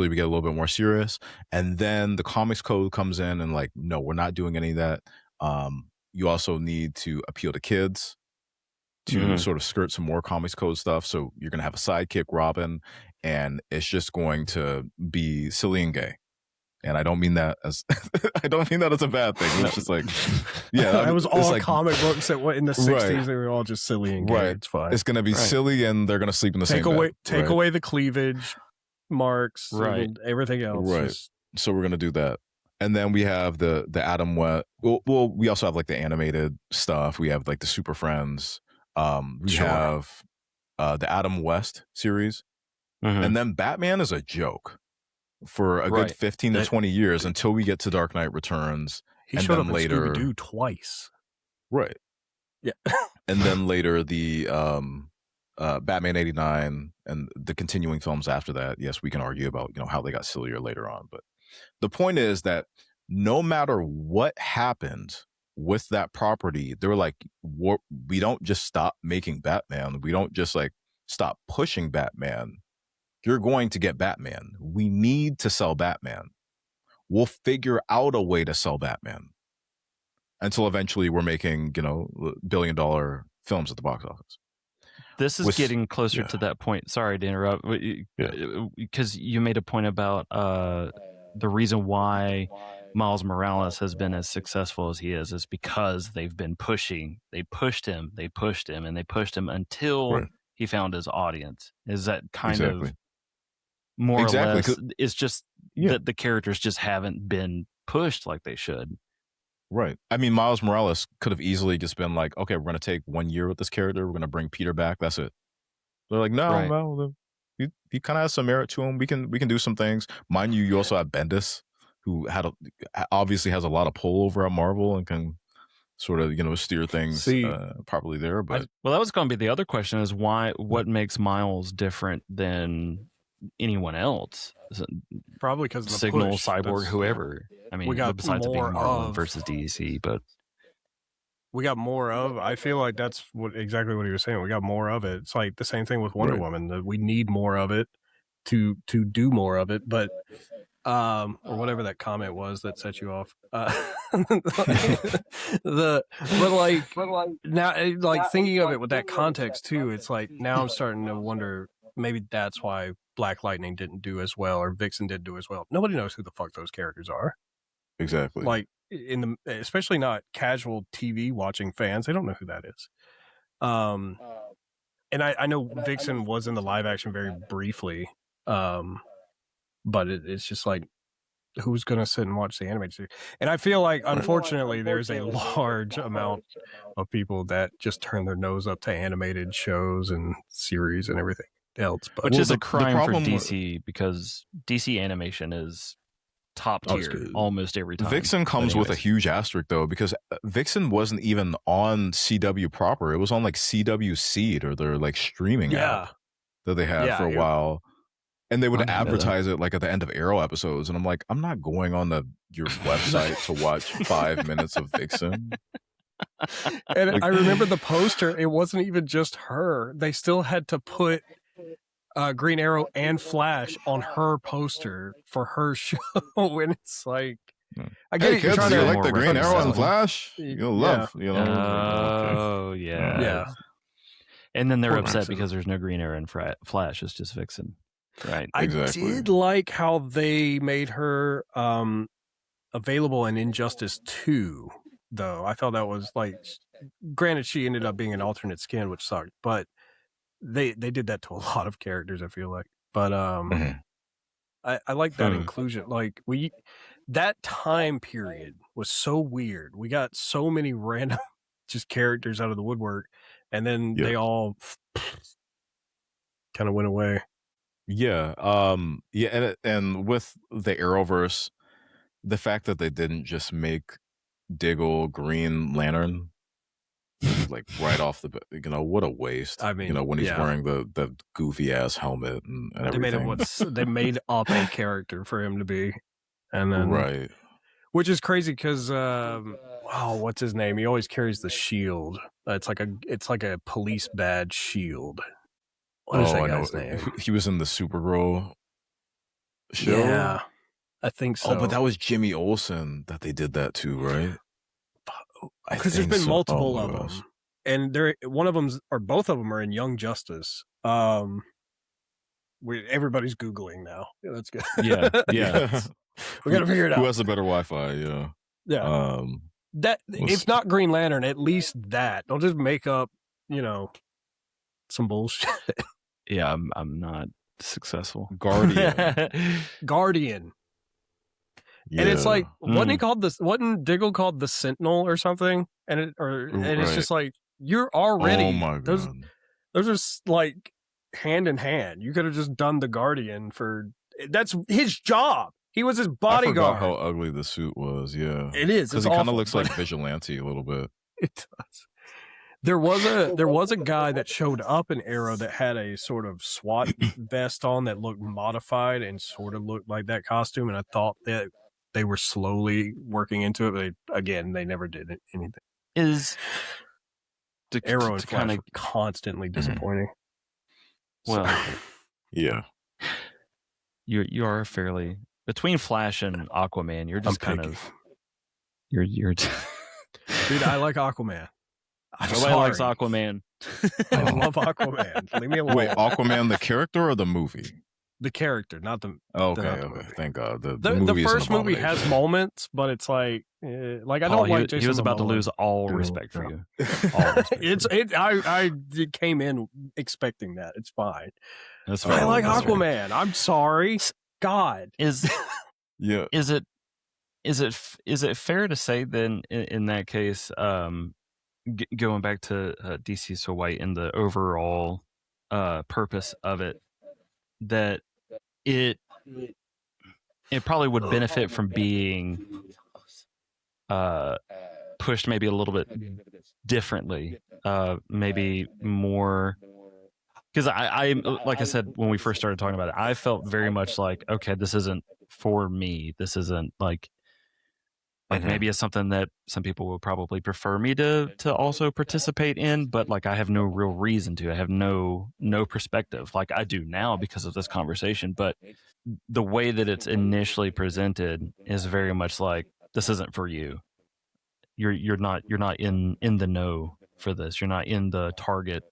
little bit more serious, and then the comics code comes in and like, no, we're not doing any of that. You also need to appeal to kids to sort of skirt some more comics code stuff. So you're going to have a sidekick, Robin, and it's just going to be silly and gay. And I don't mean that as a bad thing. It's just like, it was all like, comic books that went in the 60s. They were all just silly and gay. Right. It's fine. It's going to be silly, and they're going to sleep in the same bed. Take away the cleavage marks, and everything else. Right. So we're going to do that. And then we have the Adam West. Well, we also have like the animated stuff. We have like the Super Friends. We have the Adam West series. And then Batman is a joke for a good 15 to 20 years until we get to Dark Knight Returns. He showed up in Scooby-Doo twice. Right. Yeah. And then later the Batman 89 and the continuing films after that. Yes, we can argue about how they got sillier later on. But the point is that no matter what happened with that property, they were like, we don't just stop making Batman. We don't just like stop pushing Batman. You're going to get Batman. We need to sell Batman. We'll figure out a way to sell Batman until eventually we're making, billion-dollar films at the box office. This is getting closer to that point. Sorry to interrupt, because you made a point about the reason why Miles Morales has been as successful as he is because they've been pushing. They pushed him, and they pushed him until he found his audience. Is that kind of more or less? It's just that the characters just haven't been pushed like they should. Right. I mean, Miles Morales could have easily just been like, okay, we're going to take 1 year with this character. We're going to bring Peter back. That's it. They're like, no, he kind of has some merit to him. We can do some things. Mind you also have Bendis, who obviously has a lot of pull over at Marvel and can sort of, steer things properly there. But that was going to be the other question: is what makes Miles different than anyone else? Probably because Signal, Cyborg, whoever. I mean, we got besides it being Marvel versus DC, but we got more of. I feel like that's exactly what he was saying. We got more of it. It's like the same thing with Wonder Woman. That we need more of it to do more of it. But or whatever that comment was that set you off. Now, like thinking of it with that context too, it's like now I'm starting to wonder. Maybe that's why Black Lightning didn't do as well, or Vixen didn't do as well. Nobody knows who the fuck those characters are. Exactly. Like especially not casual TV watching fans, they don't know who that is. And I know Vixen was in the live action very briefly, but it's just like, who's going to sit and watch the animated series? And I feel like, unfortunately, there's a large amount of people that just turn their nose up to animated shows and series and everything else. But which is a crime for DC, because DC animation is top tier almost every time. Vixen comes with a huge asterisk though, because Vixen wasn't even on CW proper. It was on like CW Seed, or their like streaming app that they had for a while. And they would advertise it like at the end of Arrow episodes. And I'm like, I'm not going on your website to watch 5 minutes of Vixen. And I remember the poster, it wasn't even just her. They still had to put Green Arrow and Flash on her poster for her show. And it's like, I get kids, you like the Green Arrow and Flash? You'll love, Oh, yeah. And then they're upset because there's no Green Arrow and Flash. It's just Vixen. Right. I did like how they made her available in Injustice 2, though. I thought that was like, granted, she ended up being an alternate skin, which sucked, but they did that to a lot of characters, I feel like. But I like that inclusion. Like that time period was so weird. We got so many random just characters out of the woodwork, and then they all kind of went away. Yeah. And with the Arrowverse, the fact that they didn't just make Diggle Green Lantern, like right off the, what a waste. I mean, when he's wearing the goofy ass helmet and everything. They made up a character for him to be, and then which is crazy because what's his name? He always carries the shield. It's like a police badge shield. What is that guy's name? He was in the Supergirl show. Yeah, I think so. Oh, but that was Jimmy Olsen that they did that to, right? Because there's been multiple of them, and one of them or both of them are in Young Justice. Everybody's Googling now. Yeah, that's good. Yeah. We got to figure it out. Who has the better Wi-Fi? Yeah. Yeah. If not Green Lantern, at least that. Don't just make up, some bullshit. Yeah, I'm not successful. Guardian. Yeah. And it's like, wasn't Diggle called the Sentinel or something? And it's just like, you're already, those are like hand in hand. You could have just done the Guardian that's his job. He was his bodyguard. I forgot how ugly the suit was. Yeah, it is. Because he kind of looks like Vigilante a little bit. It does. There was a guy that showed up in Arrow that had a sort of SWAT vest on that looked modified and sort of looked like that costume, and I thought that they were slowly working into it. But they never did anything. Is Arrow and to Flash kinda, were constantly disappointing. well, Yeah. you are fairly between Flash and Aquaman. You're just kind picky. of you're. Dude, I like Aquaman. Nobody likes Aquaman. I love Aquaman. Leave me alone. Wait, Aquaman the character or the movie? The character, not the Okay, not the okay. movie. Thank God. The The movie is an first movie has abomination. moments, but it's like I Paul, don't like Jason he was about to Momoa. lose all respect for you. All respect for you. I came in expecting that. It's fine. That's I fair. like That's fair. Aquaman. I'm sorry. God. Is Yeah. is it fair to say then in that case, going back to DC So White and the overall purpose of it, that it probably would benefit from being pushed maybe a little bit differently, maybe more, because I like I said when we first started talking about it, I felt very much like, okay, this isn't for me. This isn't like maybe it's something that some people will probably prefer me to also participate in, but like I have no real reason to. I have no perspective like I do now because of this conversation. But the way that it's initially presented is very much like, this isn't for you. You're not in the know for this. You're not in the target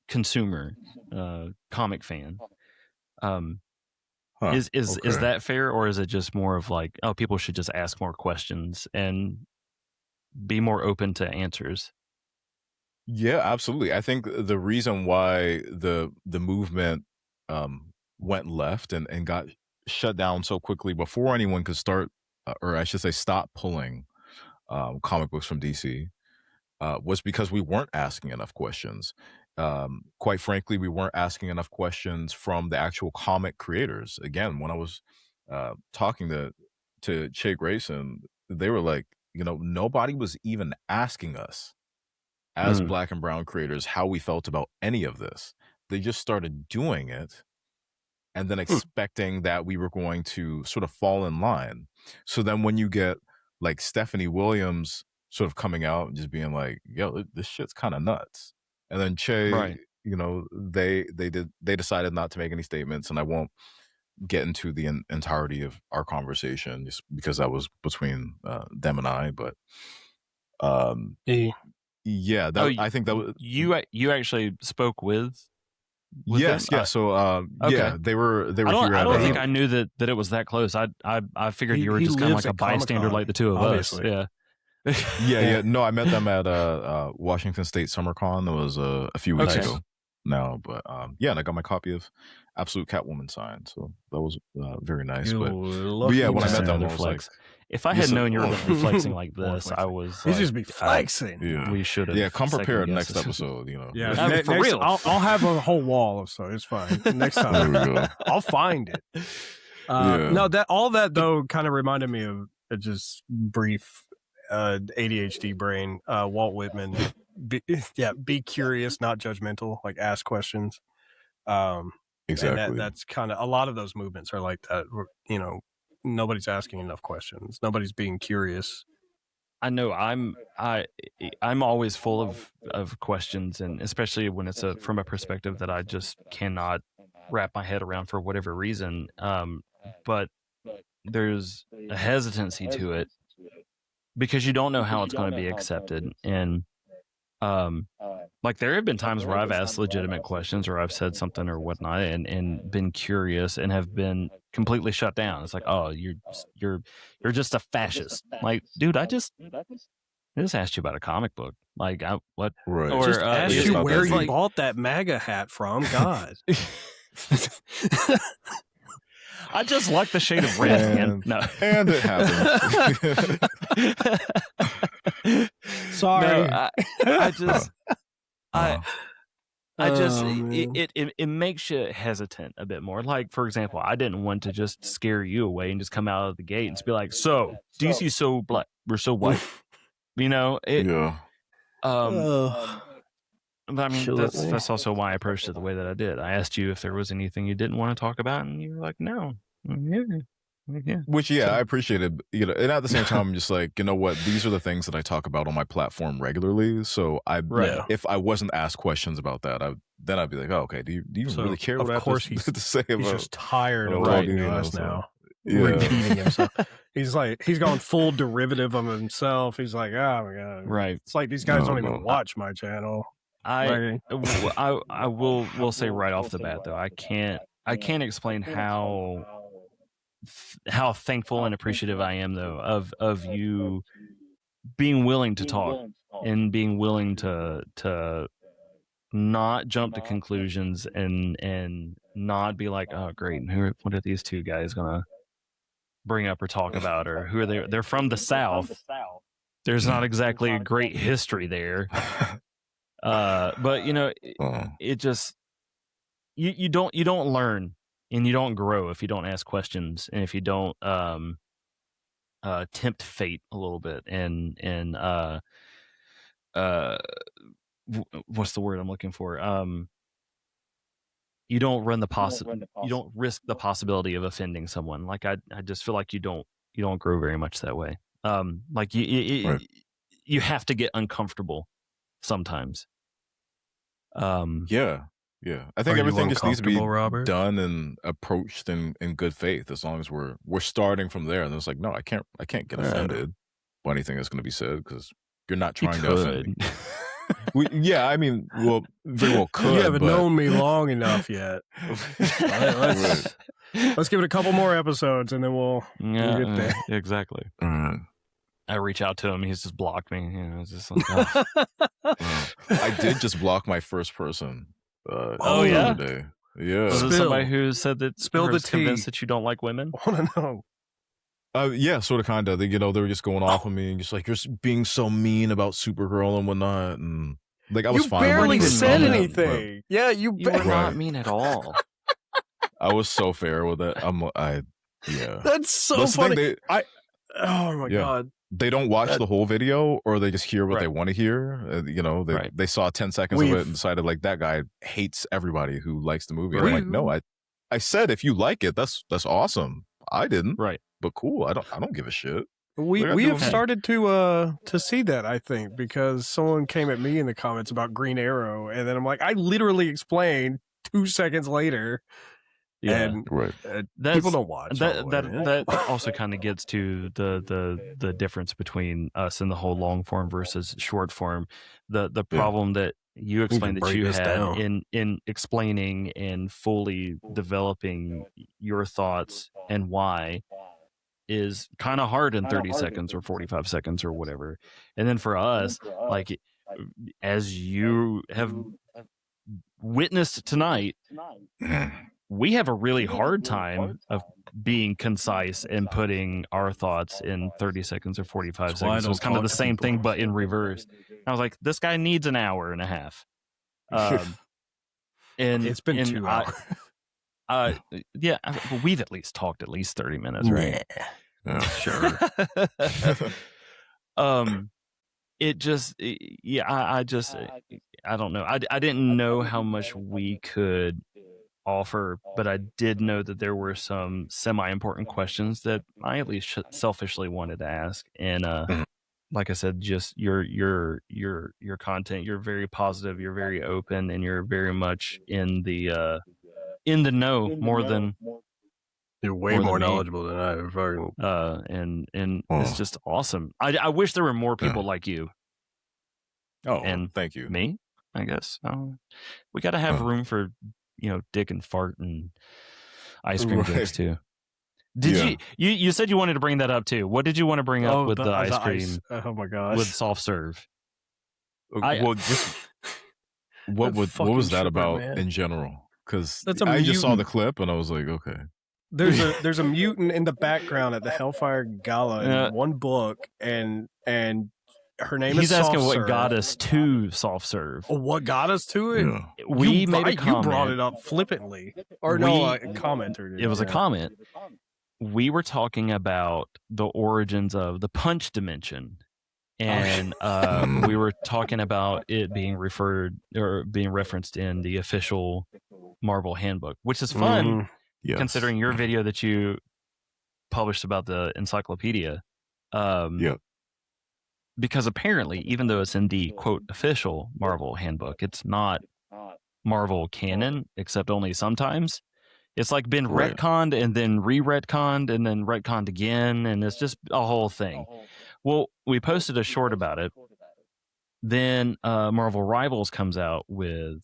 consumer comic fan. Is that fair, or is it just more of like, oh, people should just ask more questions and be more open to answers? Yeah, absolutely. I think the reason why the movement went left and got shut down so quickly before anyone could start, or I should say, stop pulling comic books from DC, was because we weren't asking enough questions. Quite frankly, we weren't asking enough questions from the actual comic creators. Again, when I was talking to Che Grayson, they were like, nobody was even asking us as Black and brown creators how we felt about any of this. They just started doing it and then expecting that we were going to sort of fall in line. So then when you get like Stephanie Williams sort of coming out and just being like, yo, this shit's kind of nuts. And then Che, Right. they decided not to make any statements, and I won't get into the entirety of our conversation just because that was between them and I, but yeah, I think that was you actually spoke with yes, them? yeah. So okay. yeah, they were here. I don't think I knew that it was that close. I figured you were just kind of like a bystander, like the two of obviously. us. Yeah. yeah. No, I met them at Washington State SummerCon. That was a few weeks ago now, but yeah, and I got my copy of Absolute Catwoman signed, so that was very nice. But yeah, when I met them, I was like, if I had known you were going to be flexing like this, I was. He's just be flexing. Yeah, we should have. Yeah, come prepared next episode. Yeah, for real. I'll have a whole wall of so it's fine. Next time, there we go. I'll find it. No, all that though kind of reminded me of a just brief ADHD brain. Walt Whitman. Be curious, not judgmental. Like ask questions. Exactly. And that's kind of a lot of those movements are like that. Nobody's asking enough questions. Nobody's being curious. I know I'm always full of questions, and especially when it's from a perspective that I just cannot wrap my head around for whatever reason. But there's a hesitancy to it because you don't know how it's going to be accepted. And like there have been times where I've asked legitimate questions or I've said something or whatnot and been curious and have been completely shut down. It's like, oh, you're just a fascist. Like, dude, I just asked you about a comic book. Like, what? Right. Or just asked you where you bought that MAGA hat from. God. I just like the shade of red, man. No. And it happened. Sorry. No, it makes you hesitant a bit more. Like, for example, I didn't want to just scare you away and just come out of the gate and just be like, so DC's so black, we're so white. Yeah. But I mean, that's also why I approached it the way that I did. I asked you if there was anything you didn't want to talk about, and you were like, no. Yeah. Which, I appreciate it. You know, and at the same time, I'm just like, you know what? These are the things that I talk about on my platform regularly. So if I wasn't asked questions about that, then I'd be like, oh, okay. Do you really care what I have to say about? He's just tired of right, talking to us now. Yeah. Repeating himself. He's gone full derivative of himself. He's like, oh my god. Right. It's like these guys don't even watch my channel. I will say right off the bat though, I can't explain how thankful and appreciative I am though of you being willing to talk and being willing to not jump to conclusions and not be like, oh great, what are these two guys gonna bring up or talk about, or who are they? They're from the South. There's not exactly a great history there. But you know, it just you don't learn and you don't grow if you don't ask questions and if you don't tempt fate a little bit and what's the word I'm looking for? You don't you don't risk the possibility of offending someone. Like I just feel like you don't grow very much that way. Like you have to get uncomfortable sometimes. I think everything just needs to be done and approached in good faith, as long as we're starting from there. And it's like, no, I can't get offended by anything that's going to be said, because you're not trying to offend me. I mean, very well could. You haven't known me long enough yet. Let's give it a couple more episodes and then we'll get there. Exactly. I reach out to him, he's just blocked me. You know, it's just like, I did just block my first person. Yeah. Day. Yeah. Was it somebody who said that was convinced that you don't like women? I want to know. Yeah, sort of, kind of. They were just going off on me and just like, you're being so mean about Supergirl and whatnot, and like I was fine. You barely said anything. You were not mean at all. I was so fair with it. That's so funny. Oh my god. They don't watch the whole video, or they just hear what they want to hear. They saw 10 seconds of it and decided like, that guy hates everybody who likes the movie. I'm like, no, I said if you like it, that's awesome. I didn't. Right. But cool. I don't give a shit. We have started to see that, I think, because someone came at me in the comments about Green Arrow, and then I'm like, I literally explained 2 seconds later. Yeah, and people don't watch. That also kind of gets to the difference between us and the whole long form versus short form. The problem that you explained that you had in explaining and fully developing your thoughts and why is kind of hard in 30 seconds or 45 seconds or whatever. And then for us, like, as you have witnessed tonight, we have a really hard time of being concise and putting our thoughts in 30 seconds or 45 seconds. So it's kind of the same thing, but in reverse. I was like, this guy needs an hour and a half. And it's been 2 hours. We've at least talked at least 30 minutes, right? Yeah, sure. It just, I don't know. I didn't know how much we could offer, but I did know that there were some semi-important questions that I at least selfishly wanted to ask. And like I said, just your content, you're very positive, you're very open, and you're very much in the know more than. You're way more knowledgeable than I ever. And it's just awesome. I wish there were more people like you. Oh, and thank you. Me, I guess. We got to have room for, dick and fart and ice cream jokes too. Did you said you wanted to bring that up too? What did you want to bring up with the ice cream? Oh my gosh! With soft serve. What was that about, man? In general? Because I just saw the clip and I was like, okay. There's a mutant in the background at the Hellfire Gala in one book, and her name is Soft He's asking what Serve. got us to soft serve. What got us to it? Yeah. We made a comment. You brought it up flippantly. Or a commenter. It was a comment. We were talking about the origins of the punch dimension. And we were talking about it being referred or being referenced in the official Marvel handbook, which is fun, considering your video that you published about the encyclopedia. Yeah. Because apparently, even though it's in the quote official Marvel handbook, it's not Marvel canon, except only sometimes. It's like been Right. retconned and then re-retconned and then retconned again, and it's just a whole thing. Well, we posted a short about it. Then Marvel Rivals comes out with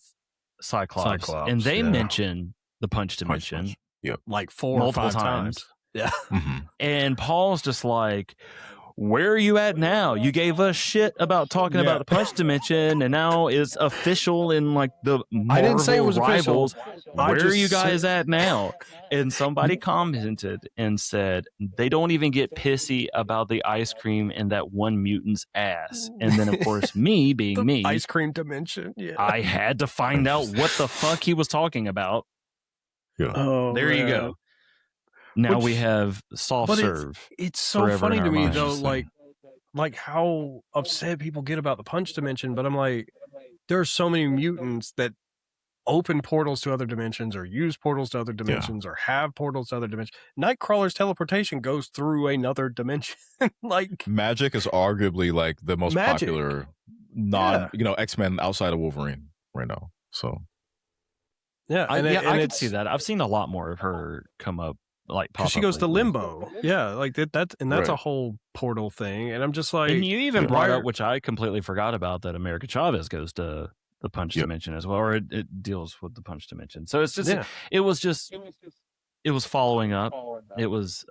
Cyclops and they mention the Punch Dimension. Yep. Like 4 or 5 times. Yeah. And Paul's just like, where are you at now? You gave us shit about talking about the Punch Dimension, and now it's official in like the Marvel I didn't say it was Rivals. official. Where are you guys at now? And somebody commented and said they don't even get pissy about the ice cream in that one mutant's ass. And then of course me being me, ice cream dimension. Yeah. I had to find out what the fuck he was talking about. Yeah. Oh, there you go. Now we have soft serve. It's so funny to me though, like how upset people get about the Punch Dimension, but I'm like, there are so many mutants that open portals to other dimensions or use portals to other dimensions or have portals to other dimensions. Nightcrawler's teleportation goes through another dimension. Like Magic is arguably like the most popular X-Men outside of Wolverine right now. So I could see that. I've seen a lot more of her come up. Like she goes to limbo, like that's a whole portal thing, and I'm just like, and you even brought up, which I completely forgot about, that America Chavez goes to the Punch Dimension as well, or it deals with the Punch Dimension. So it's just it was following up. It was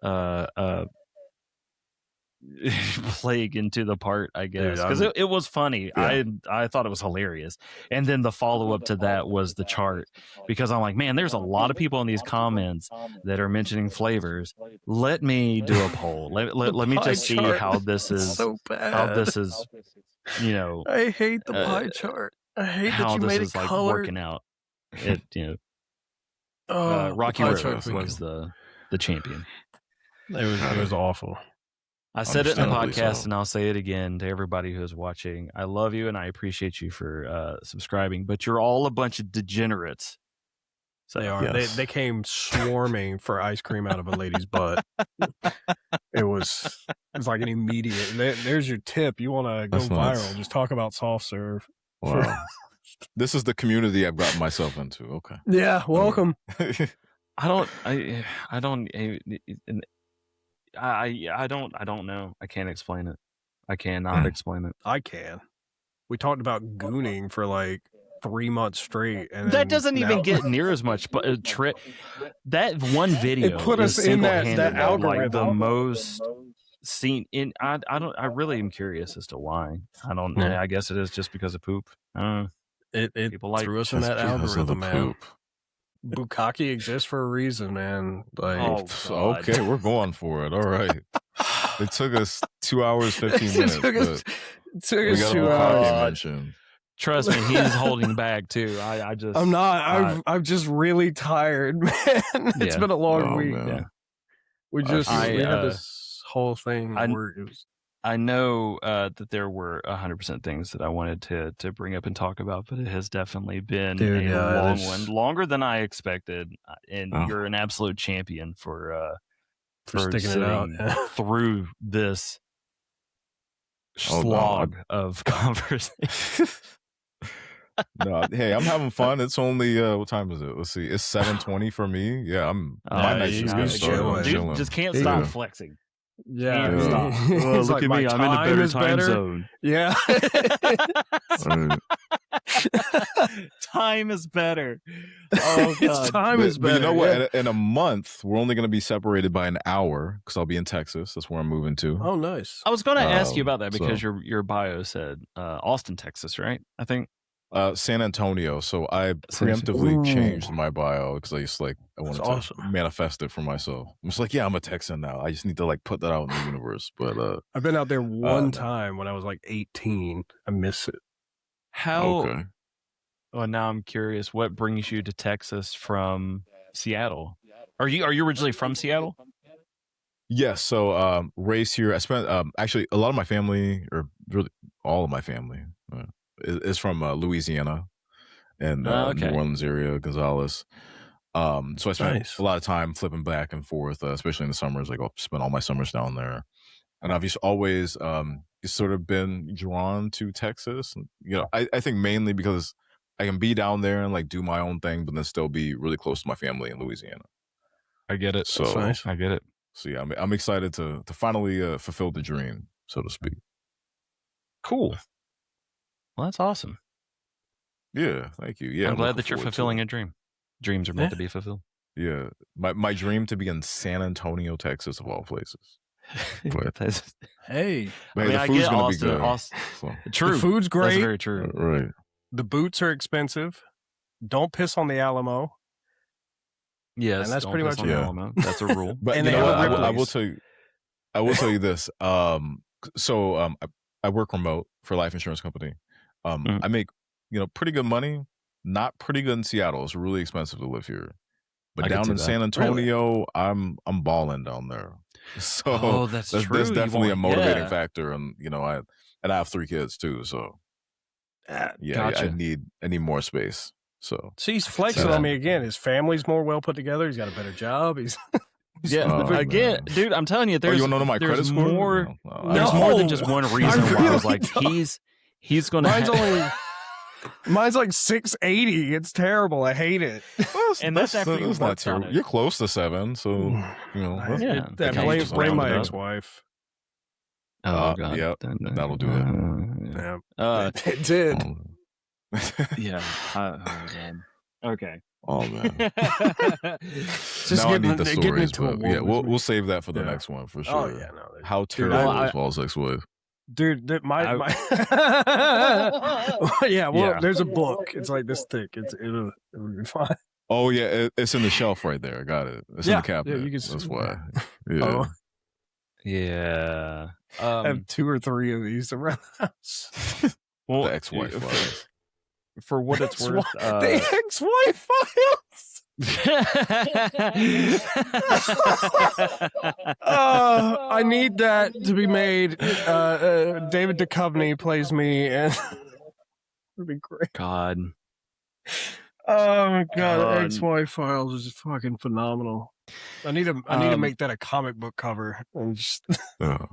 plague into the part, I guess, because it was funny. I thought it was hilarious, and then the follow up to that was the chart, because I'm like, man, there's a lot of people in these comments that are mentioning flavors. Let me do a poll. Let me just see how this is. So bad. How this is, I hate the pie chart. I hate how that you this made is it like colored. working out. Rocky Road was the champion. It was awful. I said it in the podcast, and I'll say it again to everybody who's watching. I love you, and I appreciate you for subscribing, but you're all a bunch of degenerates. So they are. They came swarming for ice cream out of a lady's butt. It was like an immediate. There's your tip. You want to go viral? Just talk about soft serve. Wow. This is the community I've gotten myself into. Okay. Yeah. Welcome. I don't know. I can't explain it. I cannot explain it. I can. We talked about gooning for like 3 months straight, and that doesn't even get near as much. But that one video, it put us in that algorithm. Like the most seen in. I really am curious as to why. I don't know. I guess it is just because of poop. It people threw us in that algorithm, man. Bukkake exists for a reason, man. Like, okay, we're going for it. All right. It took us 2 hours, 15 minutes. It took us 2 hours. Trust me, he's holding back too. I'm not. I'm just really tired, man. It's been a long week. Yeah. We had this whole thing where it was. I know that there were 100% things that I wanted to bring up and talk about, but it has definitely been a long one, longer than I expected. And you're an absolute champion for sticking it out through this slog of conversation. No, hey, I'm having fun. It's only what time is it? Let's see. It's 7:20 for me. Yeah, my night's just gonna start. Dude, just can't stop flexing. Yeah. Look like, at me. I'm in a better time zone. Yeah. Time is better. Oh, God. Time is better. But you know what? In a month, we're only going to be separated by an hour because I'll be in Texas. That's where I'm moving to. Oh, nice. I was going to ask you about that because your bio said Austin, Texas, right? I think. San Antonio. So I preemptively changed my bio because I wanted to manifest it for myself. I'm just like, yeah, I'm a Texan now. I just need to like put that out in the universe. But I've been out there one time when I was like 18. I miss it. How? Okay. Well, now I'm curious. What brings you to Texas from Seattle? Are you originally from Seattle? Yes. So raised here. I spent actually a lot of my family, or really all of my family. Is from Louisiana and New Orleans area, Gonzales. So I spent a lot of time flipping back and forth, especially in the summers. Like I'll spend all my summers down there, and I've just always sort of been drawn to Texas. You know, I think mainly because I can be down there and like do my own thing, but then still be really close to my family in Louisiana. I get it. So nice. I get it. So yeah, I'm excited to finally fulfill the dream, so to speak. Cool. Well, that's awesome. Yeah, thank you. Yeah, I'm glad that you're fulfilling a dream. Dreams are meant to be fulfilled. Yeah, my dream to be in San Antonio, Texas, of all places. But, hey, I mean, the food's gonna be good. True, the food's great. That's very true. Right. The boots are expensive. Don't piss on the Alamo. Yes, and that's pretty much it. Alamo. That's a rule. But you know, I will tell you. I will tell you this. So I work remote for a life insurance company. I make pretty good money. Not pretty good in Seattle. It's really expensive to live here. But down in San Antonio, I'm balling down there. So that's true. That's definitely a motivating factor, and I have 3 kids too. So gotcha. I need more space. So he's flexing on me again. His family's more well put together. He's got a better job. He's again, dude. I'm telling you, there's you want to know my credit score? More. There's more than just one reason why I was like, he's going to. Mine's like 680. It's terrible. I hate it. And that's after you not terrible. You're close to 7, so blame my ex-wife. Oh god, yeah, that'll do it. It did. Yeah. Oh god. Okay. Oh man. Just now I need the stories, but we'll save that for the next one for sure. Oh yeah, no. How terrible is Paul's ex-wife? Dude, my yeah. Well, there's a book. It's like this thick. It'll be fine. Oh yeah, it's in the shelf right there. I got it. It's in the cabinet. Yeah, that's why. Yeah. Yeah. I have 2 or 3 of these around the house. Well, the ex-wife files. For what it's worth, the ex-wife files. I need that to be made. David Duchovny plays me, and it'd be great. God. Oh my god, ex-wife files is fucking phenomenal. I need to make that a comic book cover. And just I'll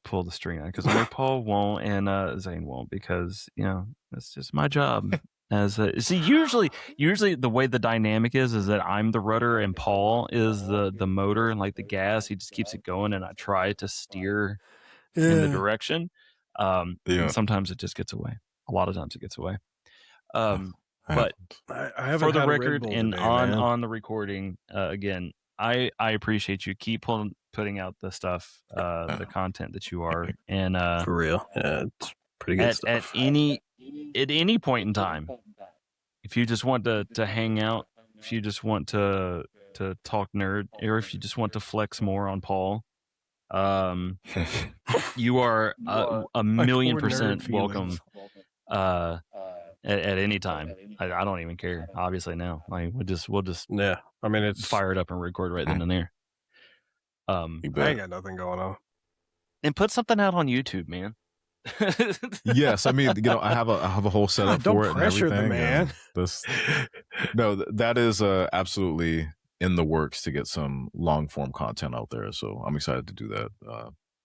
pull the string out because I know Paul won't and Zayne won't because that's just my job. Usually the way the dynamic is that I'm the rudder and Paul is the motor and like the gas. He just keeps it going and I try to steer in the direction. And sometimes it just gets away. A lot of times it gets away. But I for the record and on the recording again. I appreciate you. Keep putting out the stuff, the content that you are, and for real, it's pretty good stuff. At any point in time, if you just want to hang out, if you just want to talk nerd, or if you just want to flex more on Paul, you are a million % welcome. At any time, I don't even care. Obviously, now like we'll just I mean, it's fire it up and record right then and there. I ain't got nothing going on. And put something out on YouTube, man. Yes, I mean, I have a whole setup for it and everything. The man. That is absolutely in the works to get some long form content out there. So I'm excited to do that.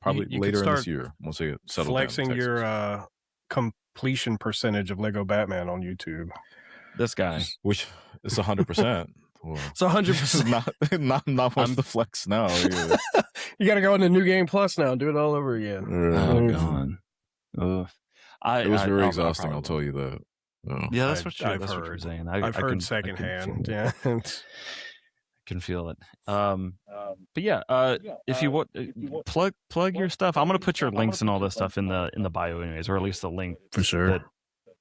Probably you later in this year once I settle flexing down your completion percentage of Lego Batman on YouTube. This guy, which is 100%. It's 100%. Not much the flex now. Yeah. You got to go into New Game Plus now and do it all over again. Oh god. It was very exhausting. I'll tell you that. Yeah, that's what you're saying. I've heard secondhand. Yeah, I can feel it. But yeah, if you want plug your stuff, I'm gonna put your links and all this stuff in the bio anyways, or at least the link for sure that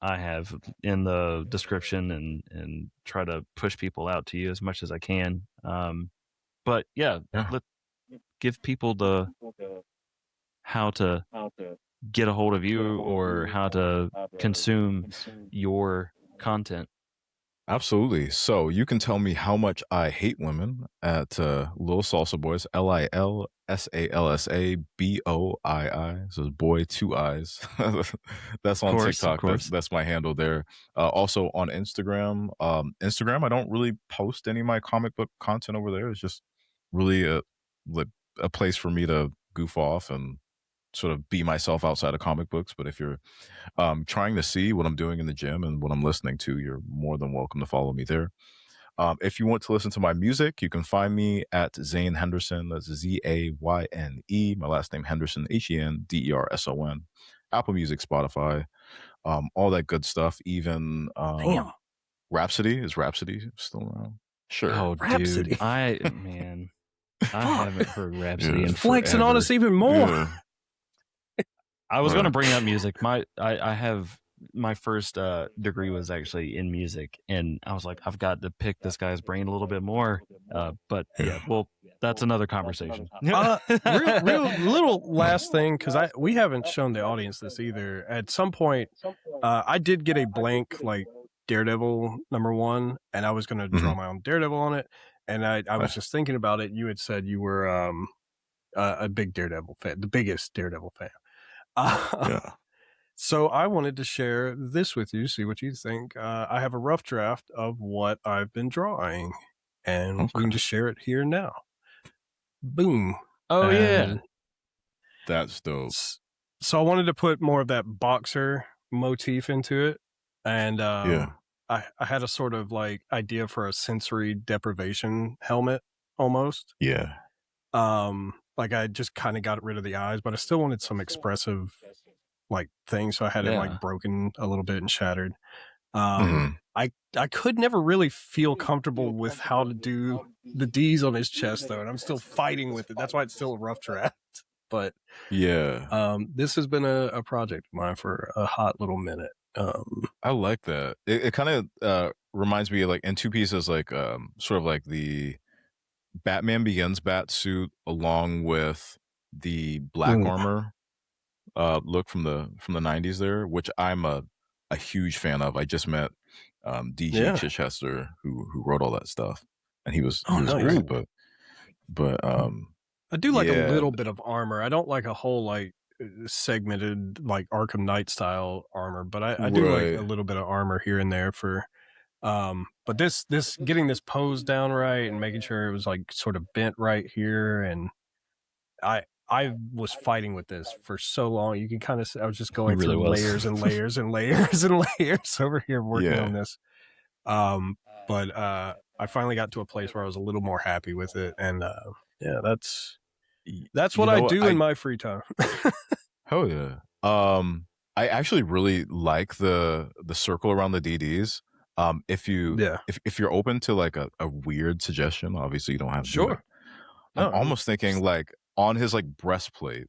I have in the description and try to push people out to you as much as I can. But let's give people how to get a hold of you or how to consume your content. Absolutely. So you can tell me how much I hate women at Lil Salsa Boys, LilSalsaBoii. So it's boy, two eyes. That's on Of TikTok. course. That's my handle there. Also on Instagram. Instagram, I don't really post any of my comic book content over there. It's just really a place for me to goof off and sort of be myself outside of comic books. But if you're trying to see what I'm doing in the gym and what I'm listening to, you're more than welcome to follow me there. If you want to listen to my music, you can find me at Zayne Henderson. That's Zayne. My last name Henderson, Henderson. Apple Music, Spotify, all that good stuff. Even Damn. Rhapsody. Is Rhapsody still around? Sure. Oh, Rhapsody. dude. I haven't heard Rhapsody in Flexing forever. on us even more. Yeah. I was Right. going to bring up music. I have my first degree was actually in music, and I was like, I've got to pick this guy's brain a little bit more. But yeah, well, that's another conversation. real little last thing, because we haven't shown the audience this either. At some point, I did get a blank like Daredevil #1, and I was going to draw my own Daredevil on it. And I was just thinking about it. You had said you were a big Daredevil fan, the biggest Daredevil fan. Yeah. So I wanted to share this with you, see what you think. I have a rough draft of what I've been drawing, and we can just share it here now. Boom. Oh yeah. And That's dope. so I wanted to put more of that boxer motif into it, and I had a sort of like idea for a sensory deprivation helmet almost. Yeah. Like I just kind of got rid of the eyes, but I still wanted some expressive like thing, so I had it like broken a little bit and shattered. I could never really feel comfortable with how to do the D's on his chest though, and I'm still fighting with it. That's why it's still a rough draft. But yeah, this has been a project of mine for a hot little minute. I like that. It kind of reminds me of like in two pieces, like sort of like the Batman Begins bat suit along with the black armor look from the 90s there, which I'm a huge fan of. I just met DJ Chichester who wrote all that stuff, and he was great. But I do like a little bit of armor. I don't like a whole like segmented like Arkham Knight style armor, but I do like a little bit of armor here and there for but this getting this pose down right and making sure it was like sort of bent right here, and I was fighting with this for so long. You can kind of I was just going through layers and layers and layers and layers over here working on this. But I finally got to a place where I was a little more happy with it, and that's what I do in my free time. Hell yeah. I actually really like the circle around the DDs. If you're open to like a weird suggestion, obviously you don't have to do it. I'm almost thinking like on his like breastplate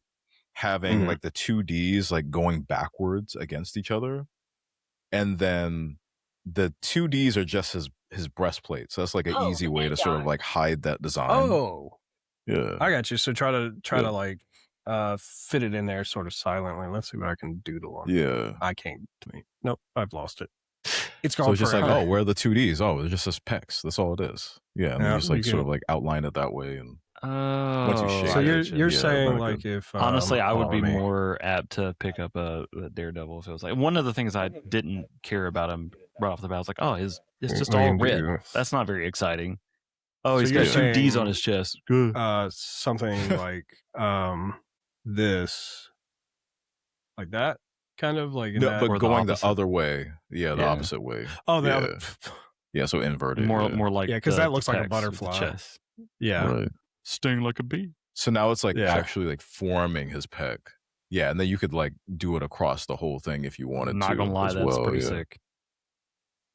having like the two Ds like going backwards against each other, and then the two Ds are just his breastplate. So that's like an easy way to sort of like hide that design. Oh, yeah, I got you. So try to like fit it in there sort of silently. Let's see what I can doodle on. Yeah, I can't. Nope, I've lost it. It's gone. So it's just forever. like, where are the two Ds? Oh, it's just his pecs. That's all it is. Yeah, and then just like sort of like outline it that way, and once you shake so it, you're saying like if honestly, I would be more apt to pick up a Daredevil if it was like one of the things I didn't care about him right off the bat. I was like, oh, it's just all red. That's not very exciting. Oh, he's got two D's on his chest. Something like this, like that. Kind of like no, but going the other way, the opposite way. Oh, so inverted, more like because that looks like a butterfly. Right. Sting like a bee. So now it's like actually like forming his pec. Yeah, and then you could like do it across the whole thing if you wanted to. Not gonna lie, that's pretty sick.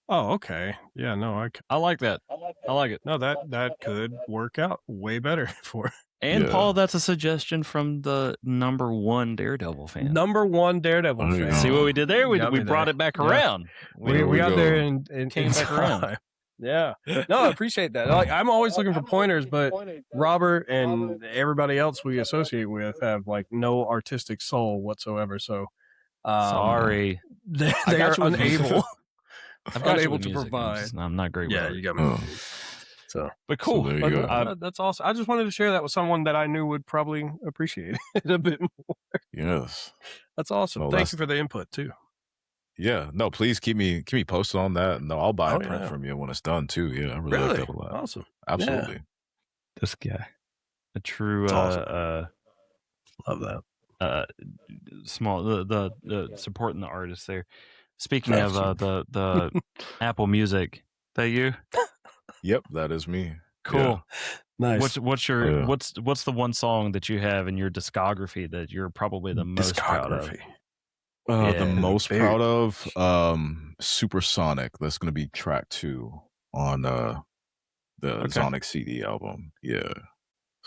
Oh, okay. Yeah, no, I like that. I like it. No, that could work out way better for. And Paul, that's a suggestion from the #1 Daredevil fan. #1 Daredevil fan. See what we did there? We brought it back around. We got there and came back around. Yeah. No, I appreciate that. Like, I'm always looking for pointers, but Robert and everybody else we associate with have like no artistic soul whatsoever. So sorry. They are unable. I've got unable you to with music. provide. I'm not great with Yeah, it. you got me. So, But cool. So there you go. That's awesome. I just wanted to share that with someone that I knew would probably appreciate it a bit more. Yes. That's awesome. No, Thank you for the input too. Yeah. No, please keep me posted on that. No, I'll buy a print yeah. from you when it's done too. Yeah, I really like that a lot. Awesome. Absolutely. Yeah. This guy, a true Awesome. Love that. Small the supporting the artist there. Speaking of the Apple Music, that you? Yep, that is me. Cool. Yeah. Nice. What's your what's the one song that you have in your discography that you're probably the most proud of? The most proud of Supersonic. That's going to be track 2 on the Sonic CD album. Yeah.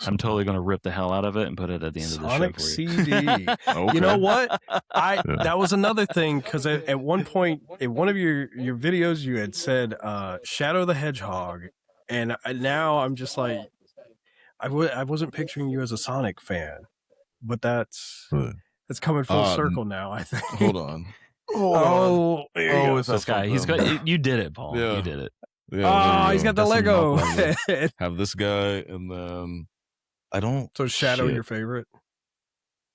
I'm totally going to rip the hell out of it and put it at the end of the show Sonic for you. CD. Okay. You know what? That was another thing because at one point in one of your videos you had said Shadow the Hedgehog, and now I'm just like I wasn't picturing you as a Sonic fan, but that's coming full circle now. I think. Hold on. It's this guy. He's got. You did it, Paul. Yeah. You did it. Yeah, he's got the Lego. Have this guy, and then I don't. So Shadow, your favorite?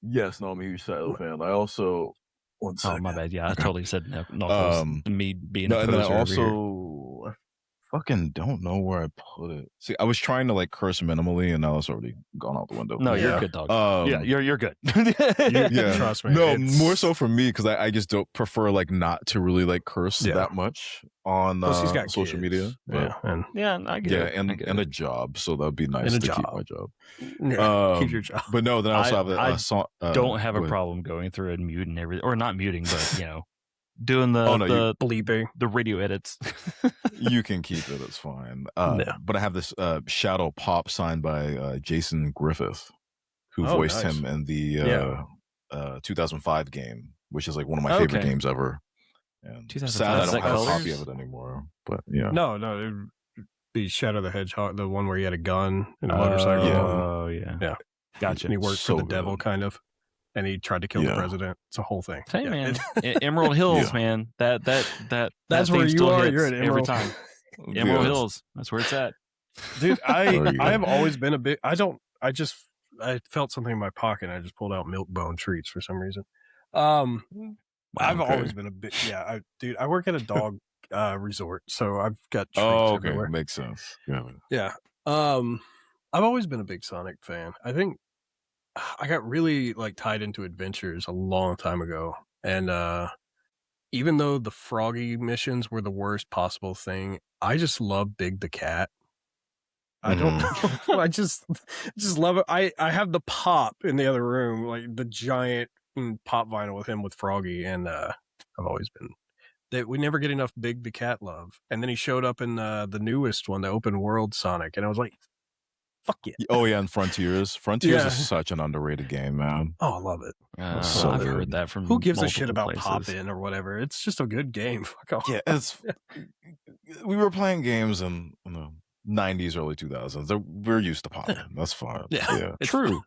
Yes, no, I'm a huge Shadow fan. I also. Oh, my bad. Yeah, I totally said no. Me being a and then I poser also I fucking don't know where I put it. See, I was trying to like curse minimally, and now it's already gone out the window. No, you're good, dog. Yeah, you're good. Yeah, trust me. No, more so for me because I just don't prefer like not to really like curse that much on he's got social media. But, I get it. And a job, so that'd be nice to keep my job. Keep your job. But no, then I also have a song. Don't have a problem going through and muting everything, or not muting, but doing the bleeping, the radio edits. You can keep it; it's fine. But I have this Shadow Pop signed by Jason Griffith, who voiced him in the 2005 game, which is like one of my favorite games ever. And sad I don't have a copy of it anymore. But no, it'd be Shadow the Hedgehog, the one where he had a gun and a motorcycle. Oh yeah, gotcha. And he worked for the devil, kind of. And he tried to kill the president. It's a whole thing. Hey man, Emerald Hills, man. That's where you are. You're at every time. Emerald Hills. That's where it's at. Dude, I have always been a bit. I felt something in my pocket. And I just pulled out Milk-Bone treats for some reason. I've always been a bit. Yeah, dude. I work at a dog resort, so I've got treats everywhere. Makes sense. Yeah. I've always been a big Sonic fan. I think I got really like tied into adventures a long time ago, and even though the Froggy missions were the worst possible thing, I just love Big the Cat. I don't. I just love it. I have the pop in the other room, like the giant pop vinyl with him with Froggy, and I've always been that we never get enough Big the Cat love. And then he showed up in the newest one, the open world Sonic, and I was like, fuck yeah. Oh yeah, and Frontiers. Frontiers is such an underrated game, man. Oh, I love it. I've heard that from who gives a shit about places. Pop-In or whatever. It's just a good game. Fuck off. Yeah, we were playing games in the 90s, early 2000s. We're used to Pop-In. That's fine. Yeah. True.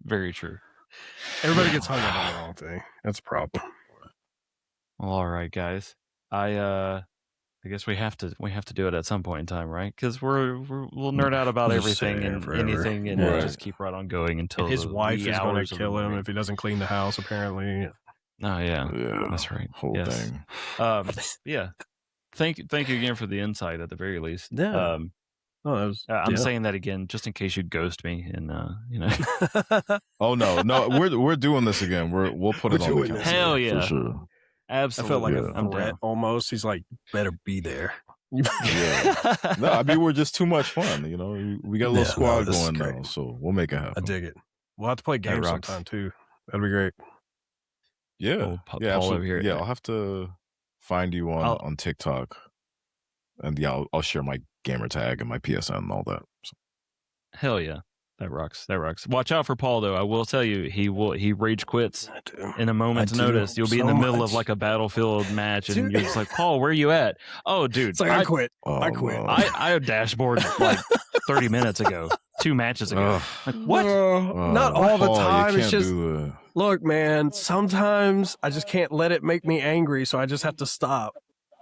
Very true. Everybody gets hung up on the wrong thing. That's a problem. Well, all right, guys. I guess we have to do it at some point in time, right? Because we'll nerd out about everything and anything, and just keep right on going until his wife is going to kill him if he doesn't clean the house. Apparently. Oh yeah, that's right. Whole thing. Yeah. Thank you again for the insight at the very least. Yeah. I'm saying that again just in case you ghost me, and Oh no, we're doing this again. We'll put it on the calendar. Hell yeah, for sure. Absolutely. I felt like a threat almost. He's like, better be there. Yeah. No, I mean, we're just too much fun. We got a little squad going now, so we'll make it happen. I dig it. We'll have to play games sometime too. That'd be great. Yeah. Absolutely. I'll have to find you on TikTok, and I'll share my gamer tag and my PSN and all that. So. Hell yeah. That rocks. Watch out for Paul, though. I will tell you, he rage quits in a moment's notice. You'll be in the middle of like a battlefield match, and you're just like, Paul, where are you at? Oh, dude, it's like I quit. I quit. I dashboard like 30 minutes ago, 2 matches ago. Like, what? Not all the time. It's just look, man. Sometimes I just can't let it make me angry, so I just have to stop.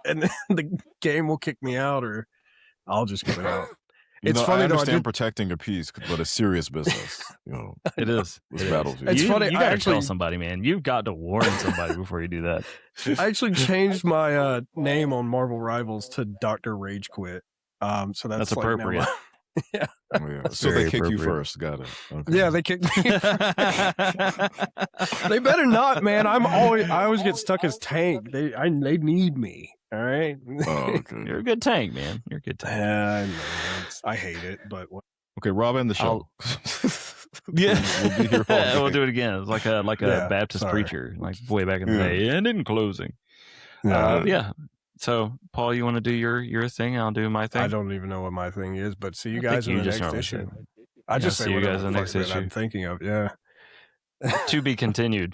and then the game will kick me out, or I'll just quit out. It's funny I though. understand protecting your peace, but it's serious business. It is. This battlefield. It's funny. You got to tell somebody, man. You've got to warn somebody before you do that. I actually changed my name on Marvel Rivals to Dr. Rage Quit. So that's like appropriate. Yeah. Oh, yeah. So they kick you first. Got it. Okay. Yeah, they kick me. They better not, man. I always get stuck as tank. They need me. All right. Oh, okay. You're a good tank, man. You're a good tank. I hate it, but Okay, Rob, end the show. Yeah, we'll be here all day. we'll do it again. It's like a Baptist preacher, like way back in the day, and in closing. Yeah. So, Paul, you want to do your thing? I'll do my thing. I don't even know what my thing is, but see you guys in the next issue. I just say see you guys in the next that issue. I'm thinking of. Yeah. To be continued.